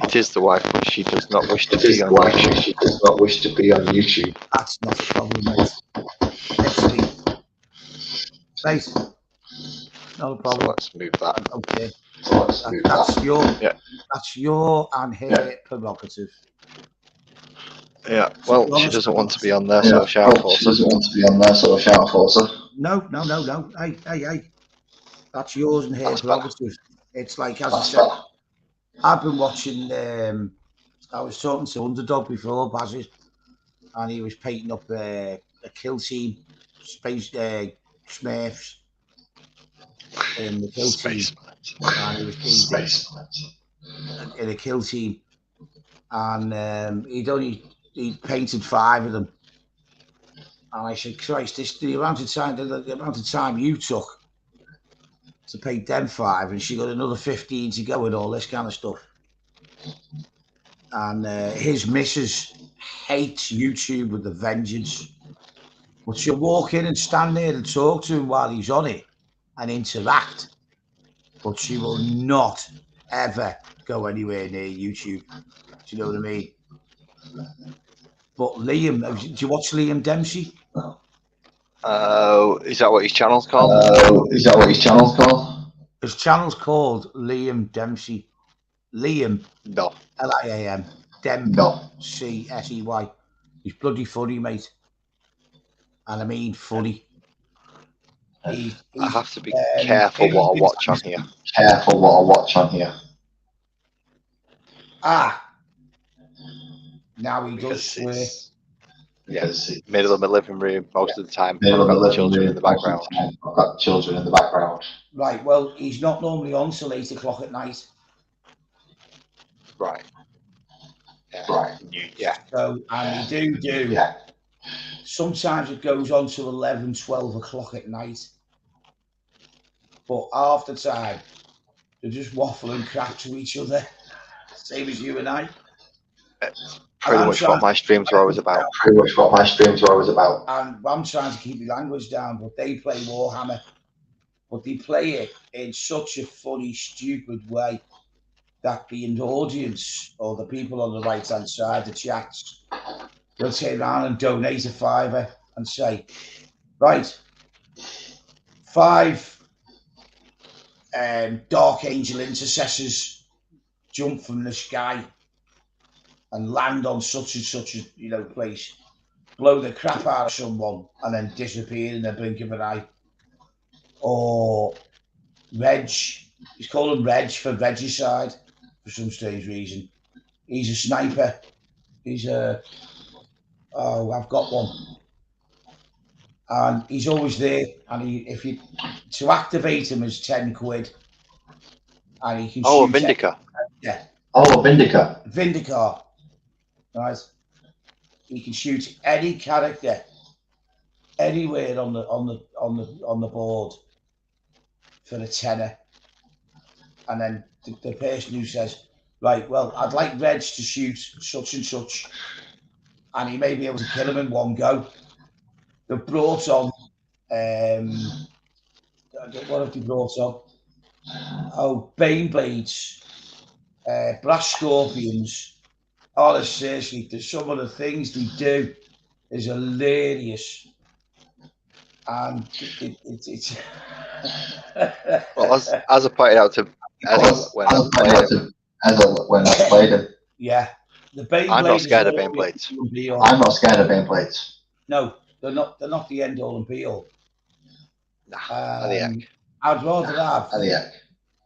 Speaker 5: It is the wife, but she does not wish to be on YouTube. She does not wish to be on YouTube.
Speaker 4: That's not a problem, mate. Mate, not a problem.
Speaker 5: So let's move that.
Speaker 4: Okay.
Speaker 5: That's
Speaker 4: that's your and her prerogative.
Speaker 5: Yeah, well, she doesn't want to be on there, so shout for her.
Speaker 4: No. Hey. That's yours and her prerogative. It's like, as I said, I've been watching, I was talking to Underdog before, Bazzy, and he was painting up a kill team, Space Smurfs in the kill team. And he was painting in a kill team. And he'd painted 5 of them. And I said, Christ, the amount of time you took to paint them 5, and she got another 15 to go with all this kind of stuff. And his missus hates YouTube with a vengeance. But she'll walk in and stand there and talk to him while he's on it and interact. But she will not ever go anywhere near YouTube. Do you know what I mean? But Liam, do you watch Liam Dempsey?
Speaker 5: Is that what his channel's called?
Speaker 4: His channel's called Liam Dempsey. Liam.
Speaker 5: No.
Speaker 4: Liam. Dempsey. Sey. He's bloody funny, mate. And I mean funny.
Speaker 5: I have to be careful what I watch on here.
Speaker 4: Now he does swear.
Speaker 5: Yes, middle of my living room most of the time. I've got children in the background.
Speaker 4: Right, well, he's not normally on till 8 o'clock at night.
Speaker 5: Right. Yeah.
Speaker 4: So, and he do. Yeah. Sometimes it goes on till 11, 12 o'clock at night. But half the time, they just waffle and crap to each other. Same as you and I.
Speaker 5: Pretty much what my streams are always about. And
Speaker 4: I'm trying to keep the language down, but they play Warhammer. But they play it in such a funny, stupid way that the audience or the people on the right-hand side, the chats, they'll turn around and donate a £5 and say, right, 5 Dark Angel Intercessors jump from the sky and land on such and such a place, blow the crap out of someone, and then disappear in the blink of an eye. Or Reg, he's called him Reg for Regicide for some strange reason. He's a sniper. He's I've got one. And he's always there. And to activate him is 10 quid. And he can shoot.
Speaker 5: Oh, a Vindicator.
Speaker 4: Yeah.
Speaker 5: Oh, a Vindicator.
Speaker 4: Right. He can shoot any character anywhere on the board for a tenner, and then the person who says, right, well, I'd like Reg to shoot such and such, and he may be able to kill him in one go. They've brought on, what have they brought on? Oh, Bane Blades, Brass Scorpions. Oh, seriously, some of the things they do is hilarious. And it's
Speaker 5: well, as I pointed out to Ezel when I played him.
Speaker 4: Yeah, the Bane
Speaker 5: I'm not
Speaker 4: Blades
Speaker 5: scared of Bane Blades.
Speaker 4: I'm not scared of Bane Blades. No, they're not. They're not the end all and be all.
Speaker 5: Nah, the heck.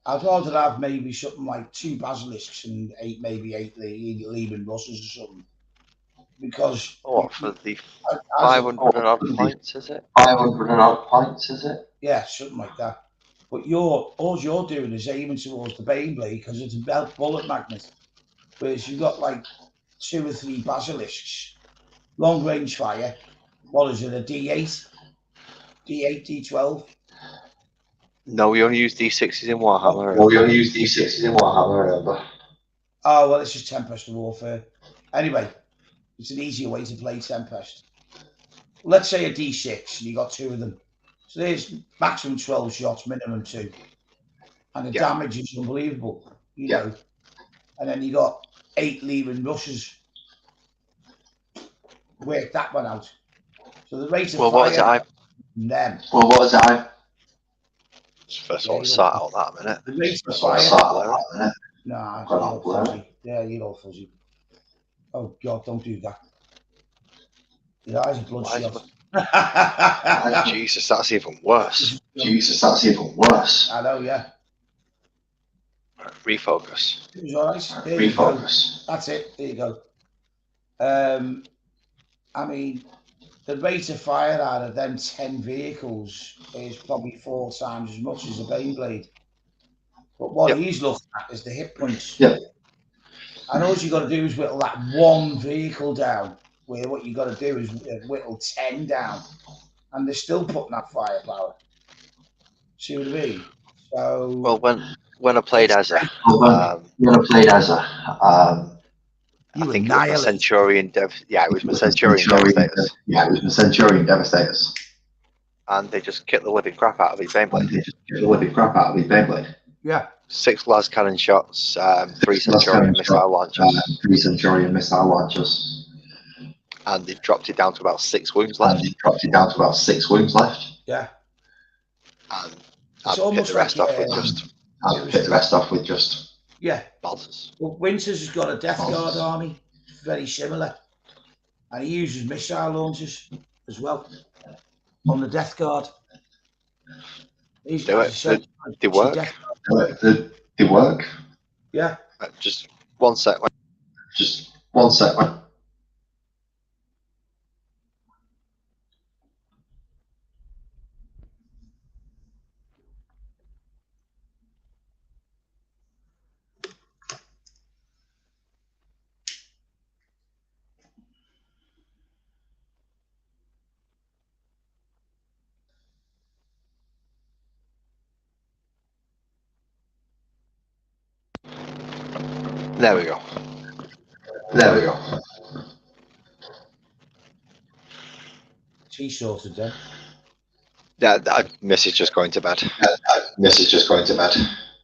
Speaker 4: I'd rather have maybe something like 2 Basilisks and 8 Leman Russes or something. Because
Speaker 5: for the 500 and odd points, is it?
Speaker 4: 500 and odd points, is it? Yeah, something like that. But all you're doing is aiming towards the Bane Blade because it's a bullet magnet. Whereas you've got like 2 or 3 Basilisks, long range fire. What is it? A D8, D12.
Speaker 5: No, we only use D6s in Warhammer.
Speaker 4: We only use D6s in Warhammer, remember? Oh, well, it's just Tempest of Warfare. Anyway, it's an easier way to play Tempest. Let's say a D6, and you got 2 of them. So there's maximum 12 shots, minimum 2. And the damage is unbelievable, you know. And then you got 8 Leman Rushes. Work that one out. So the rate of fire...
Speaker 5: what was it?
Speaker 4: what was it?
Speaker 5: First of all, start out that minute.
Speaker 4: The rate of fire... Nah, you're all fuzzy. Yeah, you're all fuzzy. Oh, God, don't do that. Your eyes are bloodshot.
Speaker 5: Jesus, that's even worse.
Speaker 4: I know, yeah.
Speaker 5: Refocus.
Speaker 4: It was all right. There refocus. That's it. There you go. I mean, the rate of fire out of them 10 vehicles is probably 4 times as much as a Bane Blade. But what he's looking at is the hit points. Yeah. And all you got to do is whittle that 1 vehicle down, where what you got to do is whittle 10 down, and they're still putting that firepower. See what I mean? So
Speaker 5: well, when I played as a,
Speaker 4: I think it was
Speaker 5: my Centurion it was my Centurion Devastators.
Speaker 4: Yeah, it was my Centurion Devastators.
Speaker 5: And they just kicked the living crap out of his Bane Blade.
Speaker 4: Yeah.
Speaker 5: 6 las cannon shots, 3 Centurion missile launchers. And they dropped it down to about 6 wounds left.
Speaker 4: Yeah.
Speaker 5: And I'd hit the rest off with just bolters.
Speaker 4: Well, Winters has got a Death Guard army, very similar. And he uses missile launchers as well on the Death Guard.
Speaker 5: They work.
Speaker 4: They work. Yeah.
Speaker 5: Just 1 sec. There we go.
Speaker 4: She's sorted then.
Speaker 5: Yeah, Miss is just going to bed.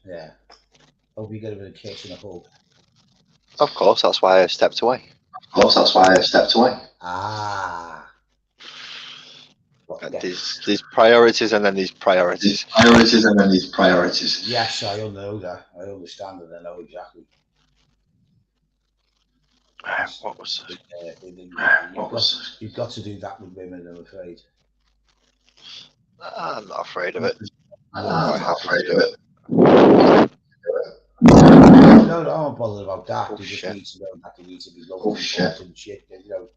Speaker 4: Yeah. Hope you get a bit of kiss and a hug.
Speaker 5: Of course, that's why I stepped away.
Speaker 4: Ah.
Speaker 5: These priorities and then these priorities.
Speaker 4: Yes, I know that. I understand and I know exactly.
Speaker 5: What was it?
Speaker 4: You've got to do that with women, I'm afraid.
Speaker 5: I'm not afraid of it.
Speaker 4: No, I'm not bothered about that. They just need to know that they need to be loved and shit. You know,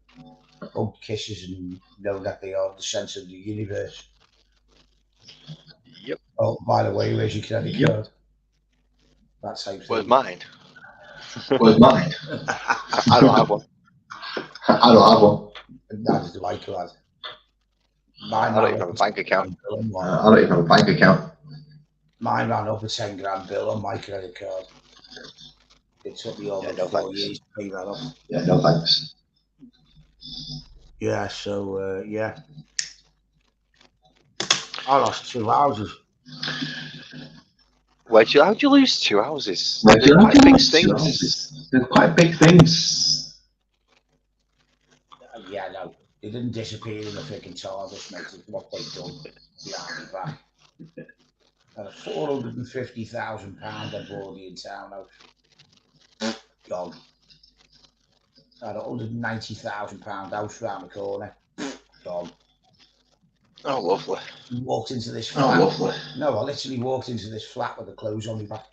Speaker 4: hug kisses and know that they are the centre of the universe.
Speaker 5: Yep.
Speaker 4: Oh, by the way, where's your credit card? That type thing.
Speaker 5: Where's mine?
Speaker 4: I
Speaker 5: don't have one.
Speaker 4: Neither do I, lad.
Speaker 5: I don't even have a bank account.
Speaker 3: I don't even have a bank account.
Speaker 4: Mine ran up a 10 grand bill on my credit card. It took me over 4 years to pay that off.
Speaker 3: Yeah, no thanks.
Speaker 4: Yeah, so yeah. I lost 2 houses.
Speaker 5: How'd you lose 2 houses?
Speaker 3: They're
Speaker 5: Quite big things.
Speaker 3: They're quite big things.
Speaker 4: Yeah, no. They didn't disappear in the freaking TARDIS, mate. It's what they've done behind me back. At a £450,000 I bought the in-town house. Gone. At a £190,000 house round the corner. Gone.
Speaker 5: Oh, lovely.
Speaker 4: Walked into this flat. Oh, lovely. No, I literally walked into this flat with the clothes on me back.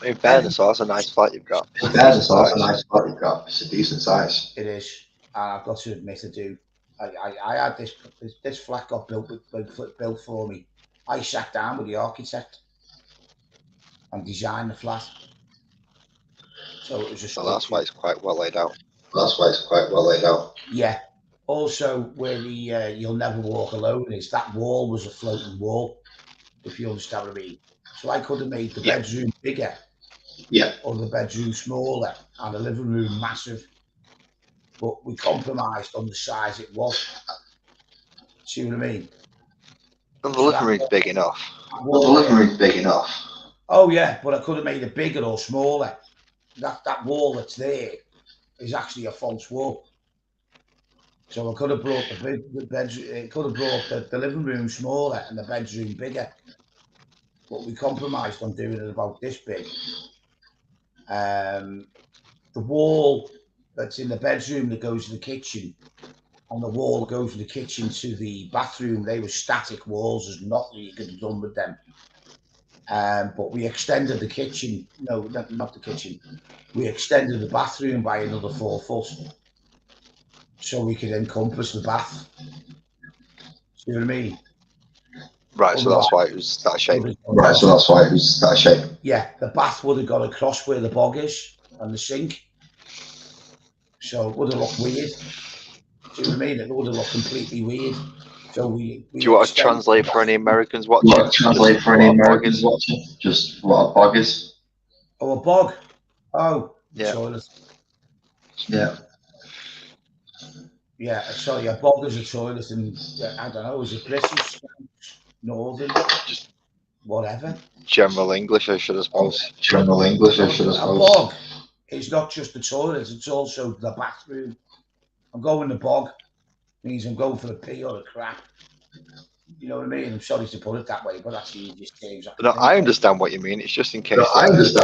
Speaker 5: In fairness, that's a nice flat you've got.
Speaker 3: In fairness, that's a nice flat you've got. It's a decent size.
Speaker 4: It is. And I've got to admit, I do. I had this flat got built for me. I sat down with the architect and designed the flat. So it was just.
Speaker 5: So that's why it's quite well laid out.
Speaker 4: Yeah. Also, where the "You'll Never Walk Alone" is, that wall was a floating wall, if you understand what I mean. So I could have made the bedroom bigger, or the bedroom smaller, and the living room massive. But we compromised on the size it was. See what I mean?
Speaker 5: And the living room's big enough.
Speaker 3: Well, the living room's big enough.
Speaker 4: Oh yeah, but I could have made it bigger or smaller. That wall that's there is actually a false wall. So I could have brought the bedroom. It could have brought the living room smaller and the bedroom bigger. But we compromised on doing it about this big. The wall that's in the bedroom that goes to the kitchen, and the wall that goes from the kitchen to the bathroom, they were static walls. There's nothing you could have done with them. But we extended the kitchen. No, not the kitchen. We extended the bathroom by another 4 foot, so we could encompass the bath. See what I mean?
Speaker 5: Right, so that's why it was that shape.
Speaker 4: Yeah, the bath would have got across where the bog is and the sink. So it would have looked weird. See what I mean? It would have looked completely weird. So we
Speaker 5: do you want to translate for any Americans watching?
Speaker 3: Just what a bog is.
Speaker 4: Oh, a bog. Oh,
Speaker 5: yeah.
Speaker 4: Toilet.
Speaker 3: Yeah.
Speaker 4: Yeah, sorry, a bog is a toilet, and I don't know, is it British, Northern, whatever?
Speaker 5: General English, I should suppose.
Speaker 4: A bog is not just the toilet; it's also the bathroom. I'm going the bog means I'm going for a pee or a crap. You know what I mean? I'm sorry to put it that way, but that's the easiest terms.
Speaker 5: No, I understand what you mean. It's just in case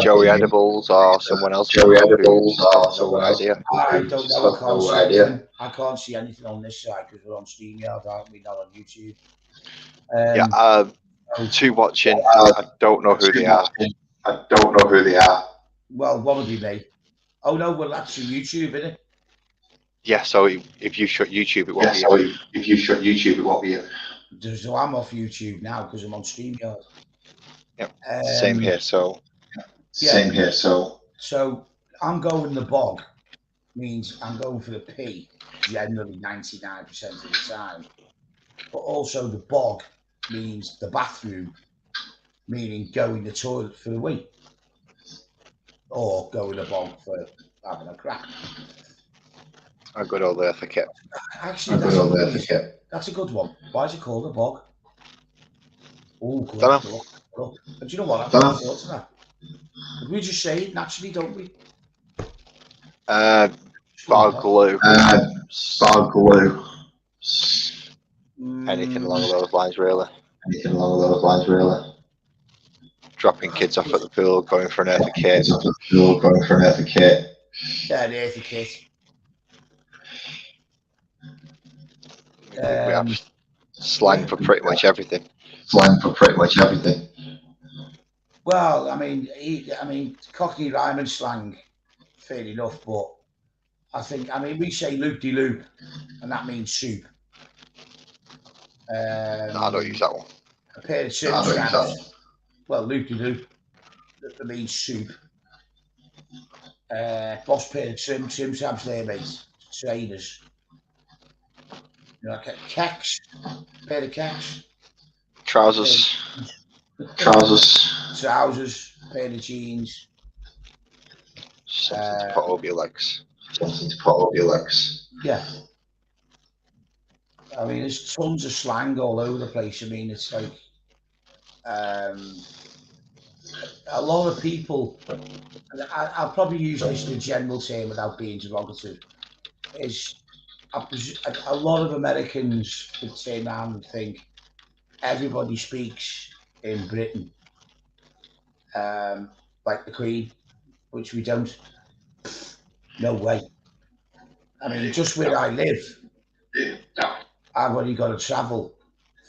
Speaker 5: Joey Edibles or someone else. I don't
Speaker 4: know. I can't see anything on this side because we're on StreamYard, aren't we? Not on YouTube.
Speaker 5: Two watching. I don't know who they are.
Speaker 3: Well,
Speaker 4: one of you may. Oh no, well that's your YouTube, isn't it?
Speaker 5: Yeah. So if you shut YouTube, it won't be.
Speaker 3: So if you shut YouTube, it won't be.
Speaker 4: So I'm off YouTube now because I'm on StreamYard.
Speaker 5: Yep. Same here. So.
Speaker 3: Same here. So
Speaker 4: I'm going the bog means I'm going for the pee generally 99% of the time. But also the bog means the bathroom, meaning going the toilet for the wee. Or going the bog for having a crap.
Speaker 5: A good old earthy kit.
Speaker 4: Actually, that's a good one. Why is it called a bog? Oh, good. Do you know what? I've never thought of that. We just say it naturally, don't we?
Speaker 5: Bog glue.
Speaker 3: Bog glue.
Speaker 5: Anything along those lines, really. Dropping kids off at the pool, going for an earthy kit.
Speaker 4: Yeah, an earthy kit.
Speaker 5: We have slang for pretty much everything.
Speaker 4: Well, I mean, Cockney rhyming slang, fair enough, but I we say loop-de-loop, and that means soup.
Speaker 5: No, I don't use that one.
Speaker 4: A pair of traps. Well, loop-de-loop, that means soup. Boss pair of trim traps there, mate. Trainers. Like kecks, pair of kecks.
Speaker 5: Trousers.
Speaker 4: Trousers, pair of jeans.
Speaker 5: Something to put over your legs.
Speaker 4: Yeah. I mean, there's tons of slang all over the place. I mean, it's like a lot of people, and I'll probably use this in a general term without being derogative, is a lot of Americans would turn around and think everybody speaks in Britain like the Queen, which we don't. No way. I mean, just where I live, I've only got to travel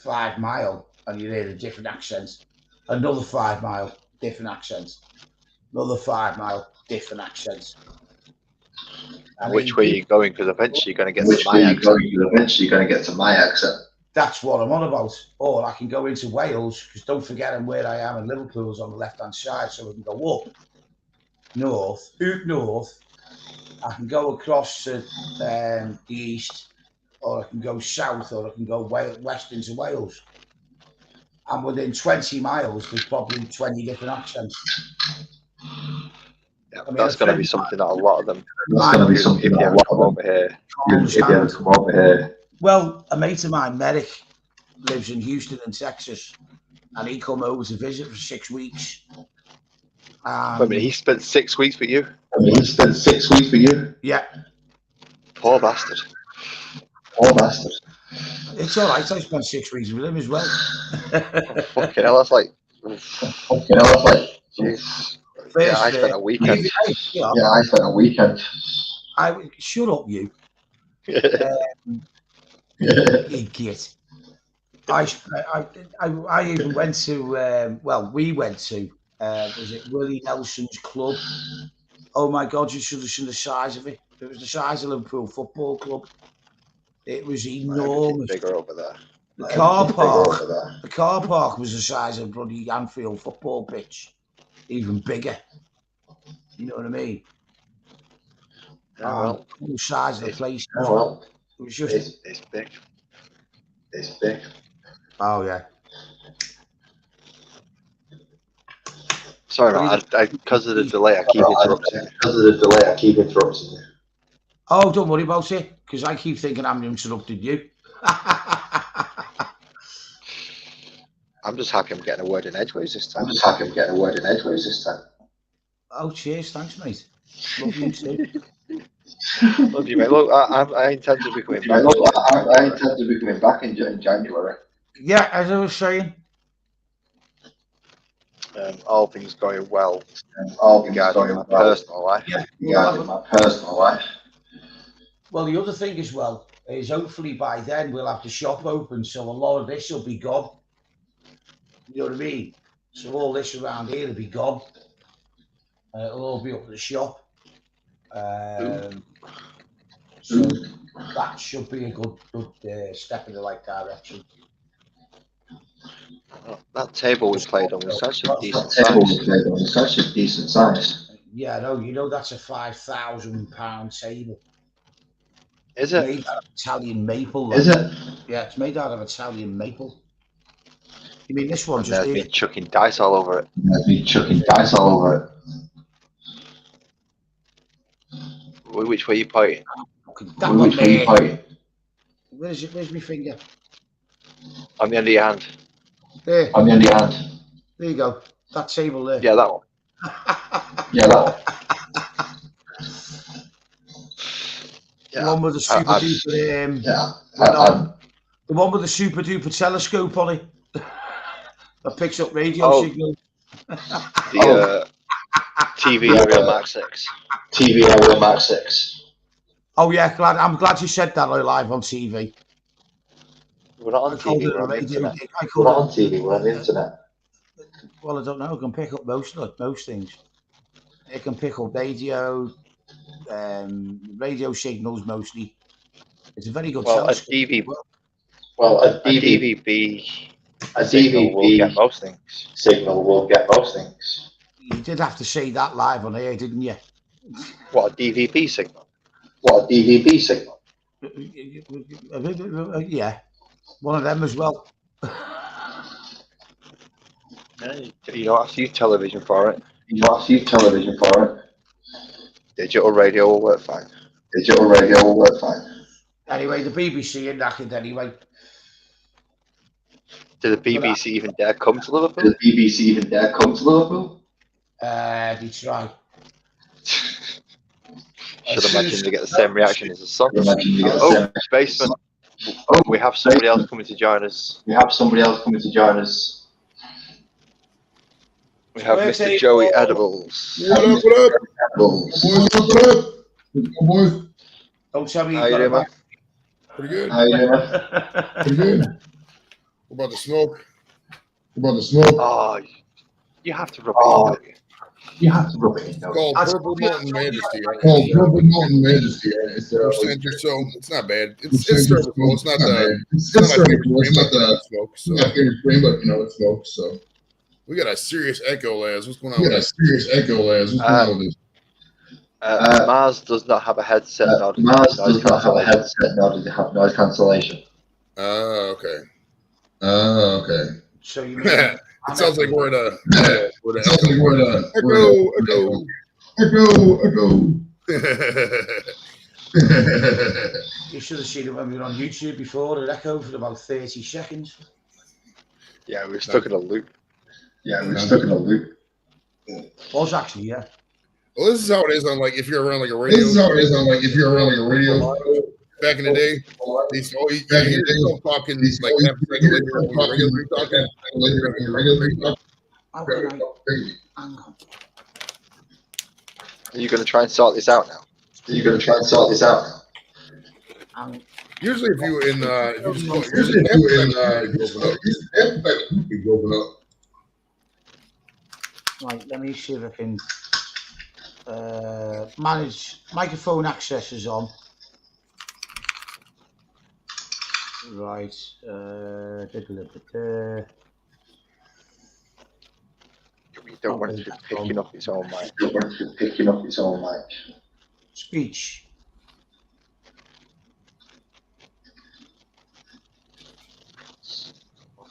Speaker 4: 5 miles and you hear a different accent. Another 5 mile, different accent. Another 5 mile, different accent.
Speaker 5: Which way are you going? Because eventually you're going to get to my accent.
Speaker 4: That's what I'm on about. Or I can go into Wales, because don't forget I'm where I am, and Liverpool's on the left-hand side, so I can go up north. I can go across to the east, or I can go south, or I can go west into Wales. And within 20 miles, there's probably 20 different accents.
Speaker 5: Yeah, I mean, that's going to be something that a lot of them. If you ever come over here.
Speaker 4: Well, a mate of mine, Merrick, lives in Houston, in Texas, and he come over to visit for 6 weeks.
Speaker 5: I mean, he spent 6 weeks with you.
Speaker 4: Yeah.
Speaker 5: Poor bastard.
Speaker 4: It's all right. I spent 6 weeks with him as well.
Speaker 5: Fucking hell, that's like. Jeez. Yeah, I spent a weekend.
Speaker 4: Shut up, you. Idiot. I even went to, we went to, was it Willie Nelson's club? Oh my God, you should have seen the size of it. It was the size of Liverpool Football Club. It was enormous.
Speaker 5: Bigger over there.
Speaker 4: The car park was the size of bloody Anfield football pitch. Even bigger. You know what I mean?
Speaker 5: Well,
Speaker 4: the size of the place.
Speaker 5: Oh, well,
Speaker 4: it was just.
Speaker 5: It's big. It's big.
Speaker 4: Oh yeah.
Speaker 5: Sorry, man. Because of the delay, I keep interrupting you.
Speaker 4: Oh, don't worry about it, because I keep thinking I'm interrupting you.
Speaker 5: I'm just happy I'm getting a word in edgeways this time.
Speaker 4: Oh, cheers. Thanks, mate. Love you too.
Speaker 5: Love you, mate. Look, I intend to be coming back. In January.
Speaker 4: Yeah, as I was saying.
Speaker 5: All things going well. Regarding my personal life.
Speaker 4: Yeah, Well, the other thing as well is hopefully by then we'll have the shop open, so a lot of this will be gone. You know what I mean? So all this around here will be gone. It'll all be up at the shop. So that should be a good step in the right direction.
Speaker 5: That table we played on was such a decent size.
Speaker 4: Yeah, no, you know that's a £5,000 table.
Speaker 5: Is it?
Speaker 4: Made out of Italian maple.
Speaker 5: Is it?
Speaker 4: Yeah, it's made out of Italian maple. You mean this one?
Speaker 5: There's been chucking dice all over it. Which way are you pointing?
Speaker 4: Where is it? Where's my finger?
Speaker 5: On the end of your hand.
Speaker 4: There. There you go. That table there.
Speaker 5: Yeah, that one.
Speaker 4: The one with the super duper. The one with the super duper telescope on it. That picks up radio signals.
Speaker 5: The TV Aerial Max 6.
Speaker 4: Oh yeah, I'm glad you said that live on TV.
Speaker 5: We're not on TV, we're on the internet. We're on the internet.
Speaker 4: Well, I don't know. I can pick up most things. It can pick up radio signals mostly. It's a very good telescope.
Speaker 5: A DVB signal will get most things.
Speaker 4: You did have to say that live on air, didn't you?
Speaker 5: What, a DVB signal?
Speaker 4: Yeah, one of them as well.
Speaker 5: You don't have to use television for it.
Speaker 3: You don't have to use television for it.
Speaker 5: Digital radio will work fine.
Speaker 3: Digital radio will work fine.
Speaker 4: Anyway, the BBC are knackered anyway.
Speaker 5: Did the BBC even dare come to Liverpool?
Speaker 3: Did the BBC even dare come to Liverpool?
Speaker 4: They try.
Speaker 5: Should imagine they get the same reaction as the Sun. Oh, Spaceman. Oh, we have somebody else coming to join us.
Speaker 3: We have somebody else coming to join us.
Speaker 5: We have Mr. Joey Edibles.
Speaker 6: What up, what up? What up? Boys.
Speaker 4: Don't tell me
Speaker 5: How you doing, man?
Speaker 6: Pretty good.
Speaker 3: How you doing?
Speaker 6: Pretty good. What about the smoke? What about the smoke?
Speaker 5: Oh, you have to rub it in, don't you?
Speaker 3: You have to rub it in.
Speaker 6: It's called Purple Mountain Majesty. Right?
Speaker 3: Called Purple Mountain Majesty.
Speaker 6: It's percent or so. It's not bad. It's serviceable. It's not the. It's not my favorite strain, but smoke. So.
Speaker 3: My favorite strain, but it smokes. So.
Speaker 6: We got a serious echo, lads. What's going on?
Speaker 3: We got a serious echo, lads. What's going on with this?
Speaker 5: Mars does not have a headset.
Speaker 3: Mars does not have a headset, nor does it have noise cancellation.
Speaker 6: Okay.
Speaker 3: Okay.
Speaker 4: So you
Speaker 6: It sounds like we're at a.
Speaker 3: It sounds like we're at a. Echo.
Speaker 4: You should have seen it when we were on YouTube before. It echoed for about 30 seconds.
Speaker 5: Yeah, we were stuck in a loop.
Speaker 4: Was actually, yeah.
Speaker 6: Well, this is how it is on if you're around a radio.
Speaker 3: This is how it is on if you're around a radio.
Speaker 6: Back in the day, these always talking half a second later when we're regularly talking.
Speaker 5: Are you going to try and sort this out now?
Speaker 6: Usually, if you in
Speaker 3: open up.
Speaker 4: Right, let me see if I can manage microphone access is on. Right.
Speaker 5: We don't want it to be picking up its own mic.
Speaker 4: Speech.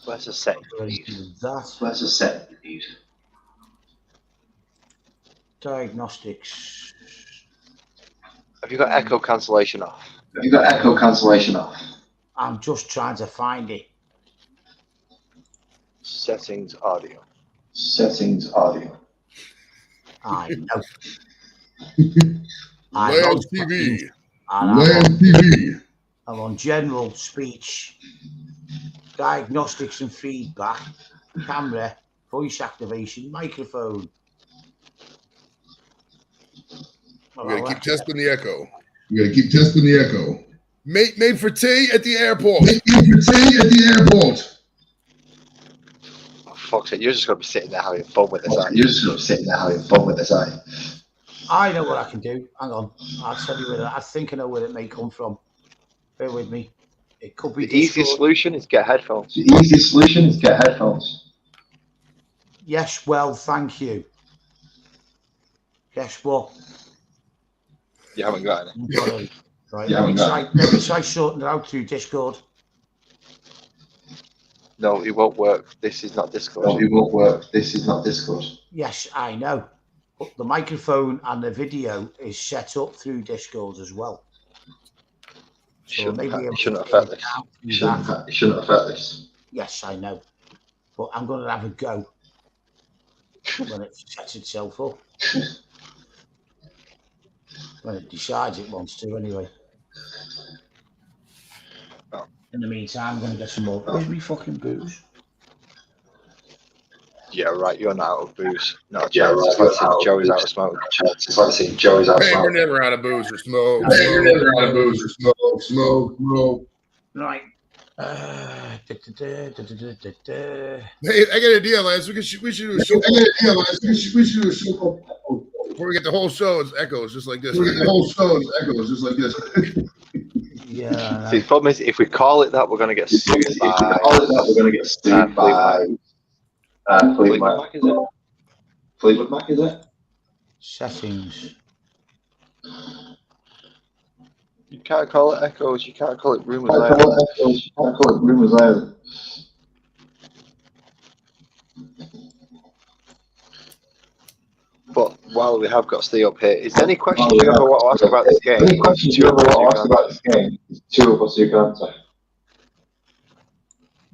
Speaker 5: Where's the setting?
Speaker 4: That. Diagnostics.
Speaker 5: Have you got echo cancellation off?
Speaker 4: I'm just trying to find it.
Speaker 5: Settings audio.
Speaker 4: I know.
Speaker 6: Land TV.
Speaker 4: I'm on general speech, diagnostics and feedback, camera, voice activation, microphone.
Speaker 6: We gotta keep testing the echo. Made for tea at the airport.
Speaker 5: Oh, fuck's sake, you're just going to be sitting there having fun with this, aren't you?
Speaker 4: I know what I can do. Hang on. I'll tell you where I think I know where it may come from. Bear with me. It could be
Speaker 5: the easiest solution is get headphones.
Speaker 4: Yes, well, thank you. Guess what?
Speaker 5: You haven't got any.
Speaker 4: Right, let me try sorting it out through Discord.
Speaker 5: No, it won't work. This is not Discord.
Speaker 4: Yes, I know. But the microphone and the video is set up through Discord as well. So
Speaker 5: it shouldn't affect this.
Speaker 4: Yes, I know. But I'm going to have a go when it sets itself up. When it decides it wants to, anyway.
Speaker 5: Oh.
Speaker 4: In the meantime, I'm going to get some more. Where's me fucking booze?
Speaker 5: Yeah, right. You're not out of booze. No, it's like seeing Joey's out of smoke.
Speaker 6: Hey, we're never out of booze or smoke.
Speaker 4: Right.
Speaker 6: Hey, I got a deal, lads. We should do a show. Before we get the whole show, it's echoes just like this.
Speaker 4: Yeah.
Speaker 5: See, the problem is, if we call it that, we're going to get sued by
Speaker 3: Fleetwood Mac, is it?
Speaker 4: Settings.
Speaker 5: You can't call it echoes. You can't call it rumours
Speaker 3: You
Speaker 5: either.
Speaker 3: can't call it rumours either.
Speaker 5: But while we have got Steve up here, is there any questions you ever want to ask about this game?
Speaker 3: Any questions you ever want to ask about this game? There's two of us who can answer.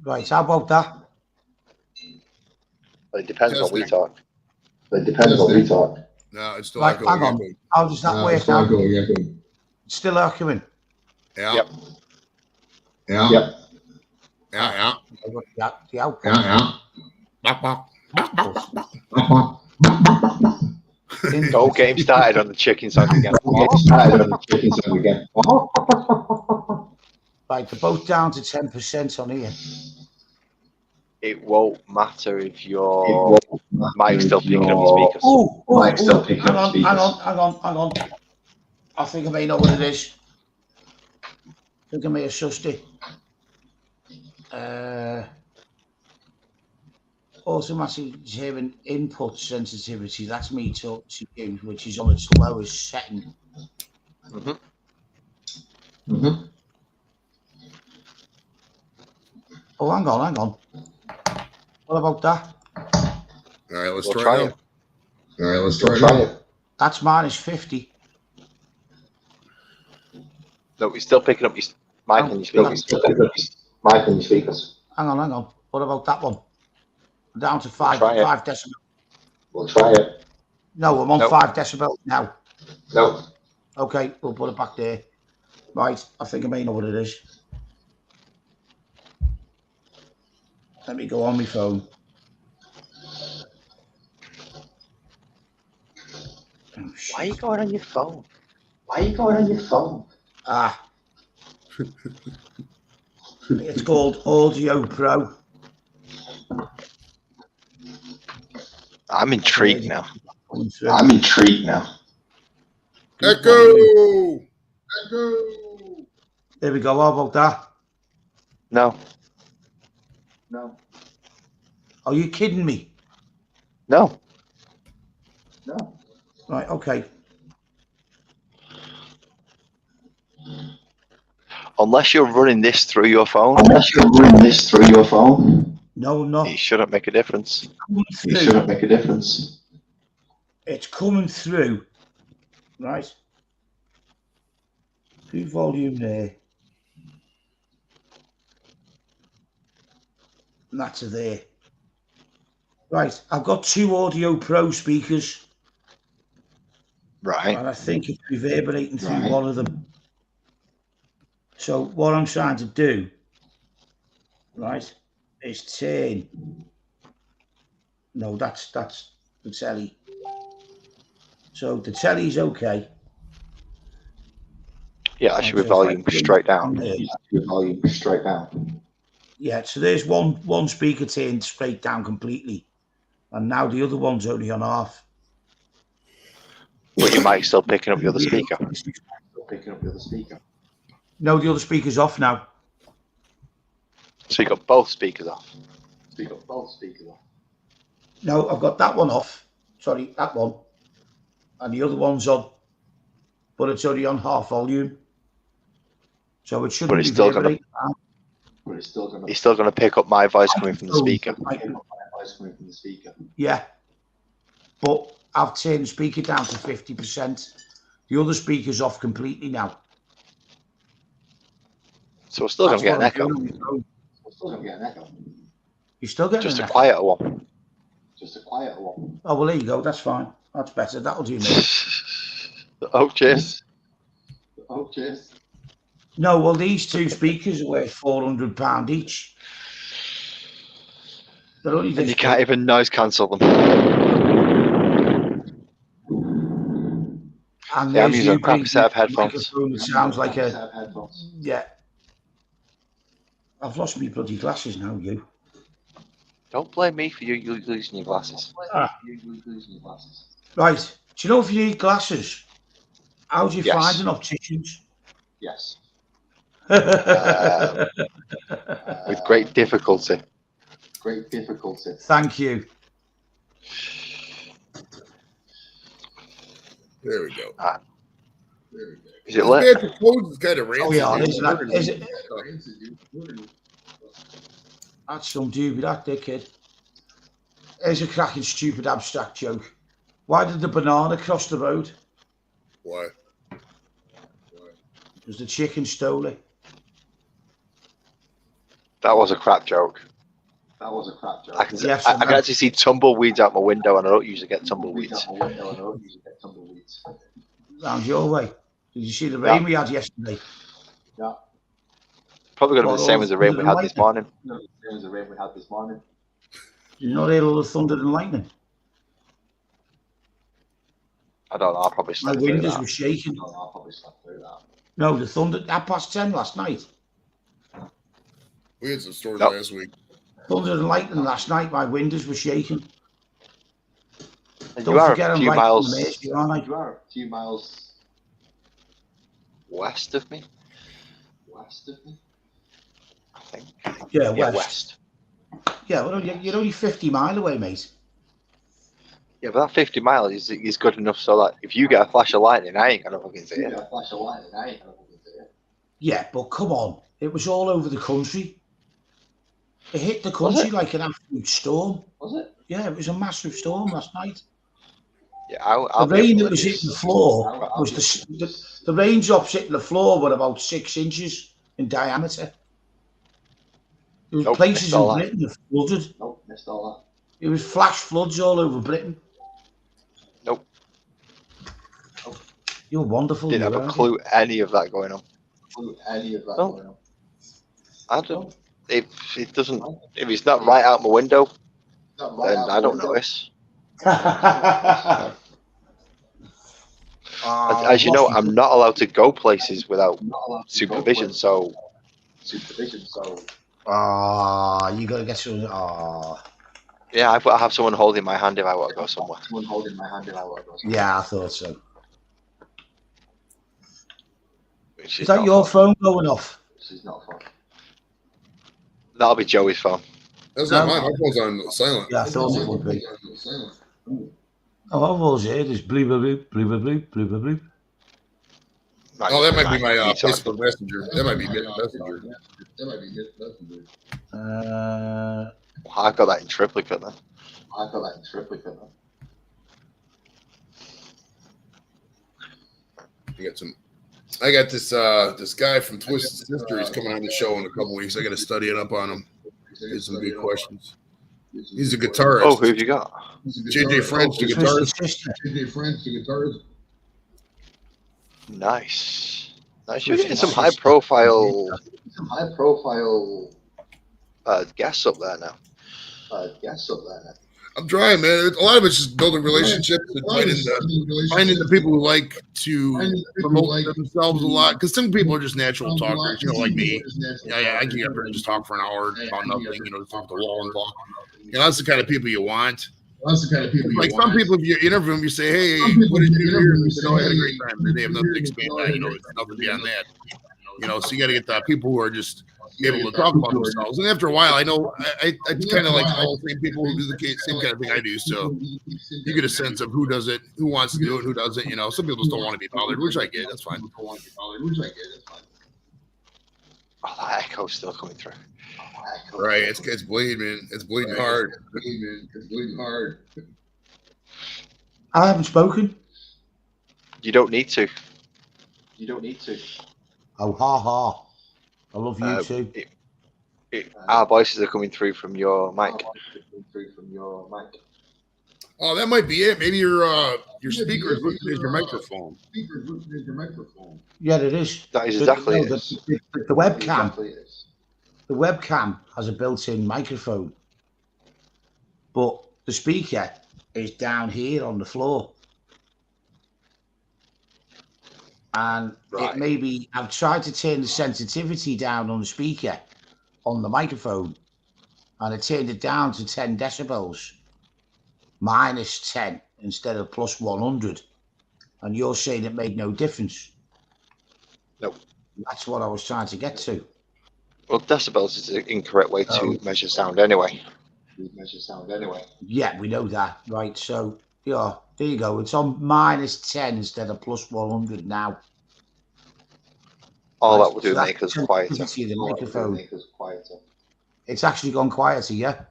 Speaker 4: Right, how about that?
Speaker 5: Well, it depends what we
Speaker 6: Testing.
Speaker 5: talk.
Speaker 3: It depends what we talk.
Speaker 6: No, it's still
Speaker 4: Right,
Speaker 6: echoing.
Speaker 4: hang on. How does that work now? It's still echoing.
Speaker 6: Yeah.
Speaker 5: Yep.
Speaker 3: Yeah.
Speaker 6: Yeah.
Speaker 4: The output.
Speaker 5: Don't get him started on the chicken song again.
Speaker 4: Right, they're both down to 10% on here.
Speaker 5: It won't matter if your mic's still picking up your speakers.
Speaker 3: Mic's still picking up speakers.
Speaker 4: Hang on. I think I may know what it is. I think I may have sussed it. Automatic hearing input sensitivity. That's me talking to you, which is on its lowest setting. Oh, hang on. What about that?
Speaker 6: All right, let's
Speaker 5: We'll
Speaker 6: try it. All right, let's try it.
Speaker 4: That's minus 50.
Speaker 5: No, we're still picking up your mic and your speakers.
Speaker 4: Hang on. What about that one? I'm down to
Speaker 5: Try
Speaker 4: 5 decibels.
Speaker 3: We'll try it.
Speaker 4: No, I'm on
Speaker 5: Nope.
Speaker 4: 5 decibels now.
Speaker 3: No.
Speaker 4: Okay, we'll put it back there. Right, I think I may know what it is. Let me go on my phone. Oh,
Speaker 5: Why are you going on your phone?
Speaker 4: Ah. It's called Audio Pro.
Speaker 5: I'm intrigued now.
Speaker 6: Echo!
Speaker 4: There we go. How about that?
Speaker 5: No.
Speaker 4: Are you kidding me?
Speaker 5: No.
Speaker 4: Right, okay.
Speaker 5: Unless you're running this through your phone,
Speaker 4: No, I'm not.
Speaker 5: it shouldn't make a difference.
Speaker 4: It's coming through. Right. Good volume there. And that's there. Right, I've got 2 Audio Pro speakers.
Speaker 5: Right.
Speaker 4: And I think it's reverberating through one of them. So what I'm trying to do, right, is turn. No, that's the telly. So the telly's okay.
Speaker 5: Yeah, that should be volume straight down.
Speaker 4: Yeah, so there's one speaker turned straight down completely. And now the other one's only on half.
Speaker 5: But your mic's still picking up the other speaker.
Speaker 4: No, the other speaker's off now.
Speaker 5: So you got both speakers off.
Speaker 4: No, I've got that one off. Sorry, that one. And the other one's on. But it's only on half volume. So it shouldn't
Speaker 5: But it's still gonna.
Speaker 4: reverberate.
Speaker 5: He's still going to pick up my voice coming from the speaker.
Speaker 4: Yeah. But I've turned the speaker down to 50%. The other speaker's off completely now.
Speaker 5: So we're still going to get an echo.
Speaker 4: You're still getting
Speaker 5: Just
Speaker 4: an
Speaker 5: a
Speaker 4: echo.
Speaker 5: quieter one.
Speaker 4: Oh, well, there you go. That's fine. That's better. That'll do me.
Speaker 5: Oh, cheers.
Speaker 4: No, well, these 2 speakers are worth £400 each. They're only
Speaker 5: And you can't even noise cancel them.
Speaker 4: And
Speaker 5: Yeah, I'm
Speaker 4: there's
Speaker 5: using a
Speaker 4: you
Speaker 5: crappy
Speaker 4: bring
Speaker 5: set of
Speaker 4: the
Speaker 5: headphones.
Speaker 4: microphone that sounds like a... Yeah. I've lost my bloody glasses now, you.
Speaker 5: Don't blame me for you losing your glasses.
Speaker 4: Right. Do you know if you need glasses, how do you
Speaker 5: Yes.
Speaker 4: find an optician's?
Speaker 5: With great difficulty.
Speaker 4: Thank you.
Speaker 6: There we go.
Speaker 5: Is it lit?
Speaker 6: It's kind of rancid.
Speaker 4: Oh yeah,
Speaker 6: dude.
Speaker 4: isn't that? Is it? That's some doobie, that dickhead. Here's a cracking, stupid, abstract joke. Why did the banana cross the road?
Speaker 6: Why?
Speaker 4: Because the chicken stole it.
Speaker 5: That was a crap joke. I can actually see tumbleweeds out my window, and I don't usually get tumbleweeds.
Speaker 4: Round your way. Did you see the rain we had yesterday?
Speaker 5: Probably going to be the same as the rain we had this morning.
Speaker 4: You not hear all the thunder and lightning?
Speaker 5: I don't know. I'll probably
Speaker 4: My
Speaker 5: slept through
Speaker 4: windows
Speaker 5: that.
Speaker 4: were shaking. No, the thunder at 10:30 last night.
Speaker 6: We had some storms
Speaker 5: Nope.
Speaker 6: last week.
Speaker 4: Thunder and lightning last night. My windows were shaking.
Speaker 5: And
Speaker 4: Don't
Speaker 5: you are
Speaker 4: forget
Speaker 5: a
Speaker 4: I'm
Speaker 5: few
Speaker 4: right
Speaker 5: miles
Speaker 4: on the edge, aren't I?
Speaker 5: west of me. I think.
Speaker 4: Yeah,
Speaker 5: Yeah,
Speaker 4: west.
Speaker 5: west.
Speaker 4: Yeah, well, you're only 50 miles away, mate.
Speaker 5: Yeah, but that 50 miles is good enough so that if you get a flash of lightning, I ain't gonna fucking see it.
Speaker 4: Yeah, but come on. It was all over the country. It hit the country like an absolute storm. Was it? Yeah, it was a massive storm last night.
Speaker 5: Yeah, I'll
Speaker 4: The
Speaker 5: be
Speaker 4: rain that
Speaker 5: oblivious.
Speaker 4: was hitting the floor was the raindrops hitting the floor were about 6 inches in diameter. There was places in Britain that flooded. It was flash floods all over Britain.
Speaker 5: Nope.
Speaker 4: You're wonderful.
Speaker 5: Didn't have a clue any of that going on. I don't. If it doesn't, if it's not right out my window, then I don't notice. As you know, I'm not allowed to go places without supervision. So.
Speaker 4: You gotta get some.
Speaker 5: Yeah, I've got to have someone holding my hand if I want to go somewhere.
Speaker 4: Yeah, I thought so.
Speaker 5: Which
Speaker 4: Is that your phone going off?
Speaker 5: That'll be Joey's phone.
Speaker 6: That's not mine. My phone's on silent.
Speaker 4: Yeah, I thought it would be. Oh, I've always heard this bleep, bleep, bleep, bleep, bleep, bleep.
Speaker 6: Oh, that might be my Facebook Messenger. That might be Messenger.
Speaker 5: I've got that in triplicate then.
Speaker 6: I got this guy from Twisted Sister. He's coming on the show in a couple weeks. I got to study it up on him. Get some good questions. He's a guitarist.
Speaker 5: Oh, who have you got?
Speaker 6: JJ French, the guitarist.
Speaker 5: Nice. You're getting some high profile guests up there now.
Speaker 6: I'm trying, man. A lot of it's just building relationships and finding the people who like to promote themselves a lot. Because some people are just natural talkers, like me. Yeah, I can get up there and just talk for an hour about nothing, just talk to the wall and talk. That's the kind of people you want. Like some people, if you interview them, you say, "Hey, what did you do here?" And they say, "Oh, I had a great time." And they have nothing to expand on. There's nothing beyond that. So you got to get the people who are just able to talk about themselves. And after a while, I know I kind of like all the same people who do the same kind of thing I do. So you get a sense of who does it, who wants to do it, who doesn't. Some people just don't want to be bothered, which I get. That's fine.
Speaker 5: Oh, that echo's still coming through.
Speaker 6: Right, it's bleeding, man. It's bleeding hard.
Speaker 4: I haven't spoken.
Speaker 5: You don't need to.
Speaker 4: Oh, ha ha. I love you too.
Speaker 5: Our voices are coming through from your mic.
Speaker 6: Oh, that might be it. Maybe your speaker is listening to your microphone.
Speaker 4: Yeah, it is.
Speaker 5: That is exactly it.
Speaker 4: The webcam. The webcam has a built-in microphone, but the speaker is down here on the floor. And it may be, I've tried to turn the sensitivity down on the speaker, on the microphone, and I turned it down to 10 decibels, minus 10 instead of plus 100. And you're saying it made no difference.
Speaker 5: No.
Speaker 4: That's what I was trying to get to.
Speaker 5: Well, decibels is the incorrect way to measure sound anyway.
Speaker 4: Yeah, we know that. Right, so, yeah, there you go. It's on minus 10 instead of plus 100 now.
Speaker 5: All that will do
Speaker 4: So
Speaker 5: make us quieter.
Speaker 4: The microphone. It's actually gone quieter, yeah?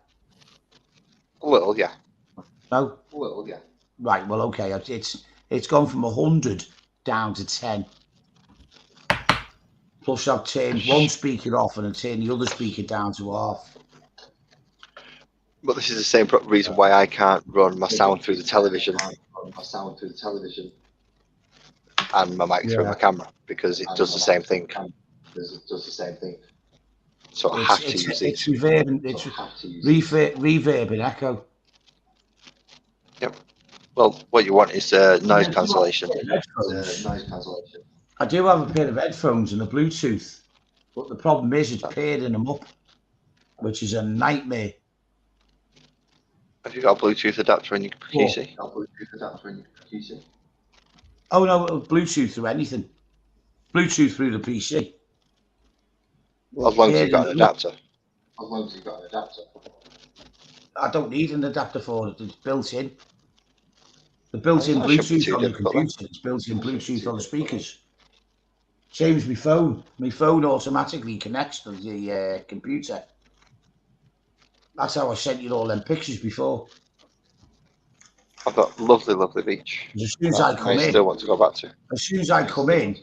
Speaker 5: A little, yeah.
Speaker 4: No?
Speaker 5: A little, yeah.
Speaker 4: Right, well, okay. It's gone from 100 down to 10. Plus I've turned one speaker off and I've turned the other speaker down to half.
Speaker 5: But this is the same reason why I can't run my sound through the television. And my mic through my camera, because it does the same thing. So I have to use these.
Speaker 4: It's reverb and echo.
Speaker 5: Yep. Well, what you want is noise cancellation.
Speaker 4: I do have a pair of headphones and a Bluetooth, but the problem is it's pairing them up, which is a nightmare.
Speaker 5: Have you got a Bluetooth adapter in your PC?
Speaker 4: Oh no, Bluetooth through anything. Bluetooth through the PC.
Speaker 5: As long as you've got an adapter.
Speaker 4: I don't need an adapter for it. It's built in. The built-in Bluetooth on the computer. It's built-in Bluetooth on the speakers. Same as my phone. My phone automatically connects to the computer. That's how I sent you all them pictures before.
Speaker 5: I've got lovely, lovely beach.
Speaker 4: As soon as I come in,
Speaker 5: still want to go back to.
Speaker 4: As soon as I come in,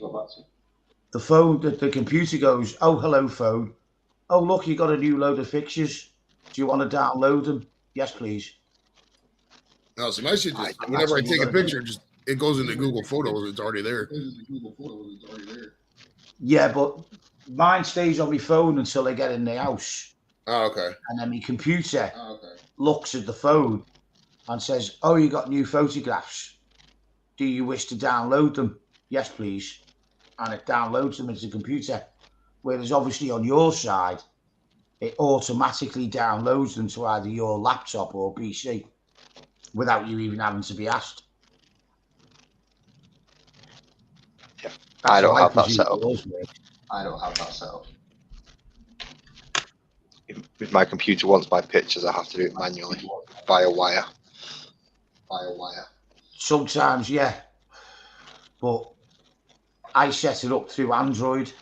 Speaker 4: the phone, the computer goes, "Oh, hello, phone. Oh, look, you got a new load of pictures. Do you want to download them? Yes, please."
Speaker 6: No, so my shit just, whenever I take a picture, it goes into Google Photos. It's already there.
Speaker 4: Yeah, but mine stays on my phone until I get in the house.
Speaker 6: Oh, okay.
Speaker 4: And then my computer looks at the phone and says, "Oh, you got new photographs. Do you wish to download them? Yes, please." And it downloads them into the computer. Whereas obviously on your side, it automatically downloads them to either your laptop or PC without you even having to be asked.
Speaker 5: Yeah, I don't have that set up. If my computer wants my pictures, I have to do it manually via wire.
Speaker 4: Sometimes, yeah. But I set it up through Android.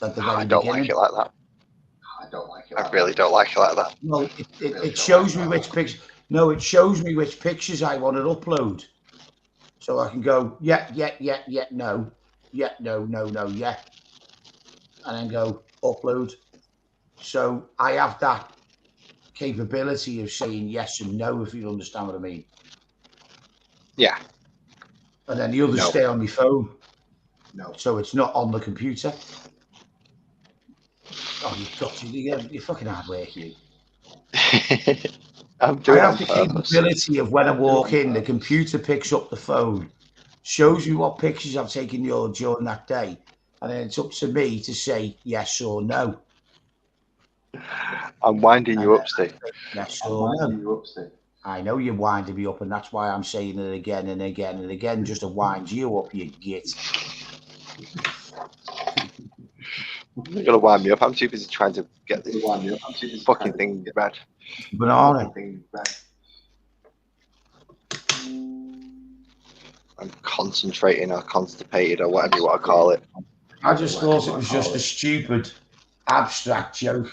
Speaker 5: I don't like it like that. I really don't like it like that.
Speaker 4: No, it shows me which pictures. No, it shows me which pictures I want to upload. So I can go, yeah, no, yeah, no, yeah. And then go upload. So I have that capability of saying yes and no, if you understand what I mean.
Speaker 5: Yeah.
Speaker 4: And then the others stay on my phone. No. So it's not on the computer. Oh, you've got to. You're fucking hard work, you. I have the capability of when I walk in, the computer picks up the phone, shows me what pictures I've taken during that day, and then it's up to me to say yes or no.
Speaker 5: I'm winding you up, Steve.
Speaker 4: Yes or no. I know you're winding me up, and that's why I'm saying it again and again and again, just to wind you up, you git.
Speaker 5: You're gonna wind me up. I'm too busy trying to get this fucking thing read.
Speaker 4: Banana.
Speaker 5: I'm concentrating or constipated or whatever you want to call it.
Speaker 4: I just thought it was just a stupid, abstract joke.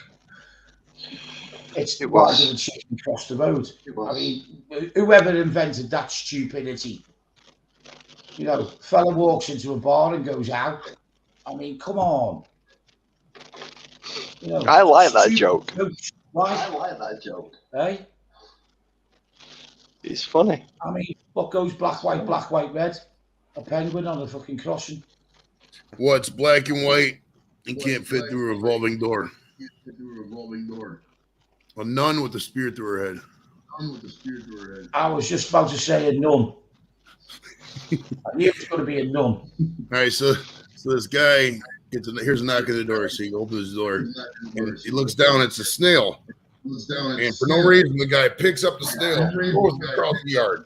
Speaker 4: It was a chicken across the road. I mean, whoever invented that stupidity, you know, fella walks into a bar and goes out. I mean, come on. You know,
Speaker 5: I like that joke.
Speaker 4: Why? I like that joke. Hey?
Speaker 5: It's funny.
Speaker 4: I mean, what goes black, white, red? A penguin on a fucking crossing.
Speaker 6: What's black and white and can't fit through a revolving door? A nun with a spear through her head.
Speaker 4: I was just about to say a nun. I knew it was going to be a nun.
Speaker 6: All right, so this guy here's a knock at the door. So he opens the door and he looks down. It's a snail. And for no reason, the guy picks up the snail, throws it across the yard.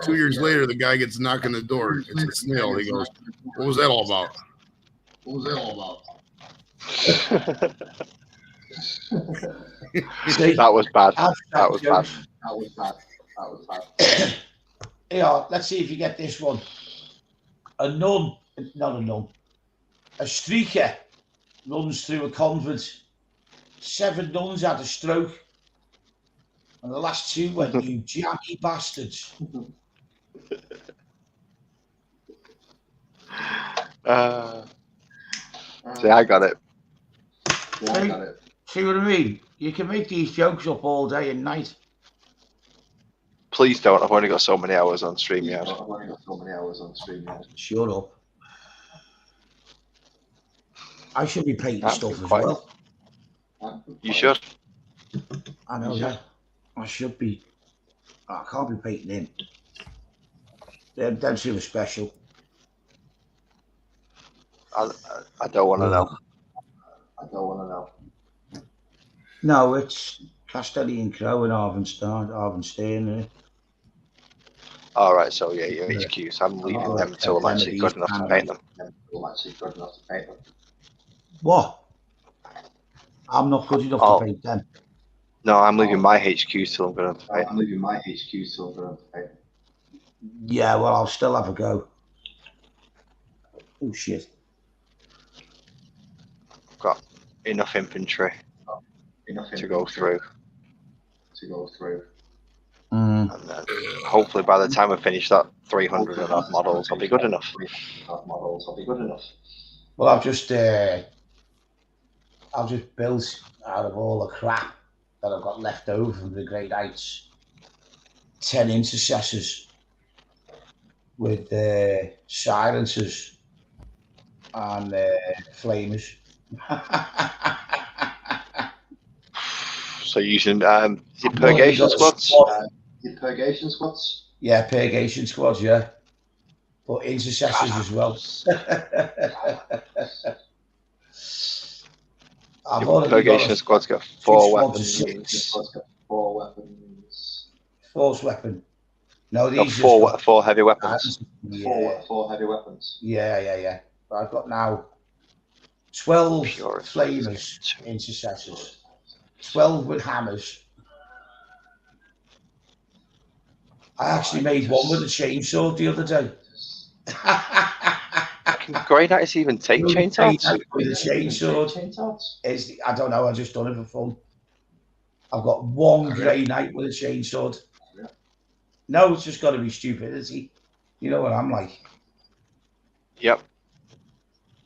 Speaker 6: 2 years later, the guy gets knocked on the door. It's a snail. He goes, "What was that all about?"
Speaker 5: That was bad. That was bad.
Speaker 4: Yeah, let's see if you get this one. A nun not a nun. A streaker runs through a convent. 7 nuns had a stroke. And the last 2 went, you jammy bastards.
Speaker 5: See, I got it.
Speaker 4: See what I mean? You can make these jokes up all day and night.
Speaker 5: Please don't. I've only got so many hours on StreamYard.
Speaker 4: Shut up. I should be painting stuff as well.
Speaker 5: You should.
Speaker 4: I know, yeah. I should be. I can't be painting in. Them 2 are special.
Speaker 5: I don't want to know.
Speaker 4: No, it's Castelli & Crow and Arvenstein.
Speaker 5: All right, so yeah, your HQs. I'm leaving them until I'm actually good enough to paint them.
Speaker 4: What? I'm not good enough to paint them.
Speaker 5: No, I'm leaving my HQs till I'm good enough to paint them.
Speaker 4: Yeah, well, I'll still have a go. Oh, shit.
Speaker 5: Got enough infantry to go through. And then hopefully by the time I finish that 300 and odd models, I'll be good enough.
Speaker 4: Well, I've just built out of all the crap that I've got left over from the Great Knights 10 intercessors with silencers and flamers.
Speaker 5: So using purgation squads?
Speaker 4: Yeah, purgation squads, yeah. But intercessors as well.
Speaker 5: Purgation squads got 4 weapons.
Speaker 4: Force weapon. No, these
Speaker 5: got 4 heavy weapons.
Speaker 4: Yeah.
Speaker 5: 4 heavy weapons.
Speaker 4: Yeah. But I've got now 12
Speaker 5: Pure
Speaker 4: flamers, intercessors. 12 with hammers. I actually made one with a chainsaw the other day.
Speaker 5: Can Grey Knights even take chainsaws?
Speaker 4: With a chainsaw. I don't know, I just done it for fun. I've got one Grey Knight with a chainsaw. No, it's just got to be stupidity. You know what I'm like.
Speaker 5: Yep.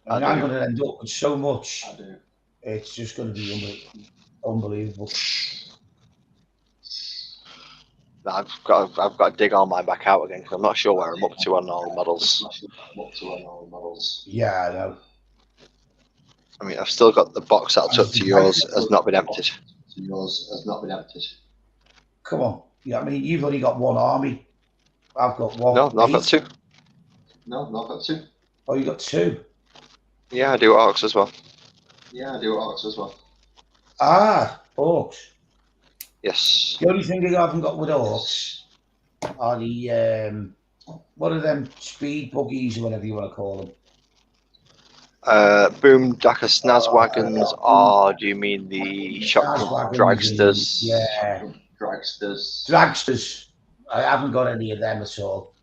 Speaker 4: And I'm going to end up with so much. It's just going to be unbelievable.
Speaker 5: I've got to dig all mine back out again because I'm not sure where I'm up to on all the models.
Speaker 4: Yeah, I know.
Speaker 5: I mean, I've still got the box that I took to yours has not been emptied.
Speaker 4: Come on. Yeah, I mean, you've only got one army. I've got one.
Speaker 5: No, I've got 2.
Speaker 4: Oh, you got 2?
Speaker 5: Yeah, I do orcs as well.
Speaker 4: Ah, orcs.
Speaker 5: Yes.
Speaker 4: The only thing I haven't got with orcs are the what are them speed buggies or whatever you want to call them?
Speaker 5: Boom Dakka Snaz wagons, or do you mean the shop dragsters?
Speaker 4: Yeah. Dragsters. I haven't got any of them at all.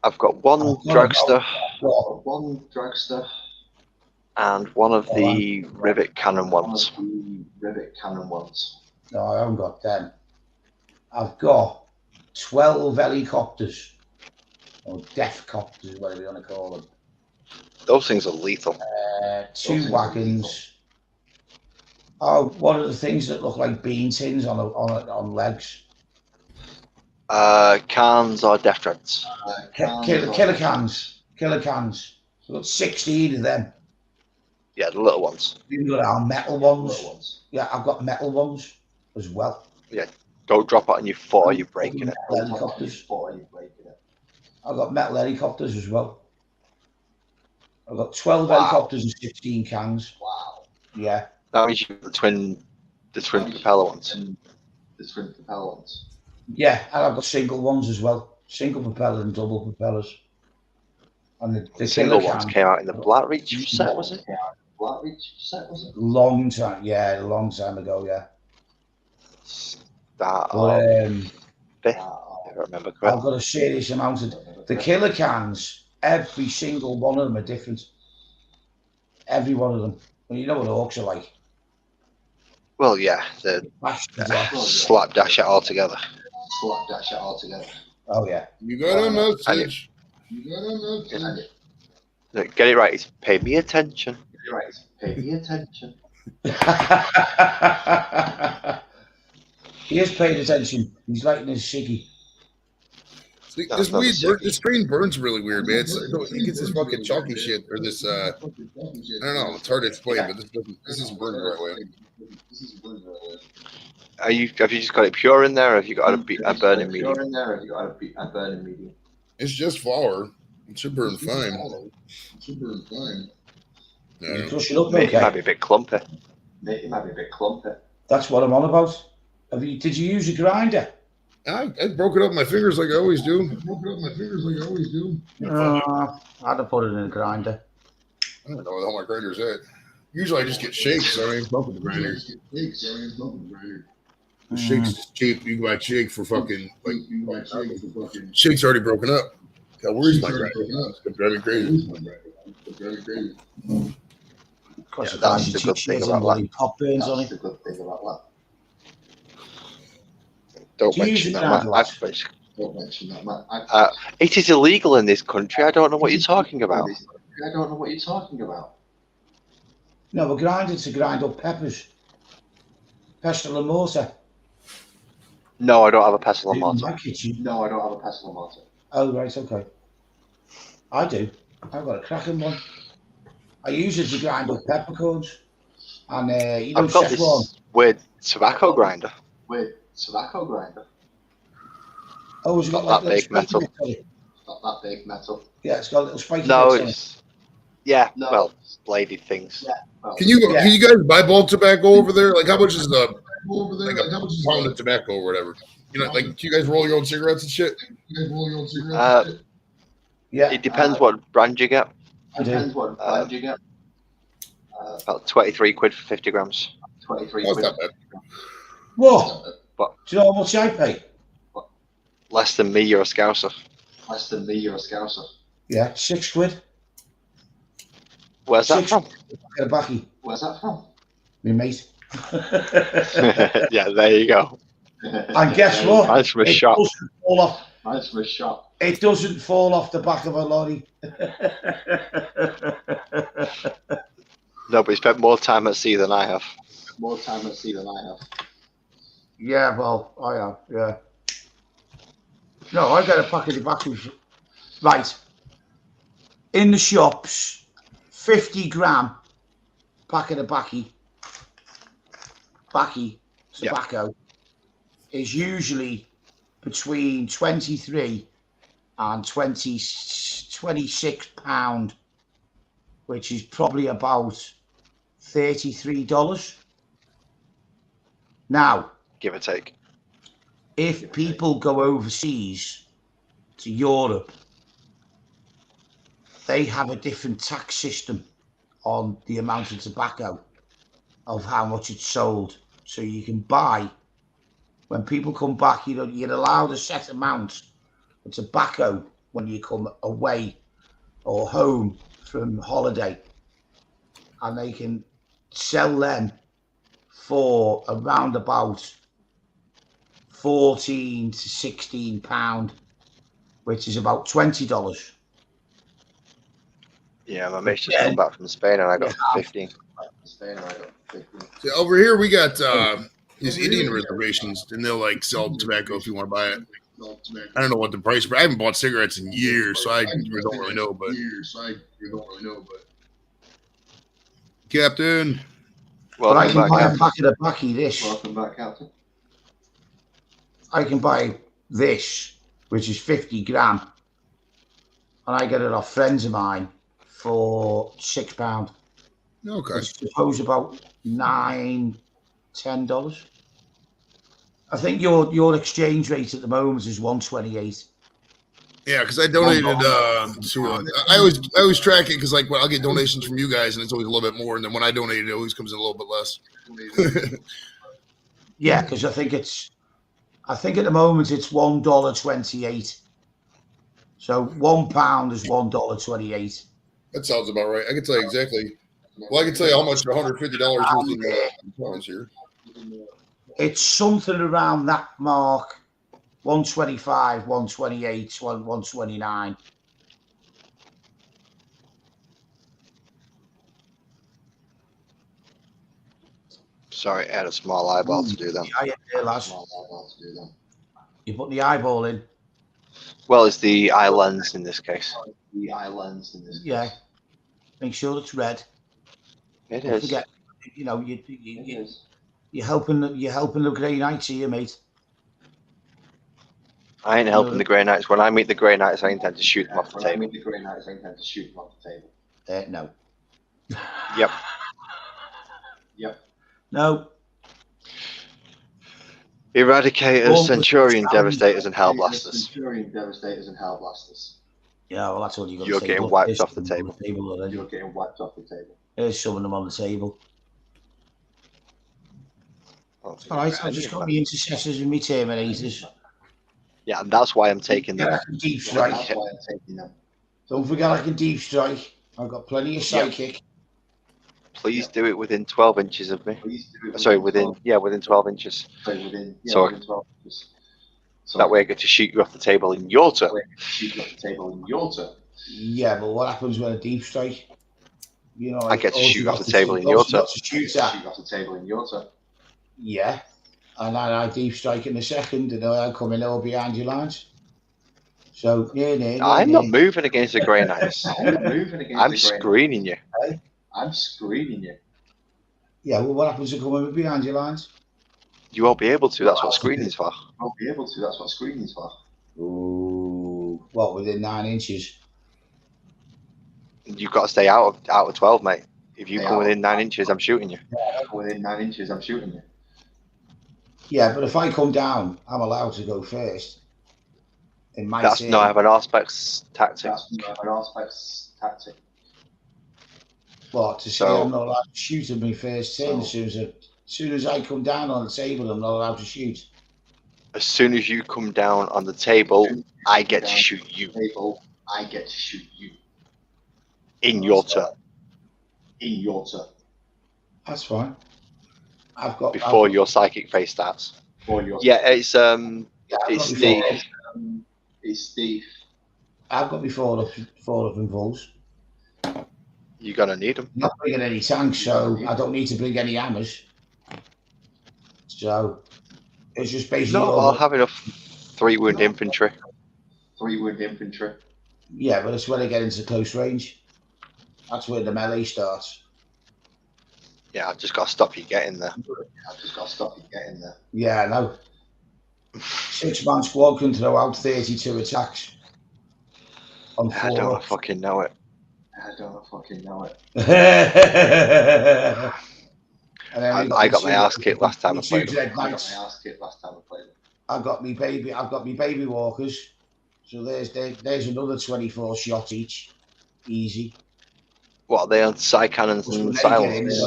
Speaker 5: I've got one dragster. And one of the rivet cannon ones.
Speaker 4: No, I haven't got them. I've got 12 helicopters, or death copters, whatever you want to call them.
Speaker 5: Those things are lethal.
Speaker 4: 2 wagons. Oh, what are the things that look like bean tins on legs?
Speaker 5: Cans or death dreads?
Speaker 4: Killer cans. I've got 16 of them.
Speaker 5: Yeah, the little ones.
Speaker 4: You've got our metal ones. Yeah, I've got metal ones as well.
Speaker 5: Yeah, don't drop it on your foot or you're breaking it.
Speaker 4: Helicopters. I've got metal helicopters as well. I've got 12 helicopters and 16 cans. Wow. Yeah.
Speaker 5: That means you've got the twin propeller ones.
Speaker 4: Yeah, and I've got single ones as well. Single propeller and double propellers. And the
Speaker 5: single ones came out in the Blackreach set, was it?
Speaker 4: Long time, yeah, a long time ago, yeah.
Speaker 5: If I remember correctly.
Speaker 4: I've got a serious amount of the killer cans every single one of them are different. Every one of them. Well, you know what orcs are like.
Speaker 5: Well, yeah, the slapdash it all together. Slapdash it all together.
Speaker 4: Oh yeah.
Speaker 6: You got a message.
Speaker 5: Get it right. It's pay me attention. Get it right. It's pay me attention.
Speaker 4: He is paying attention. He's lighting his shiggy.
Speaker 6: This screen burns really weird, man. It gets this fucking chalky shit or this. I don't know. It's hard to explain, but this isn't burning the right way.
Speaker 5: Have you just got it pure in there, or have you got a burning medium?
Speaker 6: It's just flour. It should burn fine.
Speaker 4: You crush it up,
Speaker 5: It
Speaker 4: okay?
Speaker 5: might be a bit clumpy.
Speaker 4: That's what I'm on about. Did you use a grinder?
Speaker 6: I broke it up with my fingers like I always do.
Speaker 4: I'd have put it in a grinder.
Speaker 6: I don't know how my grinder's at. Usually I just get shakes. So I ain't bumping the grinder. The shake's just cheap. You can buy shake for fucking shake's already broken up. God, where's my grinder? It's gonna drive me crazy.
Speaker 5: That's the good thing about that.
Speaker 4: Pop burns on it.
Speaker 5: Don't mention that, Matt. It is illegal in this country. I don't know what you're talking about.
Speaker 4: No, a grinder to grind up peppers. Pestle and mortar.
Speaker 5: No, I don't have a pestle and
Speaker 4: In
Speaker 5: mortar.
Speaker 4: my kitchen. Oh, right, okay. I do. I've got a cracking one. I use it to grind up peppercorns. And, you know,
Speaker 5: I've got this weird tobacco grinder.
Speaker 4: Oh, it's got
Speaker 5: Not
Speaker 4: like
Speaker 5: that big metal.
Speaker 4: Yeah, it's got little spiky
Speaker 5: No,
Speaker 4: bits on it.
Speaker 5: it's well, bladed things.
Speaker 6: Can you guys buy bulk tobacco over there? Like how much is a pound of tobacco or whatever? You know, like do you guys roll your own cigarettes and shit?
Speaker 4: Yeah.
Speaker 5: It depends what brand you get.
Speaker 4: I do.
Speaker 5: About 23 quid for 50 grams.
Speaker 6: That's not bad.
Speaker 4: Whoa.
Speaker 5: But
Speaker 4: Do you know how much I pay?
Speaker 5: less than me, you're a scouser.
Speaker 4: Yeah, £6.
Speaker 5: Where's that from?
Speaker 4: Get a backy. Me mate.
Speaker 5: Yeah, there you go.
Speaker 4: And guess what?
Speaker 5: Mine's from a shop.
Speaker 4: Doesn't fall off. It doesn't fall off the back of a lorry.
Speaker 5: No, but he spent more time at sea than I have.
Speaker 4: Yeah, well, I have, yeah. No, I got a packet of batteries. Right. In the shops, 50 gram packet of backy tobacco is usually between 23 and 26 pound, which is probably about $33. Now,
Speaker 5: Give or take.
Speaker 4: if people go overseas to Europe, they have a different tax system on the amount of tobacco, of how much it's sold. So you can buy, when people come back, you're allowed a set amount of tobacco when you come away or home from holiday, and they can sell them for around about 14 to 16 pound, which is about $20.
Speaker 5: Yeah, my mate's just come back from Spain and I got 15.
Speaker 6: So over here we got these Indian reservations, and they'll like sell tobacco if you want to buy it. I don't know what the price, but I haven't bought cigarettes in years, so I don't really know. But Captain,
Speaker 4: But I
Speaker 5: Welcome
Speaker 4: can
Speaker 5: back,
Speaker 4: buy a
Speaker 5: Captain.
Speaker 4: packet of backy this. I can buy this, which is 50 gram, and I get it off friends of mine for £6.
Speaker 6: okay.
Speaker 4: I suppose about $9-10. I think your exchange rate at the moment is 128.
Speaker 6: Yeah, because I donated to. I always track it because I'll get donations from you guys, and it's always a little bit more. And then when I donate, it always comes in a little bit less.
Speaker 4: Yeah, because I think at the moment it's $1.28. So £1 is $1.28.
Speaker 6: That sounds about right. I can tell you exactly. Well, I can tell you how much $150 is in components here.
Speaker 4: It's something around that mark. 125, 128, 129.
Speaker 5: Sorry, I had a small eyeball to do that.
Speaker 4: You put the eyeball in.
Speaker 5: Well, it's the eye lens in this case.
Speaker 4: Yeah. Make sure it's red.
Speaker 5: It
Speaker 4: Don't
Speaker 5: is.
Speaker 4: forget, you know, you're helping the Grey Knights here, mate.
Speaker 5: I ain't helping the Grey Knights. When I meet the Grey Knights, I intend to shoot them off the table.
Speaker 4: No.
Speaker 5: Yep.
Speaker 4: No.
Speaker 5: Eradicators, Centurion, Devastators, and Hellblasters.
Speaker 4: Yeah, well, that's all you got.
Speaker 5: You're getting wiped off the table.
Speaker 4: There's some of them on the table.
Speaker 5: All
Speaker 4: right, I just got me Intercessors and me Terminators.
Speaker 5: Yeah, and that's why I'm taking them.
Speaker 4: Deep strike. Don't forget I can deep strike. I've got plenty of psychic.
Speaker 5: Yep. Please do it within 12 inches of me. Sorry, within 12 inches. So that way I get to shoot you off the table in your turn.
Speaker 4: Yeah, but what happens when a deep strike? You know,
Speaker 5: I get to shoot off the table in your turn.
Speaker 4: Yeah, and then I deep strike in a second, and I'll come in over behind your lines. So
Speaker 5: I'm not moving against the Grey Knights. I'm screening you.
Speaker 4: Yeah, well, what happens to coming in behind your lines?
Speaker 5: You won't be able to. That's what screening's for.
Speaker 4: Ooh, what, within 9 inches?
Speaker 5: You've got to stay out of 12, mate. If you come within 9 inches, I'm shooting you.
Speaker 4: Yeah, but if I come down, I'm allowed to go first.
Speaker 5: That's not have an aspects tactic.
Speaker 4: What, to say I'm not allowed to shoot at me first turn? As soon as I come down on the table, I'm not allowed to shoot.
Speaker 5: As soon as you come down on the table, I get to shoot you. In your turn.
Speaker 4: That's fine.
Speaker 5: Before your psychic phase starts. Yeah, it's Steve.
Speaker 4: I've got my four up and pulls.
Speaker 5: You're gonna need them.
Speaker 4: I'm not bringing any tanks, so I don't need to bring any hammers. So it's just basically.
Speaker 5: No, I'll have enough 3-wound infantry.
Speaker 4: Yeah, but it's when I get into close range. That's where the melee starts.
Speaker 5: Yeah, I've just got to stop you getting there.
Speaker 4: Yeah, I know. 6-man squad can throw out 32 attacks. On 4
Speaker 5: I don't fucking know it. I got my ass kicked last time I played.
Speaker 4: I've got me baby walkers. So there's another 24 shots each. Easy.
Speaker 5: What are they on? Psy cannons and silencers?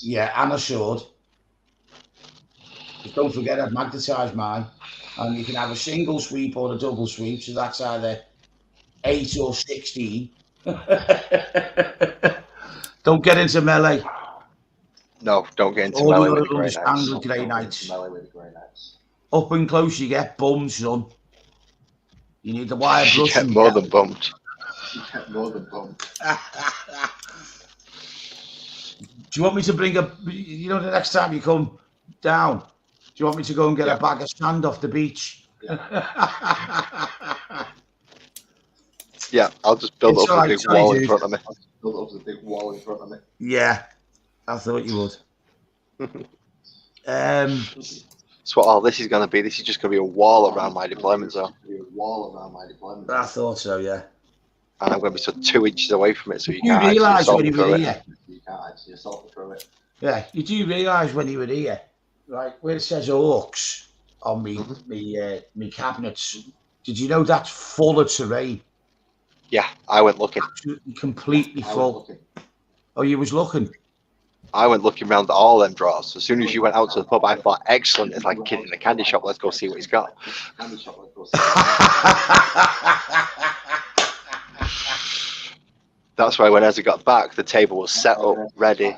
Speaker 4: Yeah, and a sword. Just don't forget I've magnetised mine. And you can have a single sweep or a double sweep, so that's either 8 or 16. Don't get into melee.
Speaker 5: No, don't get into melee with
Speaker 4: the Grey Knights. Up and close, you get bummed, son. You need the wire brush.
Speaker 5: You get more than bumped.
Speaker 4: Do you want me to bring the next time you come down, do you want me to go and get a bag of sand off the beach?
Speaker 5: Yeah, I'll just build up a big wall in front of me.
Speaker 4: Yeah, I thought you would.
Speaker 5: That's what all this is going to be. This is just going to be a wall around my deployment zone.
Speaker 4: I thought so, yeah.
Speaker 5: And I'm going to be sort of 2 inches away from it, so you
Speaker 4: You
Speaker 5: can't
Speaker 4: realise when
Speaker 5: actually
Speaker 4: you were
Speaker 5: here.
Speaker 4: Yeah, you do realise when you were here, right, where it says orcs on me cabinets, did you know that's full of terrain?
Speaker 5: Yeah, I went looking.
Speaker 4: Absolutely, completely full. Oh, you was looking?
Speaker 5: I went looking around all them drawers. As soon as you went out to the pub, I thought, excellent. It's like a kid in a candy shop. Let's go see what he's got. That's why when Ezra got back, the table was set up, ready.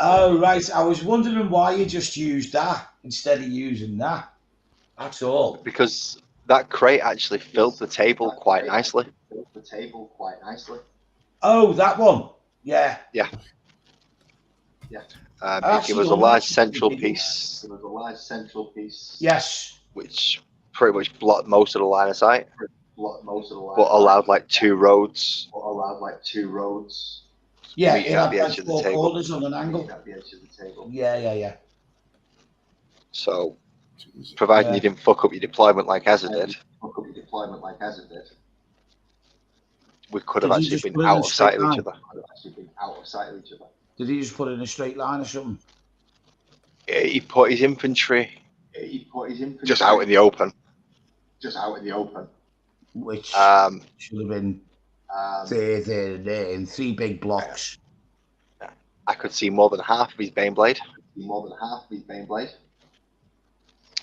Speaker 4: Oh, right. I was wondering why you just used that instead of using that. That's all.
Speaker 5: Because that crate actually filled the table quite nicely.
Speaker 4: Oh, that one. Yeah.
Speaker 5: Yeah. It gave us a large central piece.
Speaker 4: Yes.
Speaker 5: Which pretty much blocked most of the line of sight. But allowed like two roads.
Speaker 4: Yeah,
Speaker 5: meeting
Speaker 4: it
Speaker 5: at
Speaker 4: had
Speaker 5: the edge
Speaker 4: like
Speaker 5: of the
Speaker 4: 4
Speaker 5: table.
Speaker 4: corners on an angle. Yeah.
Speaker 5: So, providing you didn't fuck up your deployment like Ezra did, we could have
Speaker 4: Did he
Speaker 5: actually
Speaker 4: just
Speaker 5: been
Speaker 4: put it in
Speaker 5: out
Speaker 4: a
Speaker 5: of sight
Speaker 4: straight
Speaker 5: of each
Speaker 4: line?
Speaker 5: other.
Speaker 4: Did he just put it in a straight line or something?
Speaker 5: He put his infantry just out in the open.
Speaker 4: Which
Speaker 5: Um,
Speaker 4: should have been there in 3 big blocks.
Speaker 5: I could see more than half of his Baneblade.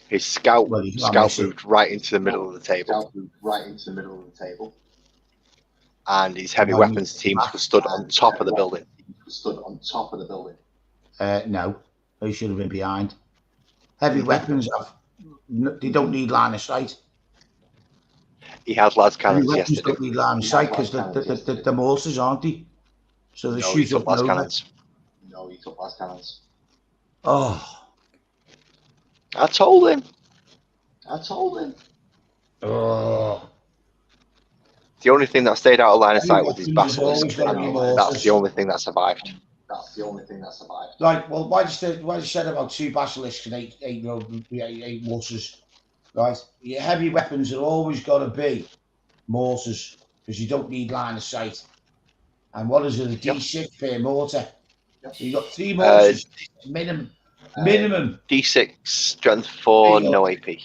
Speaker 5: His scout
Speaker 4: Well, you can't miss it.
Speaker 5: moved right into the middle of the table. And his heavy
Speaker 4: Well,
Speaker 5: weapons teams were stood on top of the building.
Speaker 4: No, they should have been behind. Heavy weapons, they don't need line of sight.
Speaker 5: He had lads
Speaker 4: Heavy
Speaker 5: cannons
Speaker 4: weapons
Speaker 5: yesterday.
Speaker 4: don't need line of sight because the mortars, aren't they? So they
Speaker 5: No, he
Speaker 4: shoot
Speaker 5: took
Speaker 4: up
Speaker 5: las
Speaker 4: and over.
Speaker 5: cannons.
Speaker 4: Oh.
Speaker 5: I told him.
Speaker 4: Oh.
Speaker 5: The only thing that stayed out of line of sight was his
Speaker 4: Weapons have always
Speaker 5: basilisk,
Speaker 4: got to be
Speaker 5: and
Speaker 4: mortars.
Speaker 5: that's the only thing that survived.
Speaker 4: Right, well, why you said about 2 basilisks and 8 mortars, right? Your heavy weapons are always got to be mortars because you don't need line of sight. And what is it, a D6 per mortar? So you got 3 mortars, minimum.
Speaker 5: D6, strength 4, no AP.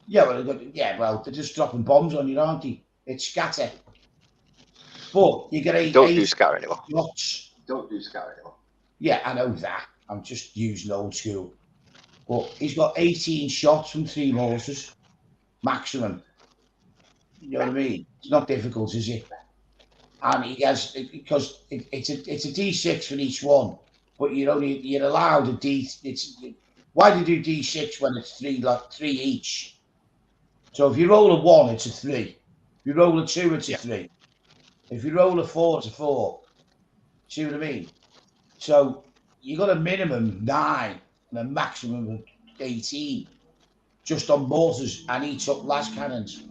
Speaker 4: Yeah, well, they're just dropping bombs on you, aren't they? It's scatter. But you get 8
Speaker 5: Don't do scatter anymore.
Speaker 4: shots. Yeah, I know that. I'm just using old school. But he's got 18 shots from 3 mortars, maximum. You know what I mean? It's not difficult, is it? And he has, because it's a D6 for each one, but you're allowed a D. Why do you do D6 when it's 3 each? So if you roll a 1, it's a 3. If you roll a 2, it's a 3. If you roll a 4, it's a 4. See what I mean? So you got a minimum 9 and a maximum of 18 just on mortars, and he took las cannons.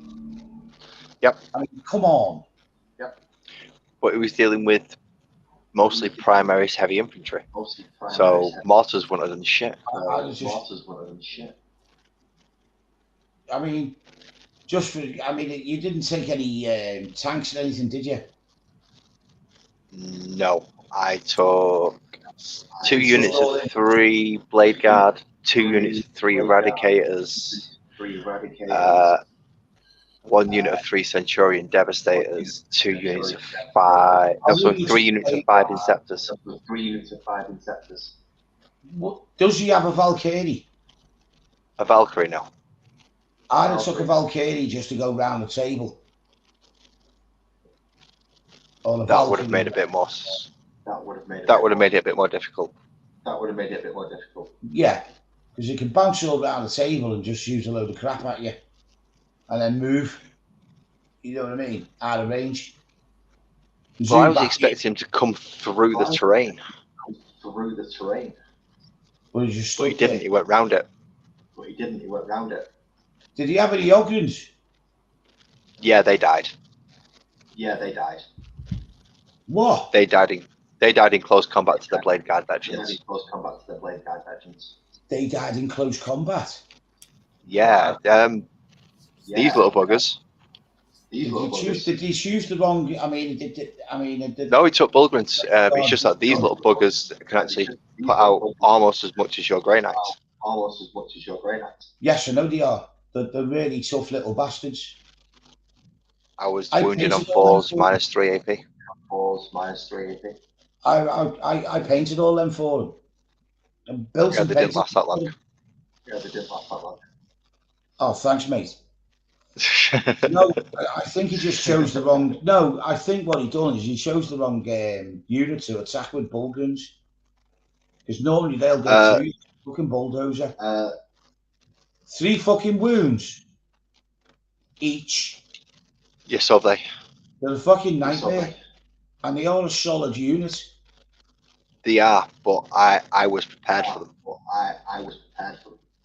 Speaker 5: Yep.
Speaker 4: I mean, come on.
Speaker 5: But he was dealing with mostly primaries heavy infantry. So mortars wouldn't have done shit.
Speaker 4: I mean, you didn't take any tanks or anything, did you?
Speaker 5: No, I took 2 units of 3 Blade Guard, 2 units of 3 Eradicators, 1 unit of 3 Centurion Devastators, 2 units of 5. No, sorry, 3 units of 5 Inceptors.
Speaker 4: Does he have a Valkyrie?
Speaker 5: A Valkyrie, no.
Speaker 4: I'd have took a Valkyrie just to go round the table.
Speaker 5: That would have made it a bit more. That would have made it a bit more difficult.
Speaker 4: Yeah, because you can bounce all around the table and just use a load of crap at you, and then move. You know what I mean? Out of range.
Speaker 5: Well, I was expecting him to come through the terrain.
Speaker 4: Well, he just
Speaker 5: But he didn't. He went round it.
Speaker 4: Did he have any Ogrins?
Speaker 5: Yeah, they died.
Speaker 4: What?
Speaker 5: They died in close combat to the Blade Guard veterans.
Speaker 4: They died in close combat.
Speaker 5: Yeah. These little buggers.
Speaker 4: Did he choose the wrong?
Speaker 5: No, he took Bulgrins. It's just that these little buggers can actually put out almost as much as your Grey Knights.
Speaker 4: Yes, I know they are. They're really tough little bastards.
Speaker 5: I was wounded on 4s, -3 AP.
Speaker 4: I painted all them for them. And built
Speaker 5: Yeah,
Speaker 4: and
Speaker 5: they didn't
Speaker 4: painted
Speaker 5: last that long.
Speaker 4: Oh, thanks, mate. No, I think he just chose the wrong. No, I think what he done is he chose the wrong unit to attack with bull guns. Because normally they'll go through fucking bulldozer. 3 fucking wounds each.
Speaker 5: Yes, so they.
Speaker 4: They're a fucking nightmare, and they are a solid unit.
Speaker 5: They are, but I was prepared for them.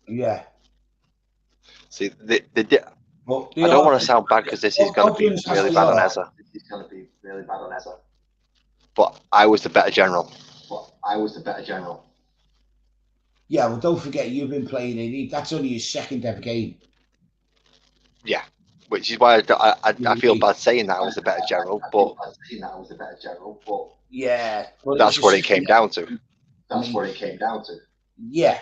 Speaker 4: Yeah.
Speaker 5: See, they did.
Speaker 4: But
Speaker 5: I don't want to sound bad because this is going to be really bad on Ezra. But I was the better general.
Speaker 4: Yeah, well, don't forget you've been playing it. That's only his second ever game.
Speaker 5: Yeah, which is why I feel bad saying that I was the better general, but
Speaker 4: yeah, but
Speaker 5: that's what it came down to.
Speaker 4: Yeah.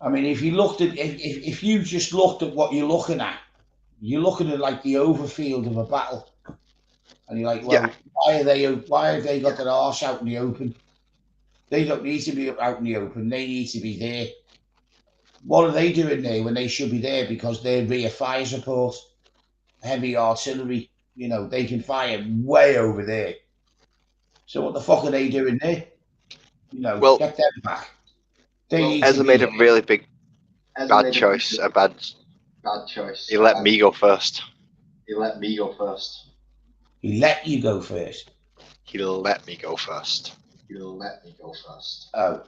Speaker 4: I mean, if you looked at if you just looked at what you're looking at like the overfield of a battle, and you're like, well, why have they got their arse out in the open? They don't need to be out in the open. They need to be there. What are they doing there when they should be there? Because they're rear fire support, heavy artillery. You know, they can fire way over there. So what the fuck are they doing there? You know,
Speaker 5: well,
Speaker 4: get them back.
Speaker 5: Ezra made a really big bad choice. He let me go first.
Speaker 4: He let you go first.
Speaker 5: He let me go first.
Speaker 4: Oh.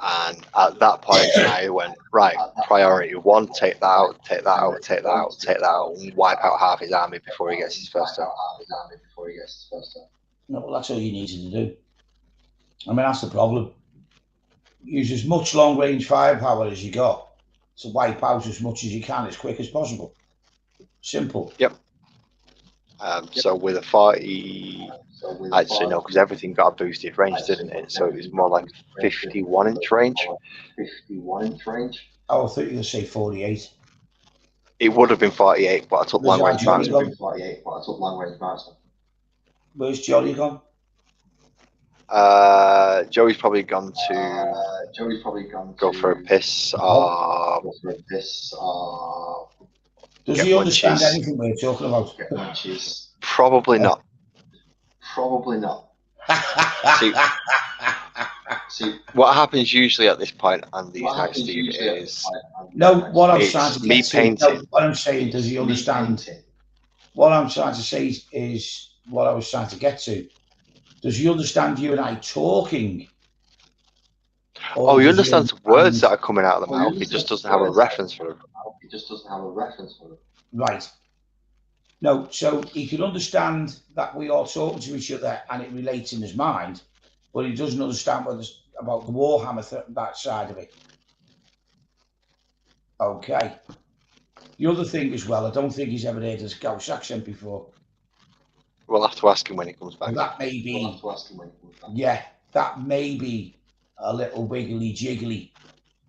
Speaker 5: And at that point, I went, right, priority 1, take that out, take that out, take that out, take that out, and wipe out half his army before he gets his first turn.
Speaker 4: No, well, that's all you needed to do. I mean, that's the problem. Use as much long-range firepower as you got to wipe out as much as you can as quick as possible. Simple.
Speaker 5: Yep. So with a 40, actually no, because everything got a boosted range, didn't it? So it was more like 51-inch range.
Speaker 4: Oh, I thought you were going to say 48.
Speaker 5: It would have been 48, but I took long-range marksman.
Speaker 4: Where's Johnny gone?
Speaker 5: Joey's probably gone to go for a piss or
Speaker 4: does he understand anything we're talking about?
Speaker 5: Probably not. See, what happens usually at this point on these nights, Steve, is
Speaker 4: no. What I'm trying to
Speaker 5: me painting.
Speaker 4: No, what I'm saying, does he understand? What I'm trying to say is what I was trying to get to. Does he understand you and I talking?
Speaker 5: Oh, he understands words that are coming out of the mouth. He just doesn't have a reference for them.
Speaker 4: Right. No, so he can understand that we are talking to each other and it relates in his mind, but he doesn't understand about the Warhammer that side of it. Okay. The other thing as well, I don't think he's ever heard a Scouse accent before.
Speaker 5: We'll have to ask him when he comes back.
Speaker 4: Well, that may be, yeah, that may be a little wiggly jiggly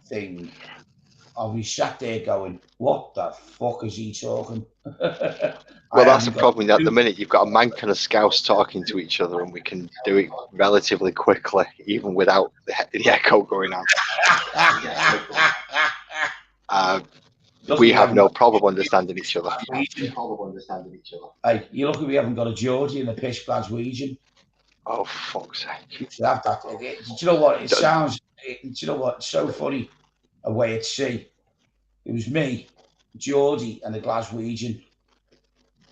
Speaker 4: thing. I'll be sat there going, what the fuck is he talking?
Speaker 5: Well, that's the problem. At the minute, you've got a Mank and a Scouse talking to each other, and we can do it relatively quickly, even without the echo going on. We have no problem understanding each other.
Speaker 4: Hey, you lucky we haven't got a Geordie and a pish Glaswegian.
Speaker 5: Oh, fuck's sake.
Speaker 4: Do you know what? It sounds, do you know what? It's so funny a way at sea. It was me, Geordie, and a Glaswegian.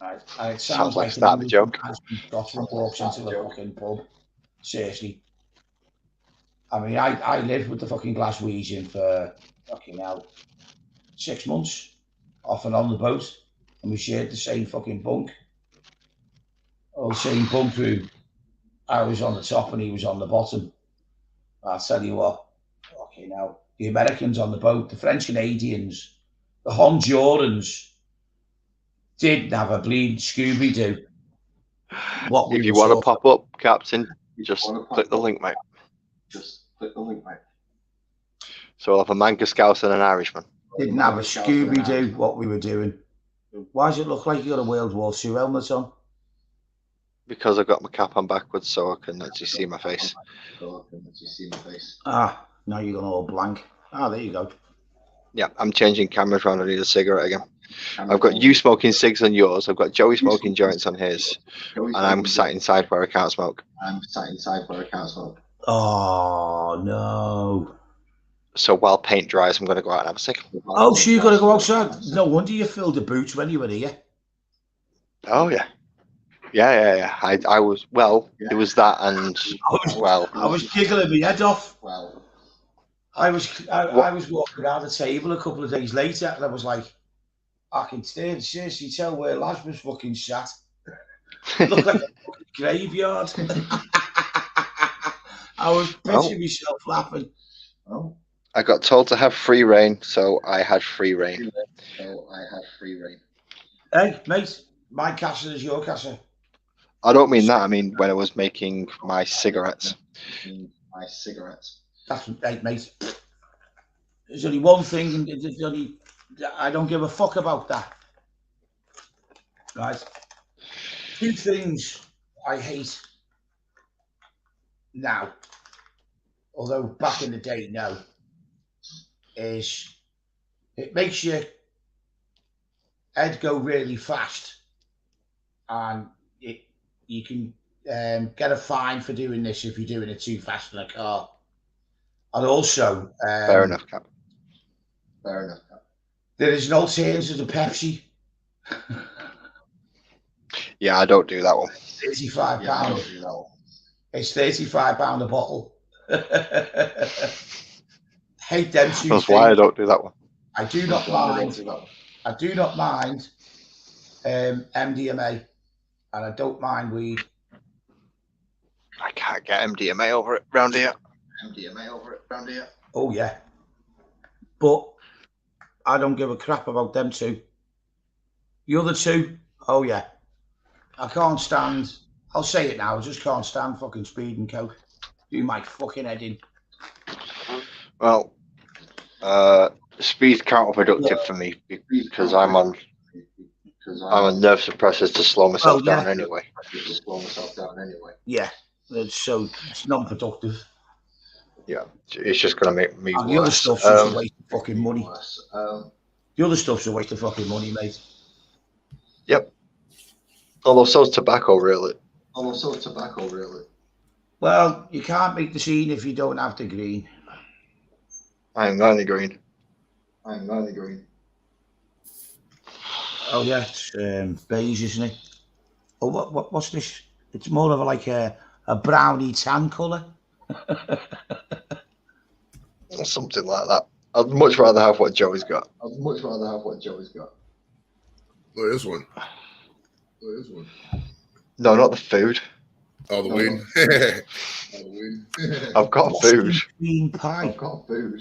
Speaker 4: Right? And it sounds like
Speaker 5: starting a joke.
Speaker 4: Scotland walks into the fucking pub. Seriously. I mean, I lived with the fucking Glaswegian for fucking hell 6 months, off and on the boat, and we shared the same fucking bunk. Or the same bunk room. I was on the top and he was on the bottom. I'll tell you what, fucking hell. The Americans on the boat, the French Canadians, the Hondurans didn't have a bleeding Scooby-Doo.
Speaker 5: If you want to pop up, Captain, just click the link, mate. So we'll have a Mank, a Scouse, and an Irishman.
Speaker 4: Didn't have a Scooby-Doo, what we were doing. Why does it look like you got a World War II helmet on?
Speaker 5: because I got my cap on backwards, so I can actually see my face.
Speaker 4: Ah, now you're going all blank. Ah, there you go.
Speaker 5: Yeah, I'm changing cameras around. I need a cigarette again. I've got you smoking cigs on yours. I've got Joey smoking joints on his, and I'm sat inside where I can't smoke.
Speaker 4: Oh no.
Speaker 5: So while paint dries, I'm going to go out and have a cig.
Speaker 4: Oh, so you got to go outside. No wonder you filled the boots when you were here.
Speaker 5: Oh yeah. Yeah. I was, well, it was that, and well,
Speaker 4: I was giggling my head off. I was walking around the table a couple of days later, and I was like, I can seriously tell where Laz was fucking sat. It looked like a fucking graveyard. I was pitching myself laughing.
Speaker 5: I got told to have free reign, so I had free reign.
Speaker 4: Hey, mate, my castle is your castle.
Speaker 5: I don't mean that. I mean when I was making my cigarettes.
Speaker 4: That's right, mate. There's only one thing. I don't give a fuck about that. Right? Two things I hate now, although back in the day, no, is it makes your head go really fast, and you can get a fine for doing this if you're doing it too fast in a car. And also,
Speaker 5: Fair enough, Cap.
Speaker 4: There is an alternative to Pepsi.
Speaker 5: Yeah, I don't do that one.
Speaker 4: £35. It's £35 a bottle. Hate them two.
Speaker 5: That's why I don't do that one.
Speaker 4: I do not mind. I do not mind MDMA, and I don't mind weed.
Speaker 5: I can't get MDMA over it round here.
Speaker 4: Oh yeah, but I don't give a crap about them two. The other two, oh yeah, I can't stand. I'll say it now. I just can't stand fucking speed and coke. Do my fucking head in.
Speaker 5: Well, speed's counterproductive for me because I'm on nerve suppressors to slow myself down anyway.
Speaker 4: Yeah, so it's non-productive.
Speaker 5: Yeah, it's just going to make me
Speaker 4: and the other stuff's just a waste of fucking money. The other stuff's a waste of fucking money, mate.
Speaker 5: Yep. Although so's tobacco, really.
Speaker 4: Well, you can't make the scene if you don't have the green.
Speaker 5: I ain't got any green.
Speaker 4: Oh yeah, it's beige, isn't it? Oh, what's this? It's more of like a browny tan colour.
Speaker 5: Something like that. I'd much rather have what Joey's got.
Speaker 6: Look at this one.
Speaker 5: No, not the food.
Speaker 6: Oh, the weed.
Speaker 5: I've got food.
Speaker 4: Green pie.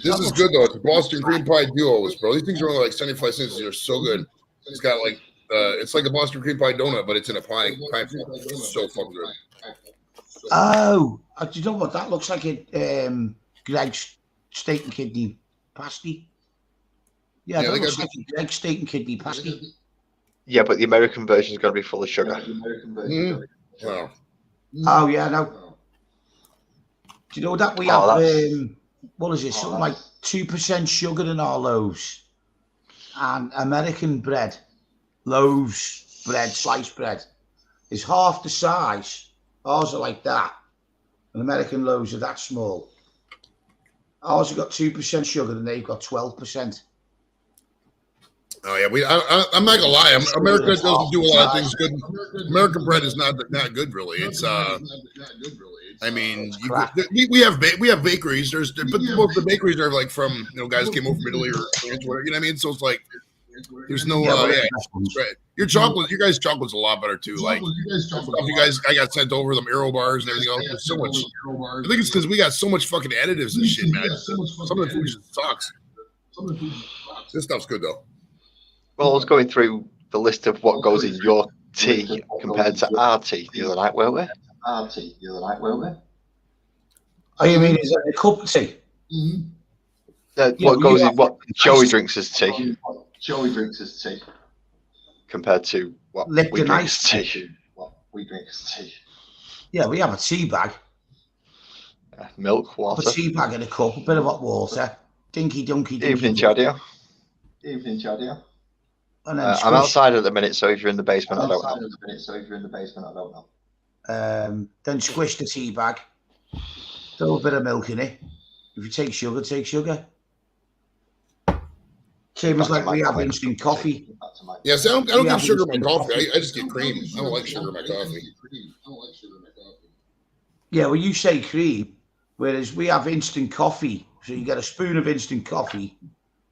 Speaker 6: This is good though. It's a Boston cream pie duos, bro. These things are only like 75 cents. They're so good. It's got like it's like a Boston cream pie donut, but it's in a pie form. It's so fucking good.
Speaker 4: Oh, do you know what that looks like? Greg's steak and kidney pasty. Yeah, that looks like a Greg's steak and kidney pasty.
Speaker 5: Yeah, but the American version is going to be full of sugar.
Speaker 6: Wow.
Speaker 4: Oh yeah, no. Do you know that we have? What is it? Something like 2% sugar in our loaves, and American bread, loaves bread, sliced bread, is half the size. Ours are like that, and American loaves are that small. Ours have got 2% sugar, and they've got 12%.
Speaker 6: Oh yeah, I'm not gonna lie. America doesn't do a lot of things good. American bread is not good, really. It's I mean, we have bakeries. But most of the bakeries are like from guys who came over from Italy or France, whatever. You know what I mean? So it's like there's no your guys' chocolate's a lot better too. Like you guys, I got sent over them Aero bars and everything else. There's so much. I think it's because we got so much fucking additives and shit, man. Some of the food just sucks. This stuff's good though.
Speaker 5: Well, I was going through the list of what goes in your tea compared to our tea the other night, weren't we?
Speaker 4: Oh, you mean is that a cup of tea?
Speaker 5: What goes in what Joey drinks as tea compared to what we drink as tea. as tea.
Speaker 4: Yeah, we have a tea bag.
Speaker 5: Milk,
Speaker 4: A
Speaker 5: water.
Speaker 4: tea bag in a cup, a bit of hot water. Dinky dunky.
Speaker 5: Evening, Chadio. Evening, Chadio.
Speaker 4: And then
Speaker 5: I'm outside at the minute, so if you're in the basement, I don't know.
Speaker 4: Then squish the tea bag. Throw a bit of milk in it. If you take sugar, take sugar. Same as like we have instant coffee.
Speaker 6: Yes, I don't get sugar in my coffee. I just get cream. I don't like sugar in my coffee.
Speaker 4: Yeah, well, you say cream, whereas we have instant coffee. So you get a spoon of instant coffee,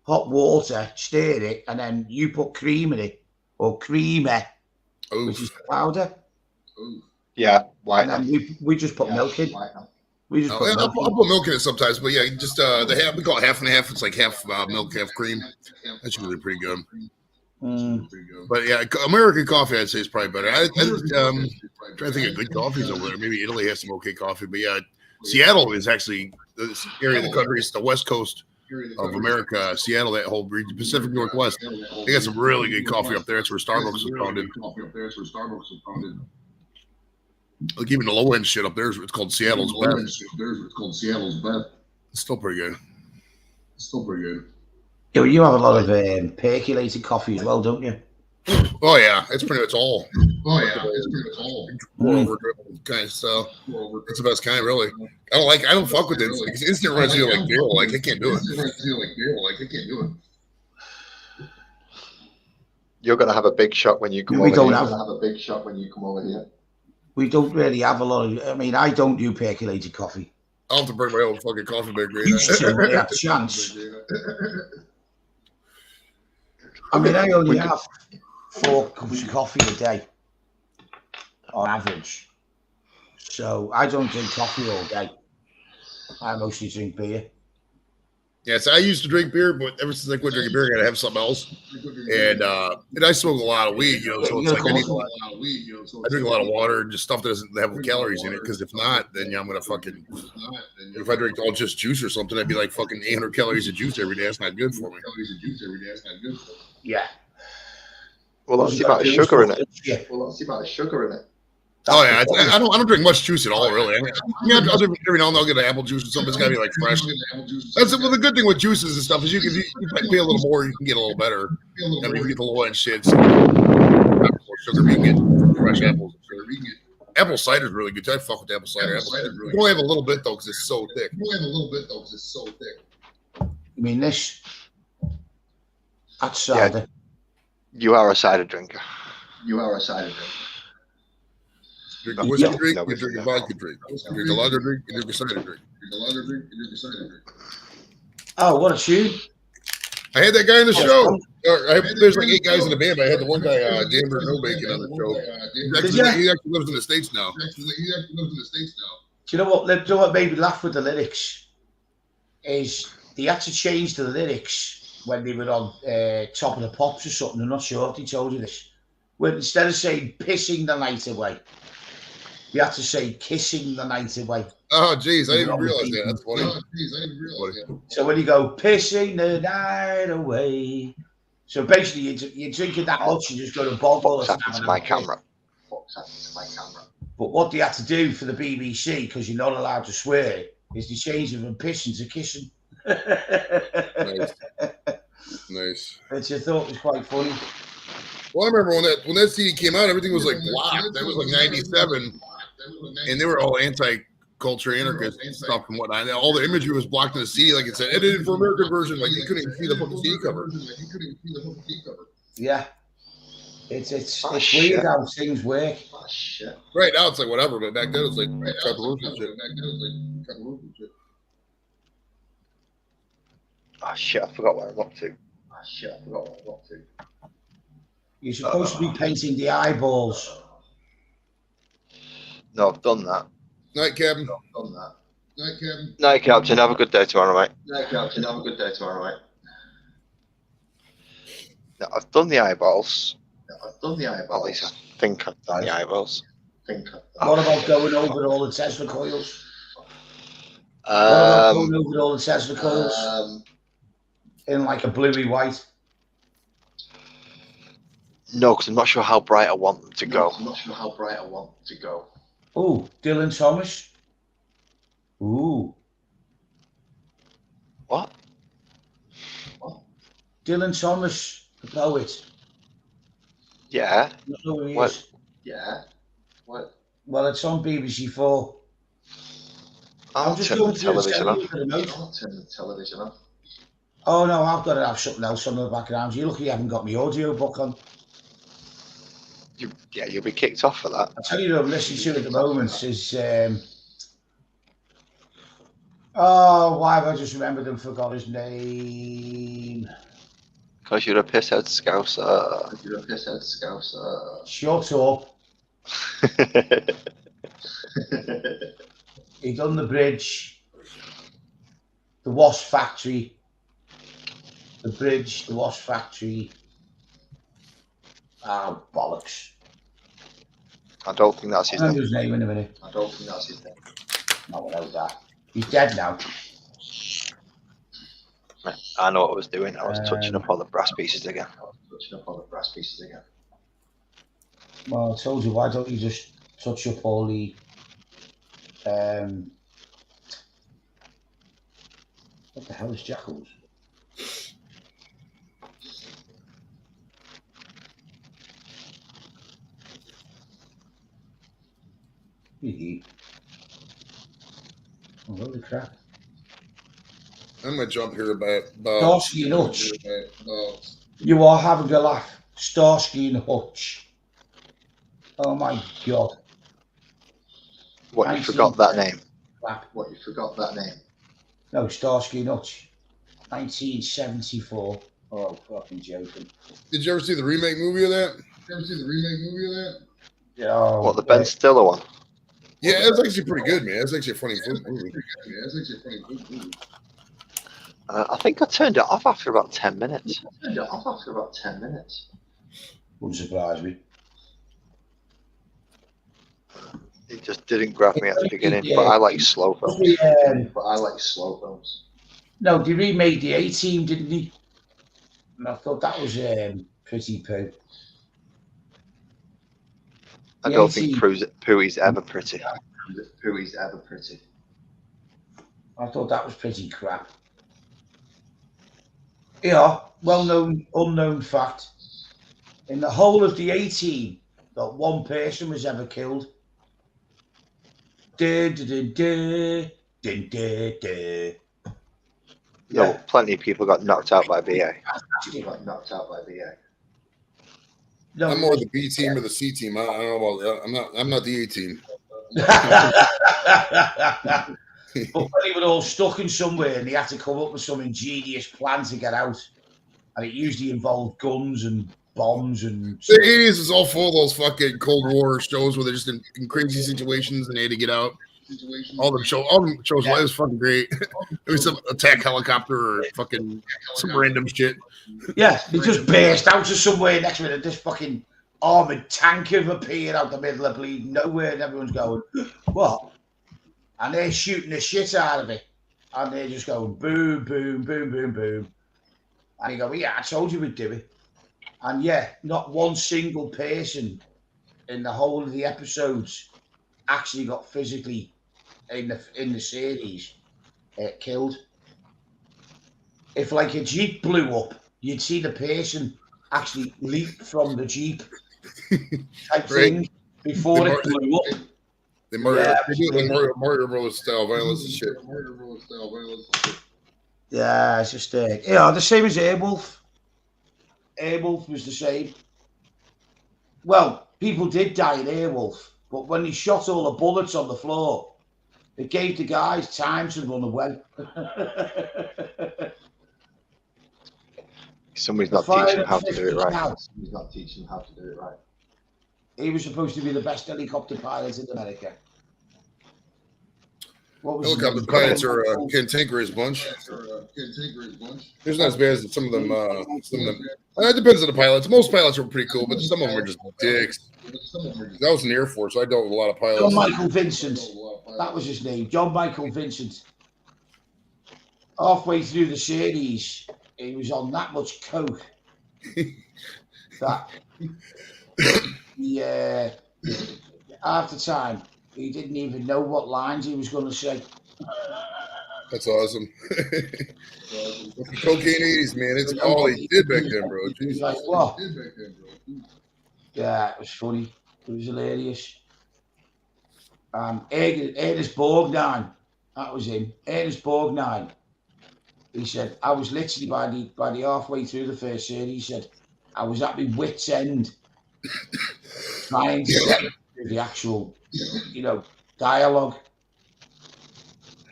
Speaker 4: hot water, stir it, and then you put cream in it, or creamer, which is powder.
Speaker 5: Yeah, white.
Speaker 4: And then we just put milk in. We just put
Speaker 6: I'll put milk in it sometimes, but yeah, just the half. We call it half and half. It's like half milk, half cream. That's usually pretty good. But yeah, American coffee I'd say is probably better. I'm trying to think of good coffees over there. Maybe Italy has some okay coffee, but yeah, Seattle is actually this area of the country. It's the west coast of America. Seattle, that whole region, Pacific Northwest. They got some really good coffee up there. That's where Starbucks is founded. Like even the low end shit up there, it's called Seattle's Best. It's still pretty good.
Speaker 4: Yeah, well, you have a lot of percolated coffee as well, don't you?
Speaker 6: Oh yeah, it's pretty much all. Pour over kind of stuff. It's the best kind, really. I don't fuck with it. It's instant reminds me of like beer. Like I can't do it.
Speaker 5: You're gonna have a big shot when you come over here.
Speaker 4: We don't really have a lot of. I mean, I don't do percolated coffee.
Speaker 6: I'll have to bring my own fucking coffee maker.
Speaker 4: Used to when I had the chance. I mean, I only have 4 cups of coffee a day on average. So I don't drink coffee all day. I mostly drink beer.
Speaker 6: Yes, I used to drink beer, but ever since I quit drinking beer, I gotta have something else. And I smoke a lot of weed, so it's like I drink a lot of water and just stuff that doesn't have calories in it. Because if not, then I'm gonna fucking. If I drink all just juice or something, I'd be like fucking 800 calories of juice every day. That's not good for me.
Speaker 4: Yeah.
Speaker 5: Well, that's the amount of sugar in it.
Speaker 4: Yeah.
Speaker 6: Oh yeah, I don't drink much juice at all, really. I mean, I'll drink every now and then. I'll get an apple juice or something. It's gotta be like fresh. That's well, the good thing with juices and stuff is you can pay a little more, you can get a little better. I mean, you can get the low end shit. More sugar, you can get fresh apples. Apple cider is really good. I fuck with apple cider. You only have a little bit though, because it's so thick.
Speaker 4: You mean this? That's cider.
Speaker 5: Yeah. You are a cider drinker.
Speaker 6: Drink a whiskey drink, you drink a vodka drink. You drink a lager drink, you drink a cider drink.
Speaker 4: Oh, what a tune.
Speaker 6: I had that guy on the show. There's like 8 guys in the band, but I had the one guy, Danver No Bacon, on the show. He actually lives in the States now.
Speaker 4: Do you know what made me laugh with the lyrics? Is they had to change the lyrics when they were on Top of the Pops or something. I'm not sure if they told you this. When instead of saying pissing the night away, you have to say kissing the night away.
Speaker 6: Oh, geez, I didn't even realize that. That's funny.
Speaker 4: So when you go pissing the night away, so basically you're drinking that much, you just go to bottle.
Speaker 5: What's happened to my camera?
Speaker 4: But what they had to do for the BBC, because you're not allowed to swear, is they changed it from pissing to kissing.
Speaker 6: Nice.
Speaker 4: Which I thought was quite funny.
Speaker 6: Well, I remember when that CD came out, everything was like blocked. That was like '97, and they were all anti-culture, anarchist stuff and whatnot. And all the imagery was blocked in the CD, like it said edited for American version. Like you couldn't even see the fucking CD cover.
Speaker 4: Yeah, it's weird how things work.
Speaker 6: Right now it's like whatever, but back then it was like cut the roof and shit.
Speaker 5: Oh shit! I forgot what I'm up to.
Speaker 4: You're supposed to be painting the eyeballs.
Speaker 5: No, I've done that.
Speaker 6: Night, Captain.
Speaker 5: Night, Captain. Have a good day tomorrow, mate. No, I've done the eyeballs. At least I think I've done the eyeballs.
Speaker 4: What about going over all the Tesla coils? In like a bluey white.
Speaker 5: No, because I'm not sure how bright I want them to go.
Speaker 4: Oh, Dylan Thomas. Ooh.
Speaker 5: What?
Speaker 4: Dylan Thomas, the poet.
Speaker 5: Yeah.
Speaker 4: I don't know who he
Speaker 5: What?
Speaker 4: is. Well, it's on BBC 4.
Speaker 5: I'll
Speaker 4: I'm just
Speaker 5: turn
Speaker 4: going
Speaker 5: the
Speaker 4: through the
Speaker 5: television off.
Speaker 4: Oh no, I've got to have something else on the background. You're lucky you haven't got my audio book on.
Speaker 5: You'll be kicked off for that.
Speaker 4: I'll tell you what I'm listening to at the moment is why have I just remembered and forgot his name?
Speaker 5: Because you're a pisshead scouser.
Speaker 4: Shut up. He done the bridge, the Wasp Factory, the bridge, the Wasp Factory. Oh, bollocks.
Speaker 5: I don't think that's his
Speaker 4: I'll
Speaker 5: name.
Speaker 4: remember his name in a minute. No, I know that. He's dead now.
Speaker 5: I know what I was doing. I was touching up all the brass pieces again.
Speaker 4: Well, I told you, why don't you just touch up all the what the hell is Jackals? Oh, holy crap.
Speaker 6: I'm gonna jump here about
Speaker 4: Starsky and Hutch. You are having a laugh. Starsky and Hutch. Oh my god.
Speaker 5: What, you forgot that name?
Speaker 4: Crap. No, Starsky and Hutch. 1974. Oh, fucking joking.
Speaker 6: Did you ever see the remake movie of that?
Speaker 4: Yeah.
Speaker 5: What, the Ben Stiller one?
Speaker 6: Yeah, it's actually pretty good, man. It's actually a funny movie.
Speaker 5: I think I turned it off after about 10 minutes.
Speaker 4: Wouldn't surprise me.
Speaker 5: It just didn't grab me at the beginning, but I like slow films.
Speaker 4: No, they remade the A-Team, didn't they? And I thought that was pretty poo.
Speaker 5: I don't think Pooey's ever pretty.
Speaker 4: I thought that was pretty crap. Yeah, well-known, unknown fact. In the whole of the A-Team, not one person was ever killed.
Speaker 5: No, plenty of people got knocked out by BA.
Speaker 4: No,
Speaker 6: I'm more the B team or the C team. I don't know about that. I'm not the A team.
Speaker 4: But when they were all stuck in somewhere and they had to come up with some ingenious plan to get out, and it usually involved guns and bombs and.
Speaker 6: The 80s is all full of those fucking Cold War shows where they're just in crazy situations and they had to get out. All them shows, yeah. It was fucking great. It was some attack helicopter or fucking some random shit.
Speaker 4: Yeah, they just burst out of somewhere next minute. This fucking armored tank have appeared out the middle of bleeding nowhere, and everyone's going, "What?" And they're shooting the shit out of it, and they're just going boom, boom, boom, boom, boom. And you go, "Yeah, I told you we'd do it." And yeah, not one single person in the whole of the episodes actually got physically in the series killed. If like a Jeep blew up, you'd see the person actually leap from the Jeep type thing before it blew up.
Speaker 6: They do the Mario Bros. Style violence and shit.
Speaker 4: Yeah, it's just the same as Airwolf. Airwolf was the same. Well, people did die in Airwolf, but when he shot all the bullets on the floor, it gave the guys time to run away.
Speaker 5: Somebody's not teaching him how to do it right.
Speaker 4: He was supposed to be the best helicopter pilot in America.
Speaker 6: Helicopter pilots are a cantankerous bunch. There's not as bad as some of them. It depends on the pilots. Most pilots are pretty cool, but some of them are just dicks. I was in the Air Force, so I dealt with a lot of pilots.
Speaker 4: John Michael Vincent. That was his name. John Michael Vincent. Halfway through the series, he was on that much coke. that half the time he didn't even know what lines he was going to say.
Speaker 6: That's awesome. Cocaine 80s, man. It's all he did back then, bro. Jesus.
Speaker 4: Like, what? Yeah, it was funny. It was hilarious. Ernest Borgnine, that was him. Ernest Borgnine. He said, I was literally by the halfway through the first series, he said, I was at my wit's end trying to get through the actual, dialogue.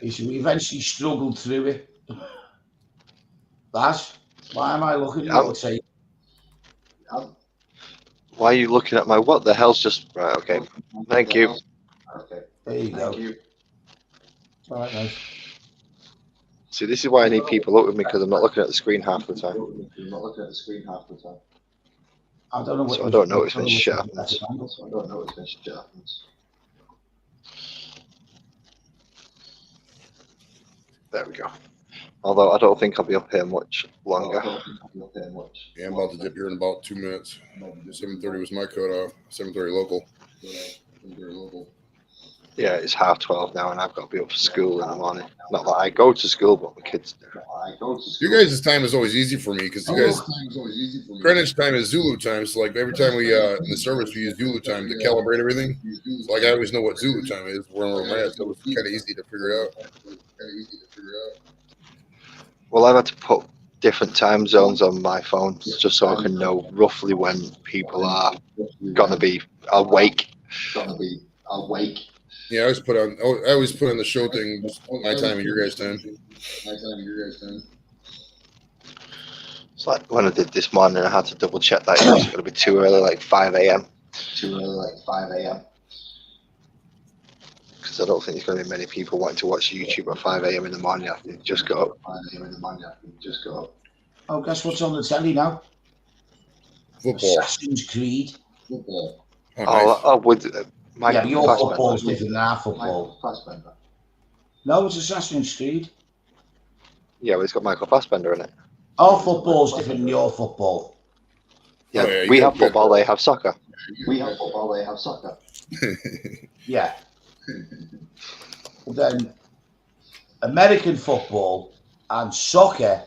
Speaker 4: He said, we eventually struggled through it. That's why am I looking at your tape?
Speaker 5: Why are you looking at my what the hell's just right? Okay, thank you.
Speaker 4: Okay, there you go. All right, mate.
Speaker 5: See, this is why I need people up with me because I'm not looking at the screen half the time.
Speaker 4: I don't know what.
Speaker 5: So I don't notice when shit happens. There we go. Although I don't think I'll be up here much longer.
Speaker 6: Yeah, I'm about to dip here in about 2 minutes. 7:30 was my cutoff. 7:30 local.
Speaker 5: Yeah, it's 12:30 now, and I've got to be up for school in the morning. Not that I go to school, but my kids do.
Speaker 6: You guys' time is always easy for me because you guys Greenwich time is Zulu time. So like every time we in the service we use Zulu time to calibrate everything. So like I always know what Zulu time is where we're at. So it's kind of easy to figure out.
Speaker 5: Well, I've had to put different time zones on my phone just so I can know roughly when people are gonna be awake.
Speaker 6: Yeah, I always put on the show thing my time and your guys' time.
Speaker 5: It's like when I did this morning, I had to double check that it was going to be too early, like 5 a.m. Because I don't think there's going to be many people wanting to watch YouTube at 5 a.m. in the morning after you just got up.
Speaker 4: Oh, guess what's on the telly now?
Speaker 6: Football.
Speaker 4: Assassin's Creed.
Speaker 6: Oh,
Speaker 5: with Michael
Speaker 4: Yeah, your
Speaker 5: Fassbender.
Speaker 4: football's different than our football. No, it's Assassin's Creed.
Speaker 5: Yeah, but it's got Michael Fassbender in it.
Speaker 4: Our football's different than your football.
Speaker 5: Yeah,
Speaker 6: Oh, yeah,
Speaker 5: we have football, they have soccer.
Speaker 4: Yeah. Well, then, American football and soccer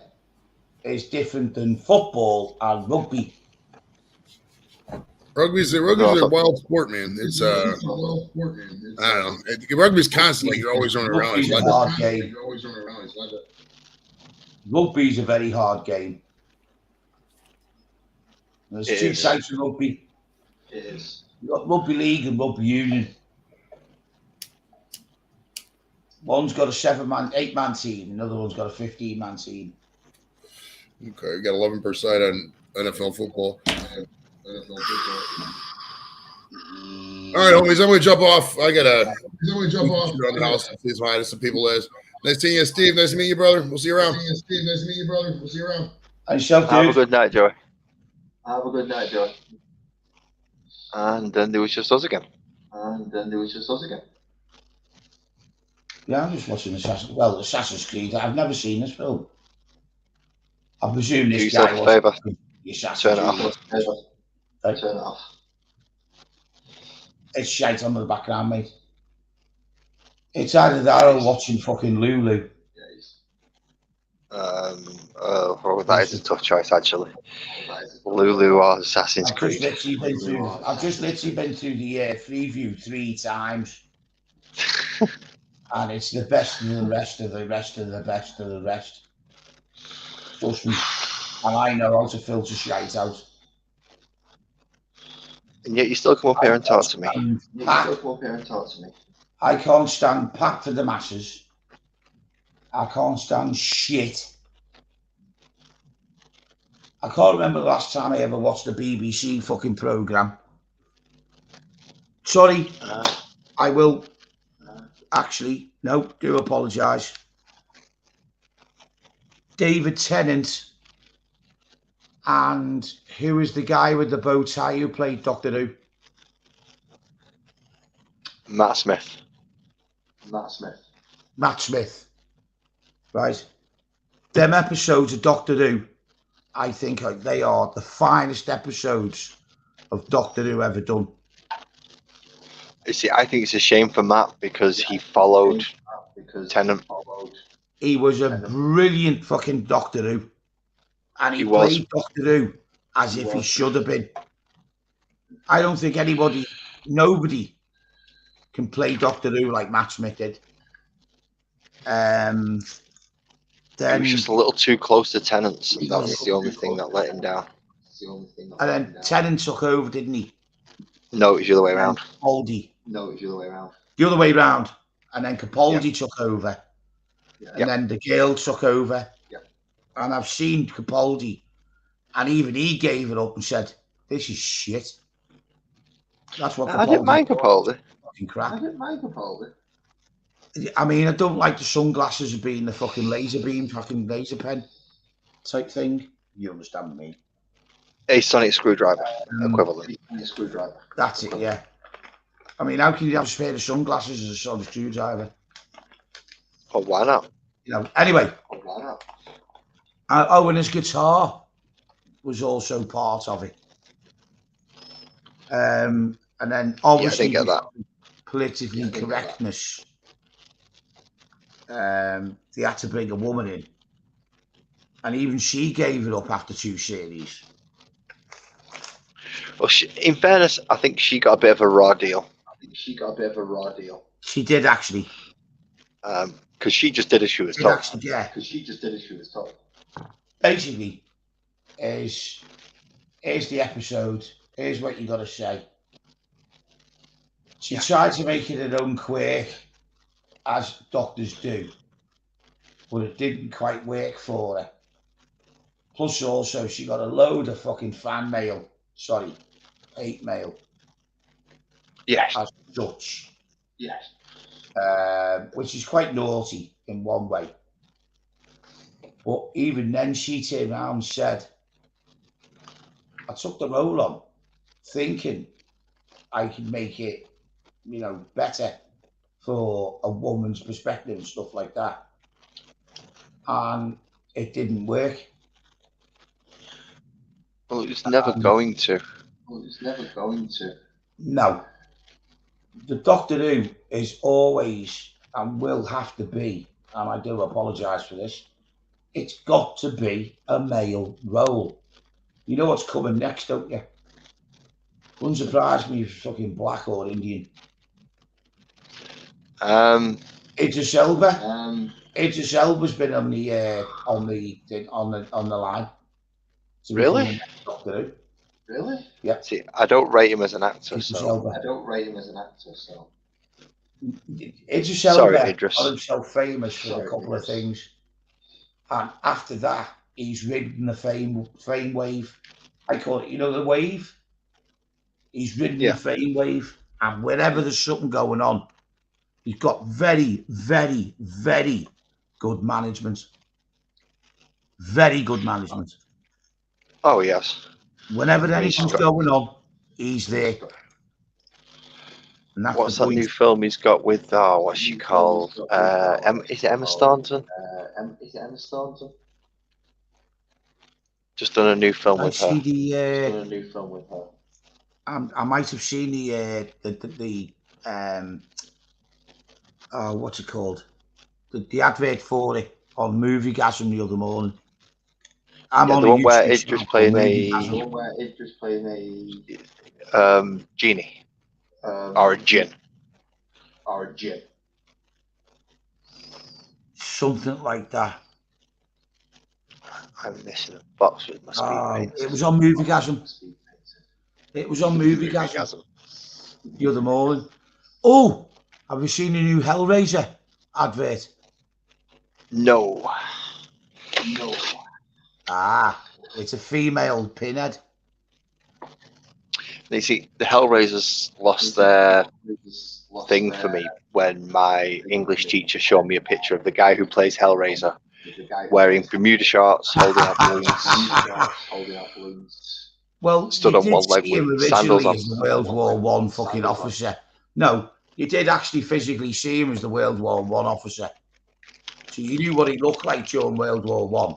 Speaker 4: is different than football and rugby.
Speaker 6: Rugby's a wild sport, man. It's I don't know. Rugby's constant. Like you're always running around.
Speaker 4: Rugby's a hard game. Rugby's a very hard game. There's two types of rugby.
Speaker 5: It is.
Speaker 4: You've got rugby league and rugby union. One's got a 8-man team, another one's got a 15-man team.
Speaker 6: Okay, you got 11 per side on NFL football. All right, homies, I'm gonna jump off. I gotta around the house and say hi to some people. Nice seeing you, Steve. Nice to meet you, brother. We'll see you around.
Speaker 5: Have a good night, Joey. And then there was just us again.
Speaker 4: Yeah, I'm just watching Assassin's Creed. I've never seen this film. I presume this guy was
Speaker 5: Turn it off.
Speaker 4: It's shite on the background, mate. It's either that or watching fucking Lulu.
Speaker 5: That is a tough choice, actually. Lulu or Assassin's Creed.
Speaker 4: I've just literally been through the preview 3 times. And it's the best of the rest of the rest of the best of the rest. Trust me. And I know how to filter shite out.
Speaker 5: And yet you still come up here and talk to me.
Speaker 4: I can't stand Pat for the masses. I can't stand shit. I can't remember the last time I ever watched a BBC fucking programme. Sorry. I will actually, no, do apologise. David Tennant and who is the guy with the bow tie who played Doctor Who?
Speaker 5: Matt Smith. Right. Them episodes of Doctor Who
Speaker 4: I think they are the finest episodes of Doctor Who ever done.
Speaker 5: You see, I think it's a shame for Matt because he followed Tennant.
Speaker 4: He was a brilliant fucking Doctor Who. And he
Speaker 5: was.
Speaker 4: played Doctor Who as if he should have been. I don't think nobody can play Doctor Who like Matt Smith did. Then
Speaker 5: He was just a little too close to Tennant's. That's the only thing that let him down.
Speaker 4: And then Tennant took over, didn't he?
Speaker 5: No, it was the other way around.
Speaker 4: Capaldi.
Speaker 3: No, it's the other way around.
Speaker 4: The other way round. And then Capaldi took over. And then the girl took over. And I've seen Capaldi, and even he gave it up and said, "This is shit." That's what Capaldi.
Speaker 5: I didn't mind Capaldi.
Speaker 4: Fucking crap.
Speaker 3: I didn't mind Capaldi.
Speaker 4: I mean, I don't like the sunglasses of being the fucking laser beam, fucking laser pen type thing. You understand me?
Speaker 5: A sonic screwdriver equivalent.
Speaker 3: Screwdriver.
Speaker 4: That's it, yeah. I mean, how can you have a pair of sunglasses as a sonic screwdriver?
Speaker 5: Oh, why not?
Speaker 4: You know. Anyway.
Speaker 3: Oh, why not?
Speaker 4: And his guitar was also part of it. And then obviously
Speaker 5: I didn't get that.
Speaker 4: politically correctness. They had to bring a woman in. And even she gave it up after 2 series.
Speaker 5: Well, in fairness, I think she got a bit of a raw deal.
Speaker 4: She did actually.
Speaker 5: Because she just did as she was told.
Speaker 4: Basically, here's the episode. Here's what you got to say. She tried to make it her own quirk, as doctors do, but it didn't quite work for her. Plus, also, she got a load of fucking fan mail. Sorry, hate mail.
Speaker 5: Yes.
Speaker 4: As Dutch. Yes. Which is quite naughty in one way. But even then, she turned around and said, I took the role on thinking I could make it, you know, better for a woman's perspective and stuff like that. And it didn't work.
Speaker 5: Well, it was never going to.
Speaker 4: No. The Doctor Who is always and will have to be, and I do apologise for this, it's got to be a male role. You know what's coming next, don't you? Wouldn't surprise me if it's fucking black or Indian. Idris Elba. Idris Elba's been on the line. So
Speaker 5: really?
Speaker 4: Doctor Who.
Speaker 3: Really?
Speaker 4: Yeah.
Speaker 5: See, I don't rate him as an actor.
Speaker 4: Idris
Speaker 5: So.
Speaker 4: Elba. Idris Elba got himself famous for a couple of things. And after that, he's ridden the fame wave. I call it, you know, the wave. He's ridden the fame wave. And wherever there's something going on, he's got very, very, very good management. Very good management.
Speaker 5: Oh, yes.
Speaker 4: Whenever anything's going on, he's there. And that's
Speaker 5: what's that new film he's got with, what's she called? Is it Emma Staunton? Just done a new film with her.
Speaker 4: I might have seen the what's it called? The advert for it on Moviegasm the other morning. I'm on
Speaker 5: the one where
Speaker 4: Idris
Speaker 5: playing a genie or a djinn. Something like that. I'm missing a box with my speed paint.
Speaker 4: It was on Moviegasm. It was on Moviegasm the other morning. Oh, have you seen the new Hellraiser advert?
Speaker 5: No.
Speaker 4: It's a female pinhead.
Speaker 5: You see, the Hellraisers lost their thing for me when my English teacher showed me a picture of the guy who plays Hellraiser wearing Bermuda shorts, holding up balloons.
Speaker 4: Well,
Speaker 5: stood on one leg with sandals on.
Speaker 4: As the World War I fucking officer. No, you did actually physically see him as the World War I officer. So you knew what he looked like during World War I.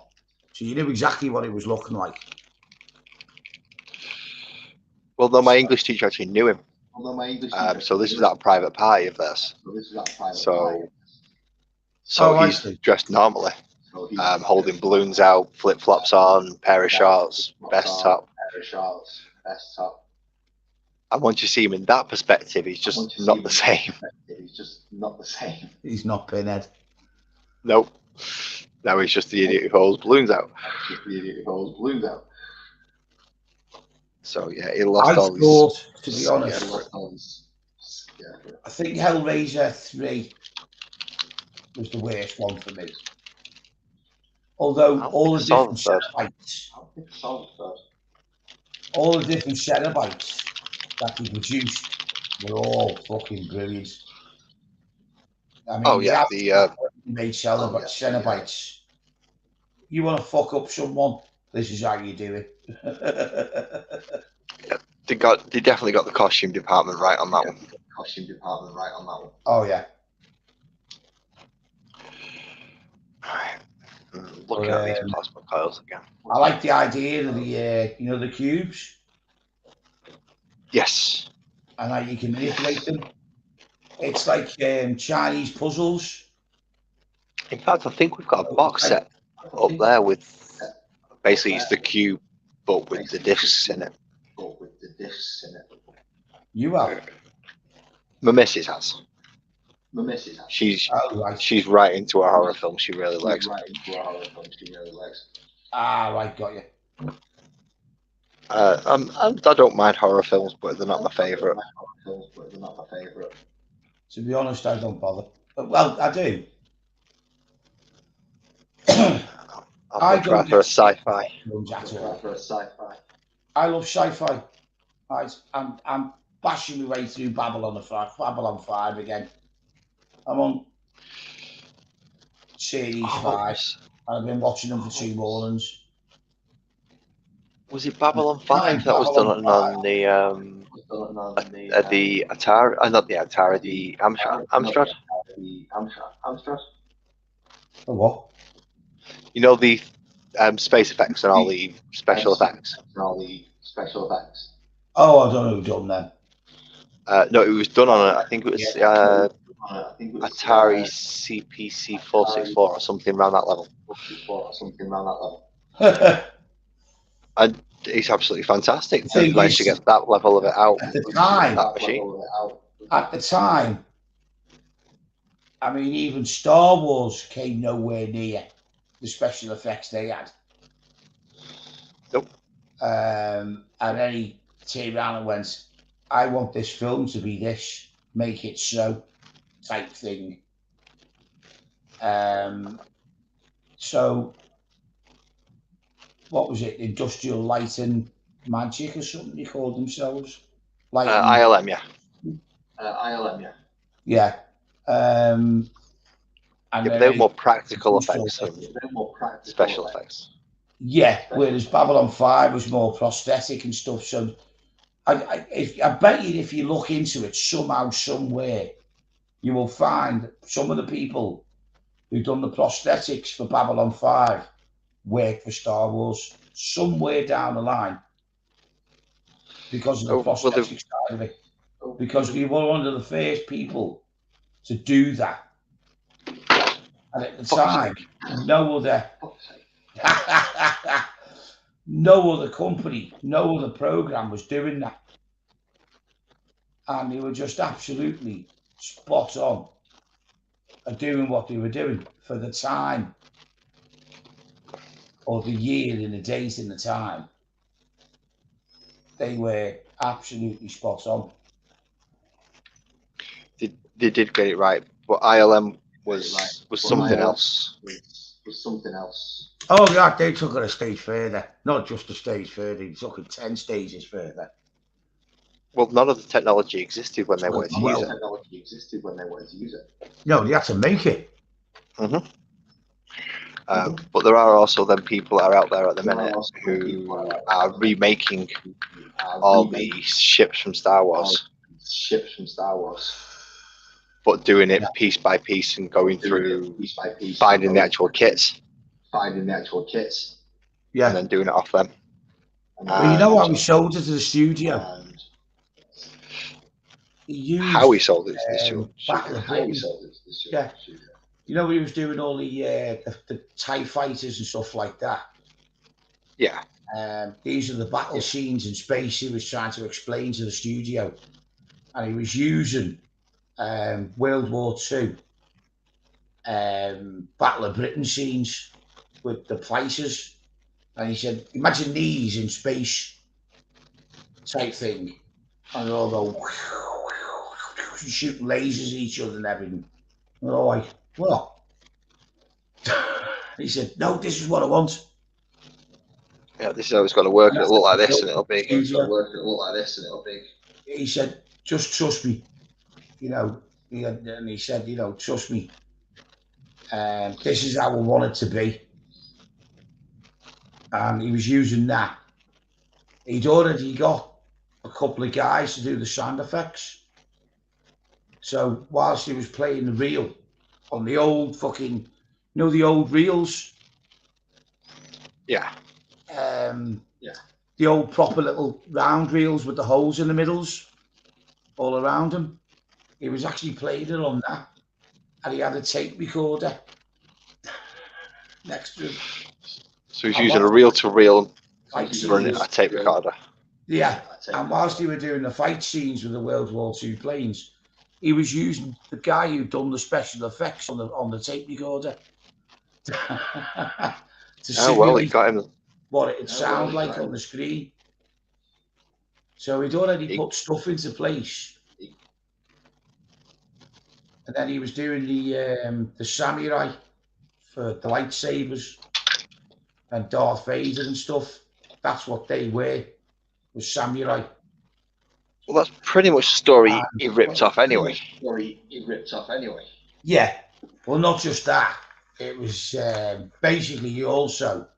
Speaker 4: So you knew exactly what it was looking like.
Speaker 5: Well, no, my English teacher actually knew him. So this was at a private party of theirs. So
Speaker 4: I
Speaker 5: he's
Speaker 4: see.
Speaker 5: dressed normally, holding balloons out, flip flops on, pair of shorts, vest top. And once you see him in that perspective, he's just not the same.
Speaker 4: He's not Pinhead.
Speaker 5: Nope. Now he's just the idiot who holds balloons out. So yeah, he lost all his.
Speaker 4: Thought, to be honest, I think Hellraiser 3 was the worst one for me. Although all the different Cenobites, all the different Cenobites that he produced were all fucking brilliant. I mean, the made Cenobites. You want to fuck up someone? This is how you do it.
Speaker 5: They definitely got the costume department right on that one.
Speaker 4: Oh yeah.
Speaker 5: Looking at these plasma coils again.
Speaker 4: I like the idea of the the cubes.
Speaker 5: Yes.
Speaker 4: And how you can manipulate them. It's like Chinese puzzles.
Speaker 5: In fact, I think we've got a box set up there with basically it's the cube, but with the discs in it.
Speaker 4: You have?
Speaker 5: My missus has. She's right into a horror film. She really likes.
Speaker 4: Ah, right, got you.
Speaker 5: I don't mind horror films, but they're not my favourite.
Speaker 4: To be honest, I don't bother. Well, I do.
Speaker 5: I'd rather a sci-fi.
Speaker 4: I love sci-fi. I'm bashing my way through Babylon 5 again. I'm on series 5. And I've been watching them for 2 mornings.
Speaker 5: Was it Babylon 5 that was done on the Atari? Not the Atari, the Amstrad.
Speaker 4: The what?
Speaker 5: You know the space effects and all the special effects.
Speaker 4: Oh, I don't know who done them.
Speaker 5: No, it was done on I think it was Atari CPC 464 or something around that level. And it's absolutely fantastic. They managed to get that level of it out
Speaker 4: at the time.
Speaker 5: That machine.
Speaker 4: At the time, I mean, even Star Wars came nowhere near the special effects they had.
Speaker 5: Nope.
Speaker 4: And then he turned around and went, I want this film to be this, make it so, type thing. So, what was it? Industrial Light and Magic or something they called themselves?
Speaker 5: ILM, yeah.
Speaker 4: Yeah. And
Speaker 5: they were more practical effects than special effects.
Speaker 4: Yeah, whereas Babylon 5 was more prosthetic and stuff. So I bet you if you look into it somehow, somewhere, you will find some of the people who've done the prosthetics for Babylon 5 work for Star Wars somewhere down the line because of the prosthetic side of it. Because we were one of the first people to do that. And at the time, no other company, no other program was doing that. And they were just absolutely spot on at doing what they were doing for the time or the year and the date and the time. They were absolutely spot on.
Speaker 5: They did get it right, but ILM was something else.
Speaker 4: Oh yeah, they took it a stage further. Not just a stage further, they took it 10 stages further.
Speaker 5: Well, none of the technology existed when they wanted to use it.
Speaker 4: No, they had to make it.
Speaker 5: Mm-hmm. But there are also then people that are out there at the minute who are remaking all the ships from Star Wars. But doing it piece by piece and going through finding the actual kits.
Speaker 4: Yeah.
Speaker 5: and then doing it off them.
Speaker 4: Well, you know how we sold it to the studio? He used,
Speaker 5: How he sold it to the studio?
Speaker 4: Battle of Britain. Yeah. You know, he was doing all the TIE fighters and stuff like that.
Speaker 5: Yeah.
Speaker 4: These are the battle scenes in space he was trying to explain to the studio. And he was using World War II Battle of Britain scenes with the fighters. And he said, imagine these in space type thing. And they're all go shooting lasers at each other and everything. And they're all like, what? He said, no, this is what I want.
Speaker 5: Yeah, this is how it's going to work. It'll look like this, and it'll be.
Speaker 4: He said, just trust me. You know, and he said, you know, trust me. This is how I want it to be. And he was using that. He'd already got a couple of guys to do the sound effects. So whilst he was playing the reel on the old fucking, you know, the old reels?
Speaker 5: Yeah.
Speaker 4: The old proper little round reels with the holes in the middles all around him. He was actually playing it on that. And he had a tape recorder next to him.
Speaker 5: So he's using a reel-to-reel running a tape recorder.
Speaker 4: Yeah, and whilst he were doing the fight scenes with the World War II planes, he was using the guy who'd done the special effects on the tape recorder to
Speaker 5: he got him.
Speaker 4: What it'd sound like on the screen. So he'd already put stuff into place. And then he was doing the samurai for the lightsabers and Darth Vader and stuff. That's what they were, was samurai.
Speaker 5: Well, that's pretty much the story he ripped off anyway.
Speaker 4: Yeah. Well, not just that. It was basically he also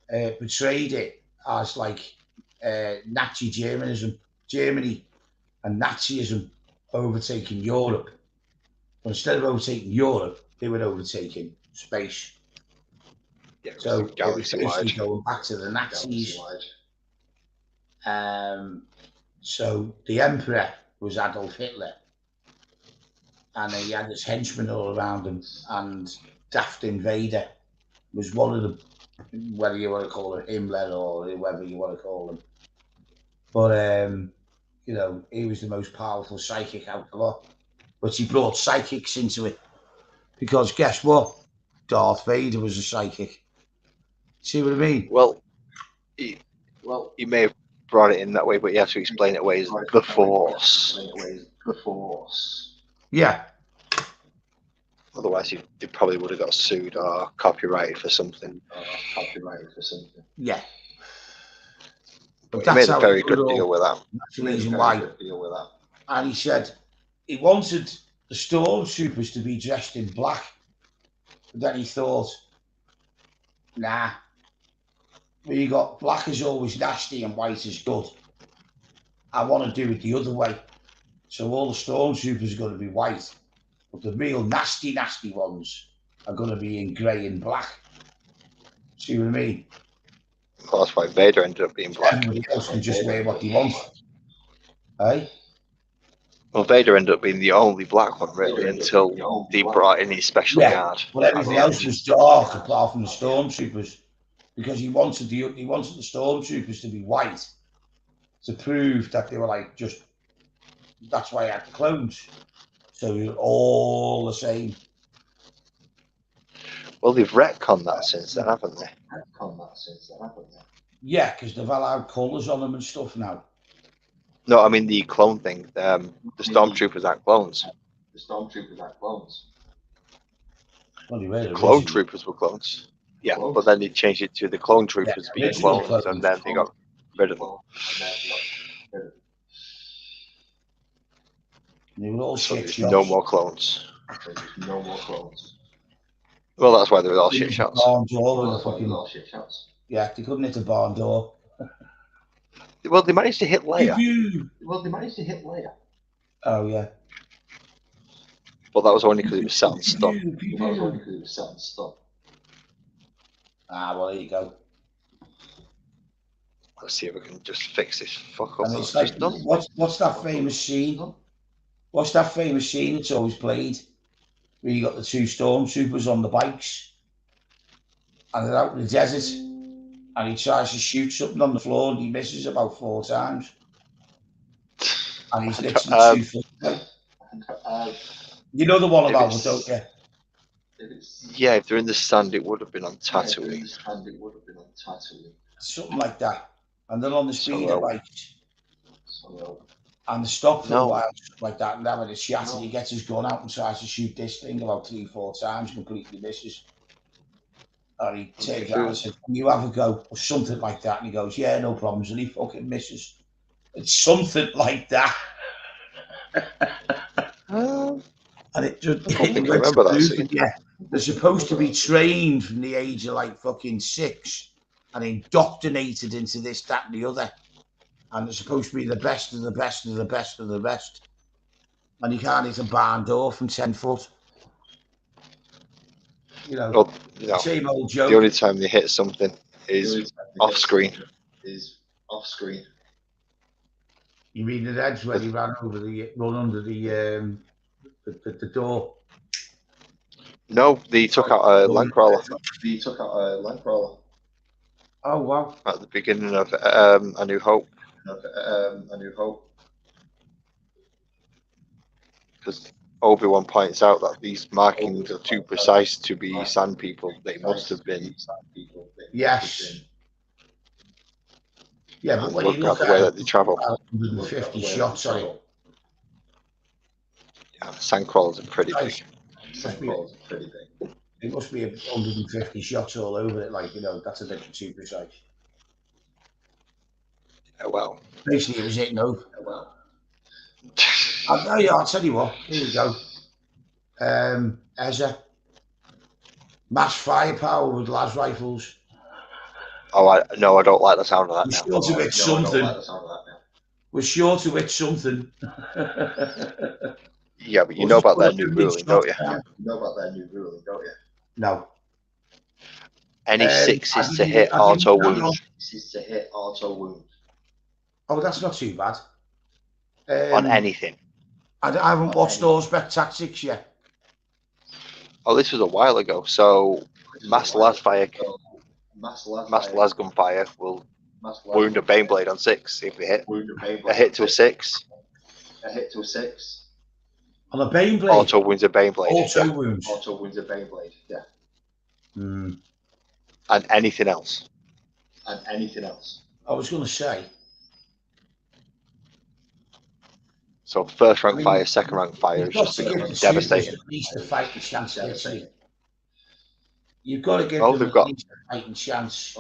Speaker 4: portrayed it as like Nazi Germany and Nazism overtaking Europe. But instead of overtaking Europe, they were overtaking space.
Speaker 5: Yeah,
Speaker 4: so it was basically
Speaker 5: wide.
Speaker 4: going back to the Nazis. So the emperor was Adolf Hitler, and he had his henchmen all around him, and Daft Invader was one of them, whether you want to call him Himmler or whoever you want to call him. But you know, he was the most powerful psychic out of the lot. But he brought psychics into it, because guess what? Darth Vader was a psychic. See what I mean?
Speaker 5: Well, he may have brought it in that way, but you have to explain it away as the Force.
Speaker 4: Yeah.
Speaker 5: Otherwise, they probably would have got sued or copyrighted for something.
Speaker 4: Yeah.
Speaker 5: But he made a very good deal with that.
Speaker 4: That's the reason why. And he said he wanted the stormtroopers to be dressed in black. But then he thought, nah. You got black is always nasty and white is good. I want to do it the other way. So all the stormtroopers are going to be white. But the real nasty ones are going to be in grey and black. See what I mean?
Speaker 5: Well, that's why Vader ended up being black.
Speaker 4: Everybody else can just wear what they want. Eh?
Speaker 5: Well, Vader ended up being the only black one, really, until they brought in his special guard.
Speaker 4: Well, everything else was dark apart from the stormtroopers, because he wanted the stormtroopers to be white to prove that they were like just. That's why he had the clones, so they were all the same.
Speaker 5: Well, they've retconned that since then, haven't they?
Speaker 4: Yeah, because they've allowed colours on them and stuff now.
Speaker 5: No, I mean the clone thing. The stormtroopers aren't clones.
Speaker 4: Anyway,
Speaker 5: The clone troopers were clones. Yeah, but then they changed it to the clone troopers being clones, and then they got rid of them.
Speaker 4: They were all
Speaker 5: So
Speaker 4: shit
Speaker 5: there's
Speaker 4: shots.
Speaker 5: no more clones. Well, that's why they were all shit shots.
Speaker 4: Barn door with a fucking. Yeah, they couldn't hit the barn door.
Speaker 5: Well, they managed to hit Leia.
Speaker 4: Oh yeah.
Speaker 5: But that was only because it was set on stun.
Speaker 4: Ah, well, there you go.
Speaker 5: Let's see if we can just fix this fuck up.
Speaker 4: And
Speaker 5: That's
Speaker 4: it's like,
Speaker 5: just done.
Speaker 4: what's that famous scene? What's that famous scene that's always played? Where you got the two stormtroopers on the bikes and they're out in the desert and he tries to shoot something on the floor and he misses about 4 times. And he's literally 2 foot away. You know the one about it, don't you?
Speaker 5: Yeah, if they're in the stand, it would have been on Tatooine.
Speaker 4: Something like that. And they're on the speeder
Speaker 5: So,
Speaker 4: bikes. And they stop for a
Speaker 5: No.
Speaker 4: while, like that, and having a chat, and he gets his gun out and tries to shoot this thing about 3-4 times, completely misses. And he takes it out and says, "Can you have a go?" or something like that. And he goes, "Yeah, no problems," and he fucking misses. It's something like that. And it just
Speaker 5: I don't think I remember that scene.
Speaker 4: Yeah, they're supposed to be trained from the age of like fucking 6 and indoctrinated into this, that, and the other. And they're supposed to be the best of the best of the best of the best. And you can't hit a barn door from 10 foot. You know,
Speaker 5: Well, no.
Speaker 4: same old joke.
Speaker 5: The only time they hit something is off screen.
Speaker 4: You mean the edge when he run under the door?
Speaker 5: No, they took out a Landcrawler
Speaker 4: Oh wow!
Speaker 5: at the beginning of A New Hope. Because Obi-Wan points out that these markings are too precise to be sand people. They must have been.
Speaker 4: Yes. Yeah, but when you
Speaker 5: Look
Speaker 4: look
Speaker 5: at the way that they travel.
Speaker 4: 150 shots on it.
Speaker 5: Yeah, sandcrawlers are pretty big.
Speaker 4: It must be 150 shots all over it. Like, you know, that's a bit too precise.
Speaker 5: Yeah, well.
Speaker 4: Basically, it was hitting over. I'll tell you what. Here we go. Ezra. Mass firepower with las rifles.
Speaker 5: Oh, no, I don't like the sound of that.
Speaker 4: We're sure to hit something. We're sure to hit something.
Speaker 5: Yeah, but you know about their new ruling, don't you?
Speaker 4: No.
Speaker 5: Any sixes to hit auto wound.
Speaker 4: Oh, that's not too bad.
Speaker 5: On anything.
Speaker 4: I haven't watched Auspex Tactics yet.
Speaker 5: Oh, this was a while ago. So, mass las gunfire will wound a Baneblade on 6 if they hit. A hit to a 6.
Speaker 4: On a Baneblade?
Speaker 5: Auto wounds a Baneblade.
Speaker 4: Auto wounds.
Speaker 5: Yeah.
Speaker 4: Mm.
Speaker 5: And anything else.
Speaker 4: I was going to say.
Speaker 5: So first rank fire, second rank fire is just devastating.
Speaker 4: At least a fighting chance. You've got to give
Speaker 5: Oh,
Speaker 4: them at least a fighting chance.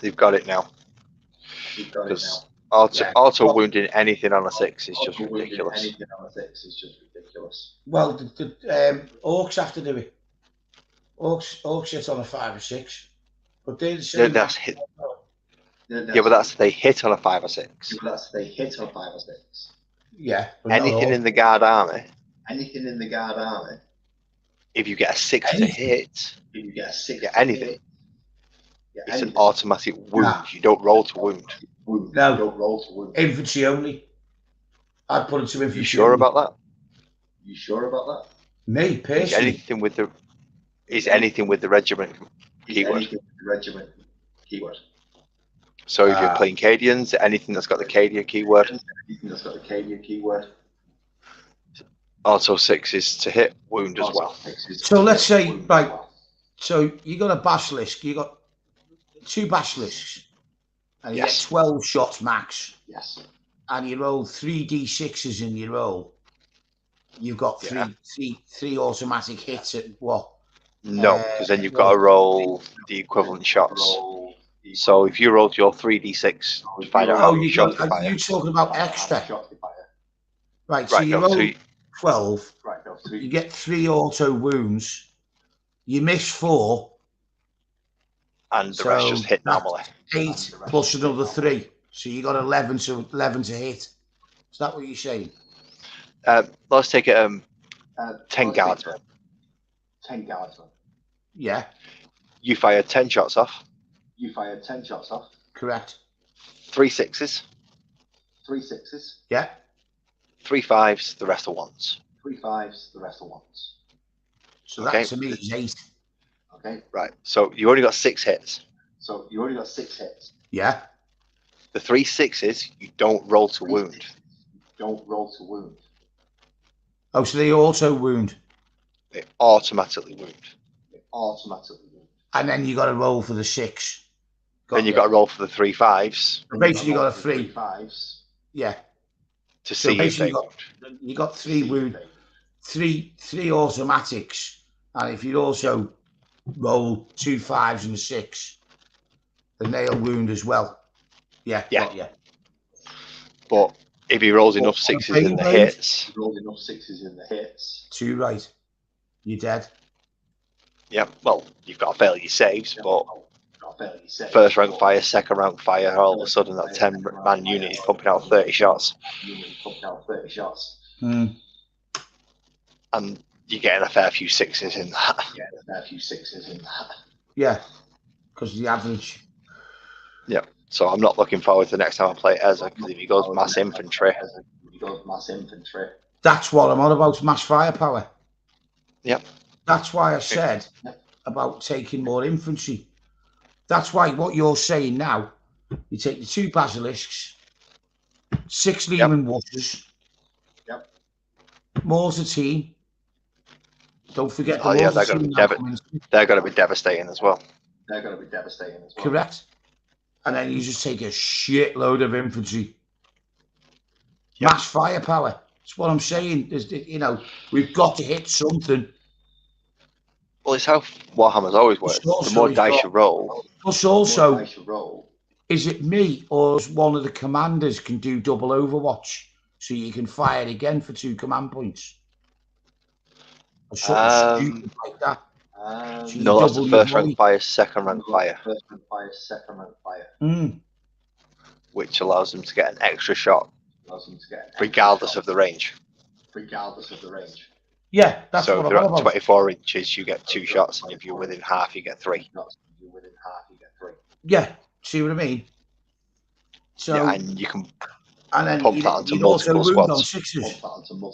Speaker 5: They've got it now. Because auto wounding anything on a 6 is just ridiculous.
Speaker 4: Well, the Orcs have to do it. Orcs hit on a 5 or 6. But they're the same.
Speaker 5: That's hit. Yeah, but that's they hit on a 5 or 6.
Speaker 4: Yeah.
Speaker 5: Anything in the guard army. If you get a 6 to hit, anything. It's an automatic wound. Nah. You don't roll to wound.
Speaker 4: No. Infantry only. I'd put it to infantry.
Speaker 5: You sure about that?
Speaker 4: Me, personally.
Speaker 5: Is anything with the regiment keyword? So if you're playing Cadians, anything that's got the Cadia keyword. Auto 6 is to hit, wound as well.
Speaker 4: So let's say, right, so you got a basilisk, you got 2 basilisks, and you get 12 shots max.
Speaker 5: Yes.
Speaker 4: And you roll 3d6s in your roll. You've got three automatic hits at what?
Speaker 5: No, because then you've got to roll the equivalent shots. So if you rolled your 3d6 to find out how many shots to fire.
Speaker 4: Are you talking about extra? Right, so you roll 12, you get 3 auto wounds, you miss 4.
Speaker 5: And the rest just hit normally.
Speaker 4: 8 plus another 3. So you got 11 to hit. Is that what you're saying?
Speaker 5: Let's take it 10 guardsmen.
Speaker 4: Yeah.
Speaker 5: You fire 10 shots off. You fired 10 shots off.
Speaker 4: Correct.
Speaker 5: 3 6s. 3 6s.
Speaker 4: Yeah.
Speaker 5: 3 5s. The rest are 1s. 3 5s. The rest are 1s.
Speaker 4: So
Speaker 5: Okay.
Speaker 4: that to me is 8.
Speaker 5: Okay. Right. So you only got 6 hits.
Speaker 4: Yeah.
Speaker 5: The 3 6s you don't roll to wound.
Speaker 4: Oh, so they also wound.
Speaker 5: They automatically wound.
Speaker 4: And then you got to roll for the 6.
Speaker 5: Then you got to roll for the 3 5s.
Speaker 4: Basically, you got a 3. Yeah.
Speaker 5: To
Speaker 4: So
Speaker 5: see if they
Speaker 4: basically, you got 3 wound, three automatics, and if you also roll 2 5s and a 6, then they'll wound as well. Yeah.
Speaker 5: Yeah.
Speaker 4: Got you.
Speaker 5: But if he rolls enough 6s in the hits,
Speaker 4: 2 right, you're dead.
Speaker 5: yeah, well, you've got to fail your saves, but first rank fire, second rank fire, all of a sudden that 10-man unit is pumping out 30 shots.
Speaker 4: Mm.
Speaker 5: And you're getting a fair few 6s in that.
Speaker 4: Yeah, because the average.
Speaker 5: Yeah, so I'm not looking forward to the next time I play Ezra, because if he goes mass infantry.
Speaker 4: That's what I'm on about, mass firepower.
Speaker 5: Yep.
Speaker 4: That's why I said about taking more infantry. That's why what you're saying now, you take the 2 basilisks, 6 Lehman Washers, mortar team. Don't forget the mortar team.
Speaker 5: They're going to be devastating as well.
Speaker 4: Correct. And then you just take a shitload of infantry.
Speaker 5: Yep.
Speaker 4: Mass firepower. That's what I'm saying. We've got to hit something.
Speaker 5: Well, it's how Warhammer's always worked. The more dice you roll.
Speaker 4: Plus also, is it me or is one of the commanders can do double Overwatch so you can fire again for 2 command points? Or something stupid like that. So
Speaker 5: No, that's the first rank fire, second rank fire. Which allows them to get an extra shot, regardless of the range.
Speaker 4: Yeah, that's
Speaker 5: so
Speaker 4: what
Speaker 5: if they're
Speaker 4: I'm
Speaker 5: at
Speaker 4: about.
Speaker 5: 24 inches, you get 2 shots, and if you're within half, you get 3.
Speaker 4: Yeah, see what I mean? So,
Speaker 5: yeah, and you can
Speaker 4: then
Speaker 5: pump that onto multiple squads.
Speaker 4: On 6s.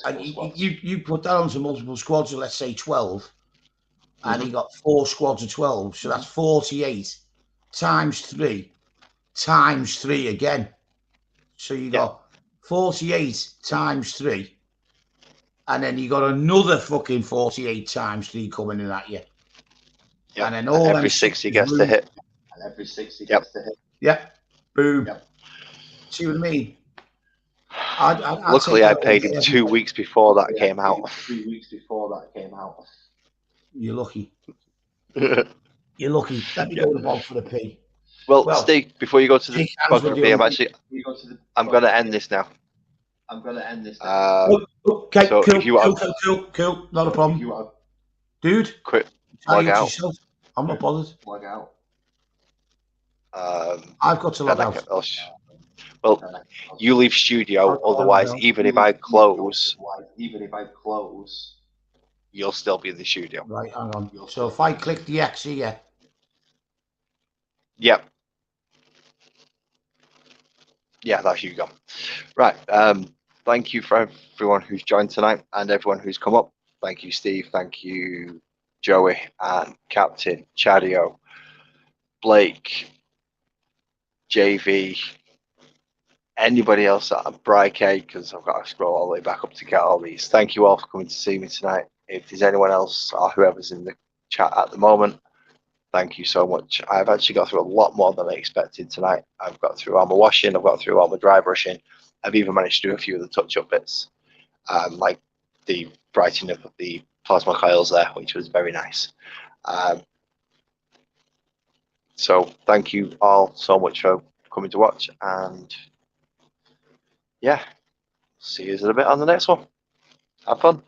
Speaker 4: And you put that onto multiple squads of, let's say, 12, and you got 4 squads of 12, so that's 48 times 3 times 3 again. So you got 48 times 3. And then you got another fucking 48 times 3 coming in at you.
Speaker 5: Yeah.
Speaker 4: And then all
Speaker 5: every 6 he gets to hit.
Speaker 4: Yeah. Boom. Yep. See what I mean?
Speaker 5: Luckily, I paid him 2 weeks before that came out.
Speaker 4: You're lucky. You're lucky. Let me go to the bog for the P.
Speaker 5: Well, Steve, before you go to the bog for the P, I'm going to end this now.
Speaker 4: Okay,
Speaker 5: so
Speaker 4: cool. Not a problem. Dude,
Speaker 5: quick, log out.
Speaker 4: Yourself. I'm not bothered. I've got to log out.
Speaker 5: Well, you leave studio, otherwise, even if I close, you'll still be in the studio.
Speaker 4: Right, hang on. So if I click the X here.
Speaker 5: Yep. Yeah, that's you go. Right. Thank you for everyone who's joined tonight and everyone who's come up. Thank you, Steve. Thank you, Joey and Captain, Chadio, Blake, JV, anybody else at Bryke, because I've got to scroll all the way back up to get all these. Thank you all for coming to see me tonight. If there's anyone else or whoever's in the chat at the moment, thank you so much. I've actually got through a lot more than I expected tonight. I've got through all my washing, I've got through all my dry brushing. I've even managed to do a few of the touch-up bits, like the brightening of the plasma coils there, which was very nice. So thank you all so much for coming to watch, and yeah, see you in a bit on the next one. Have fun.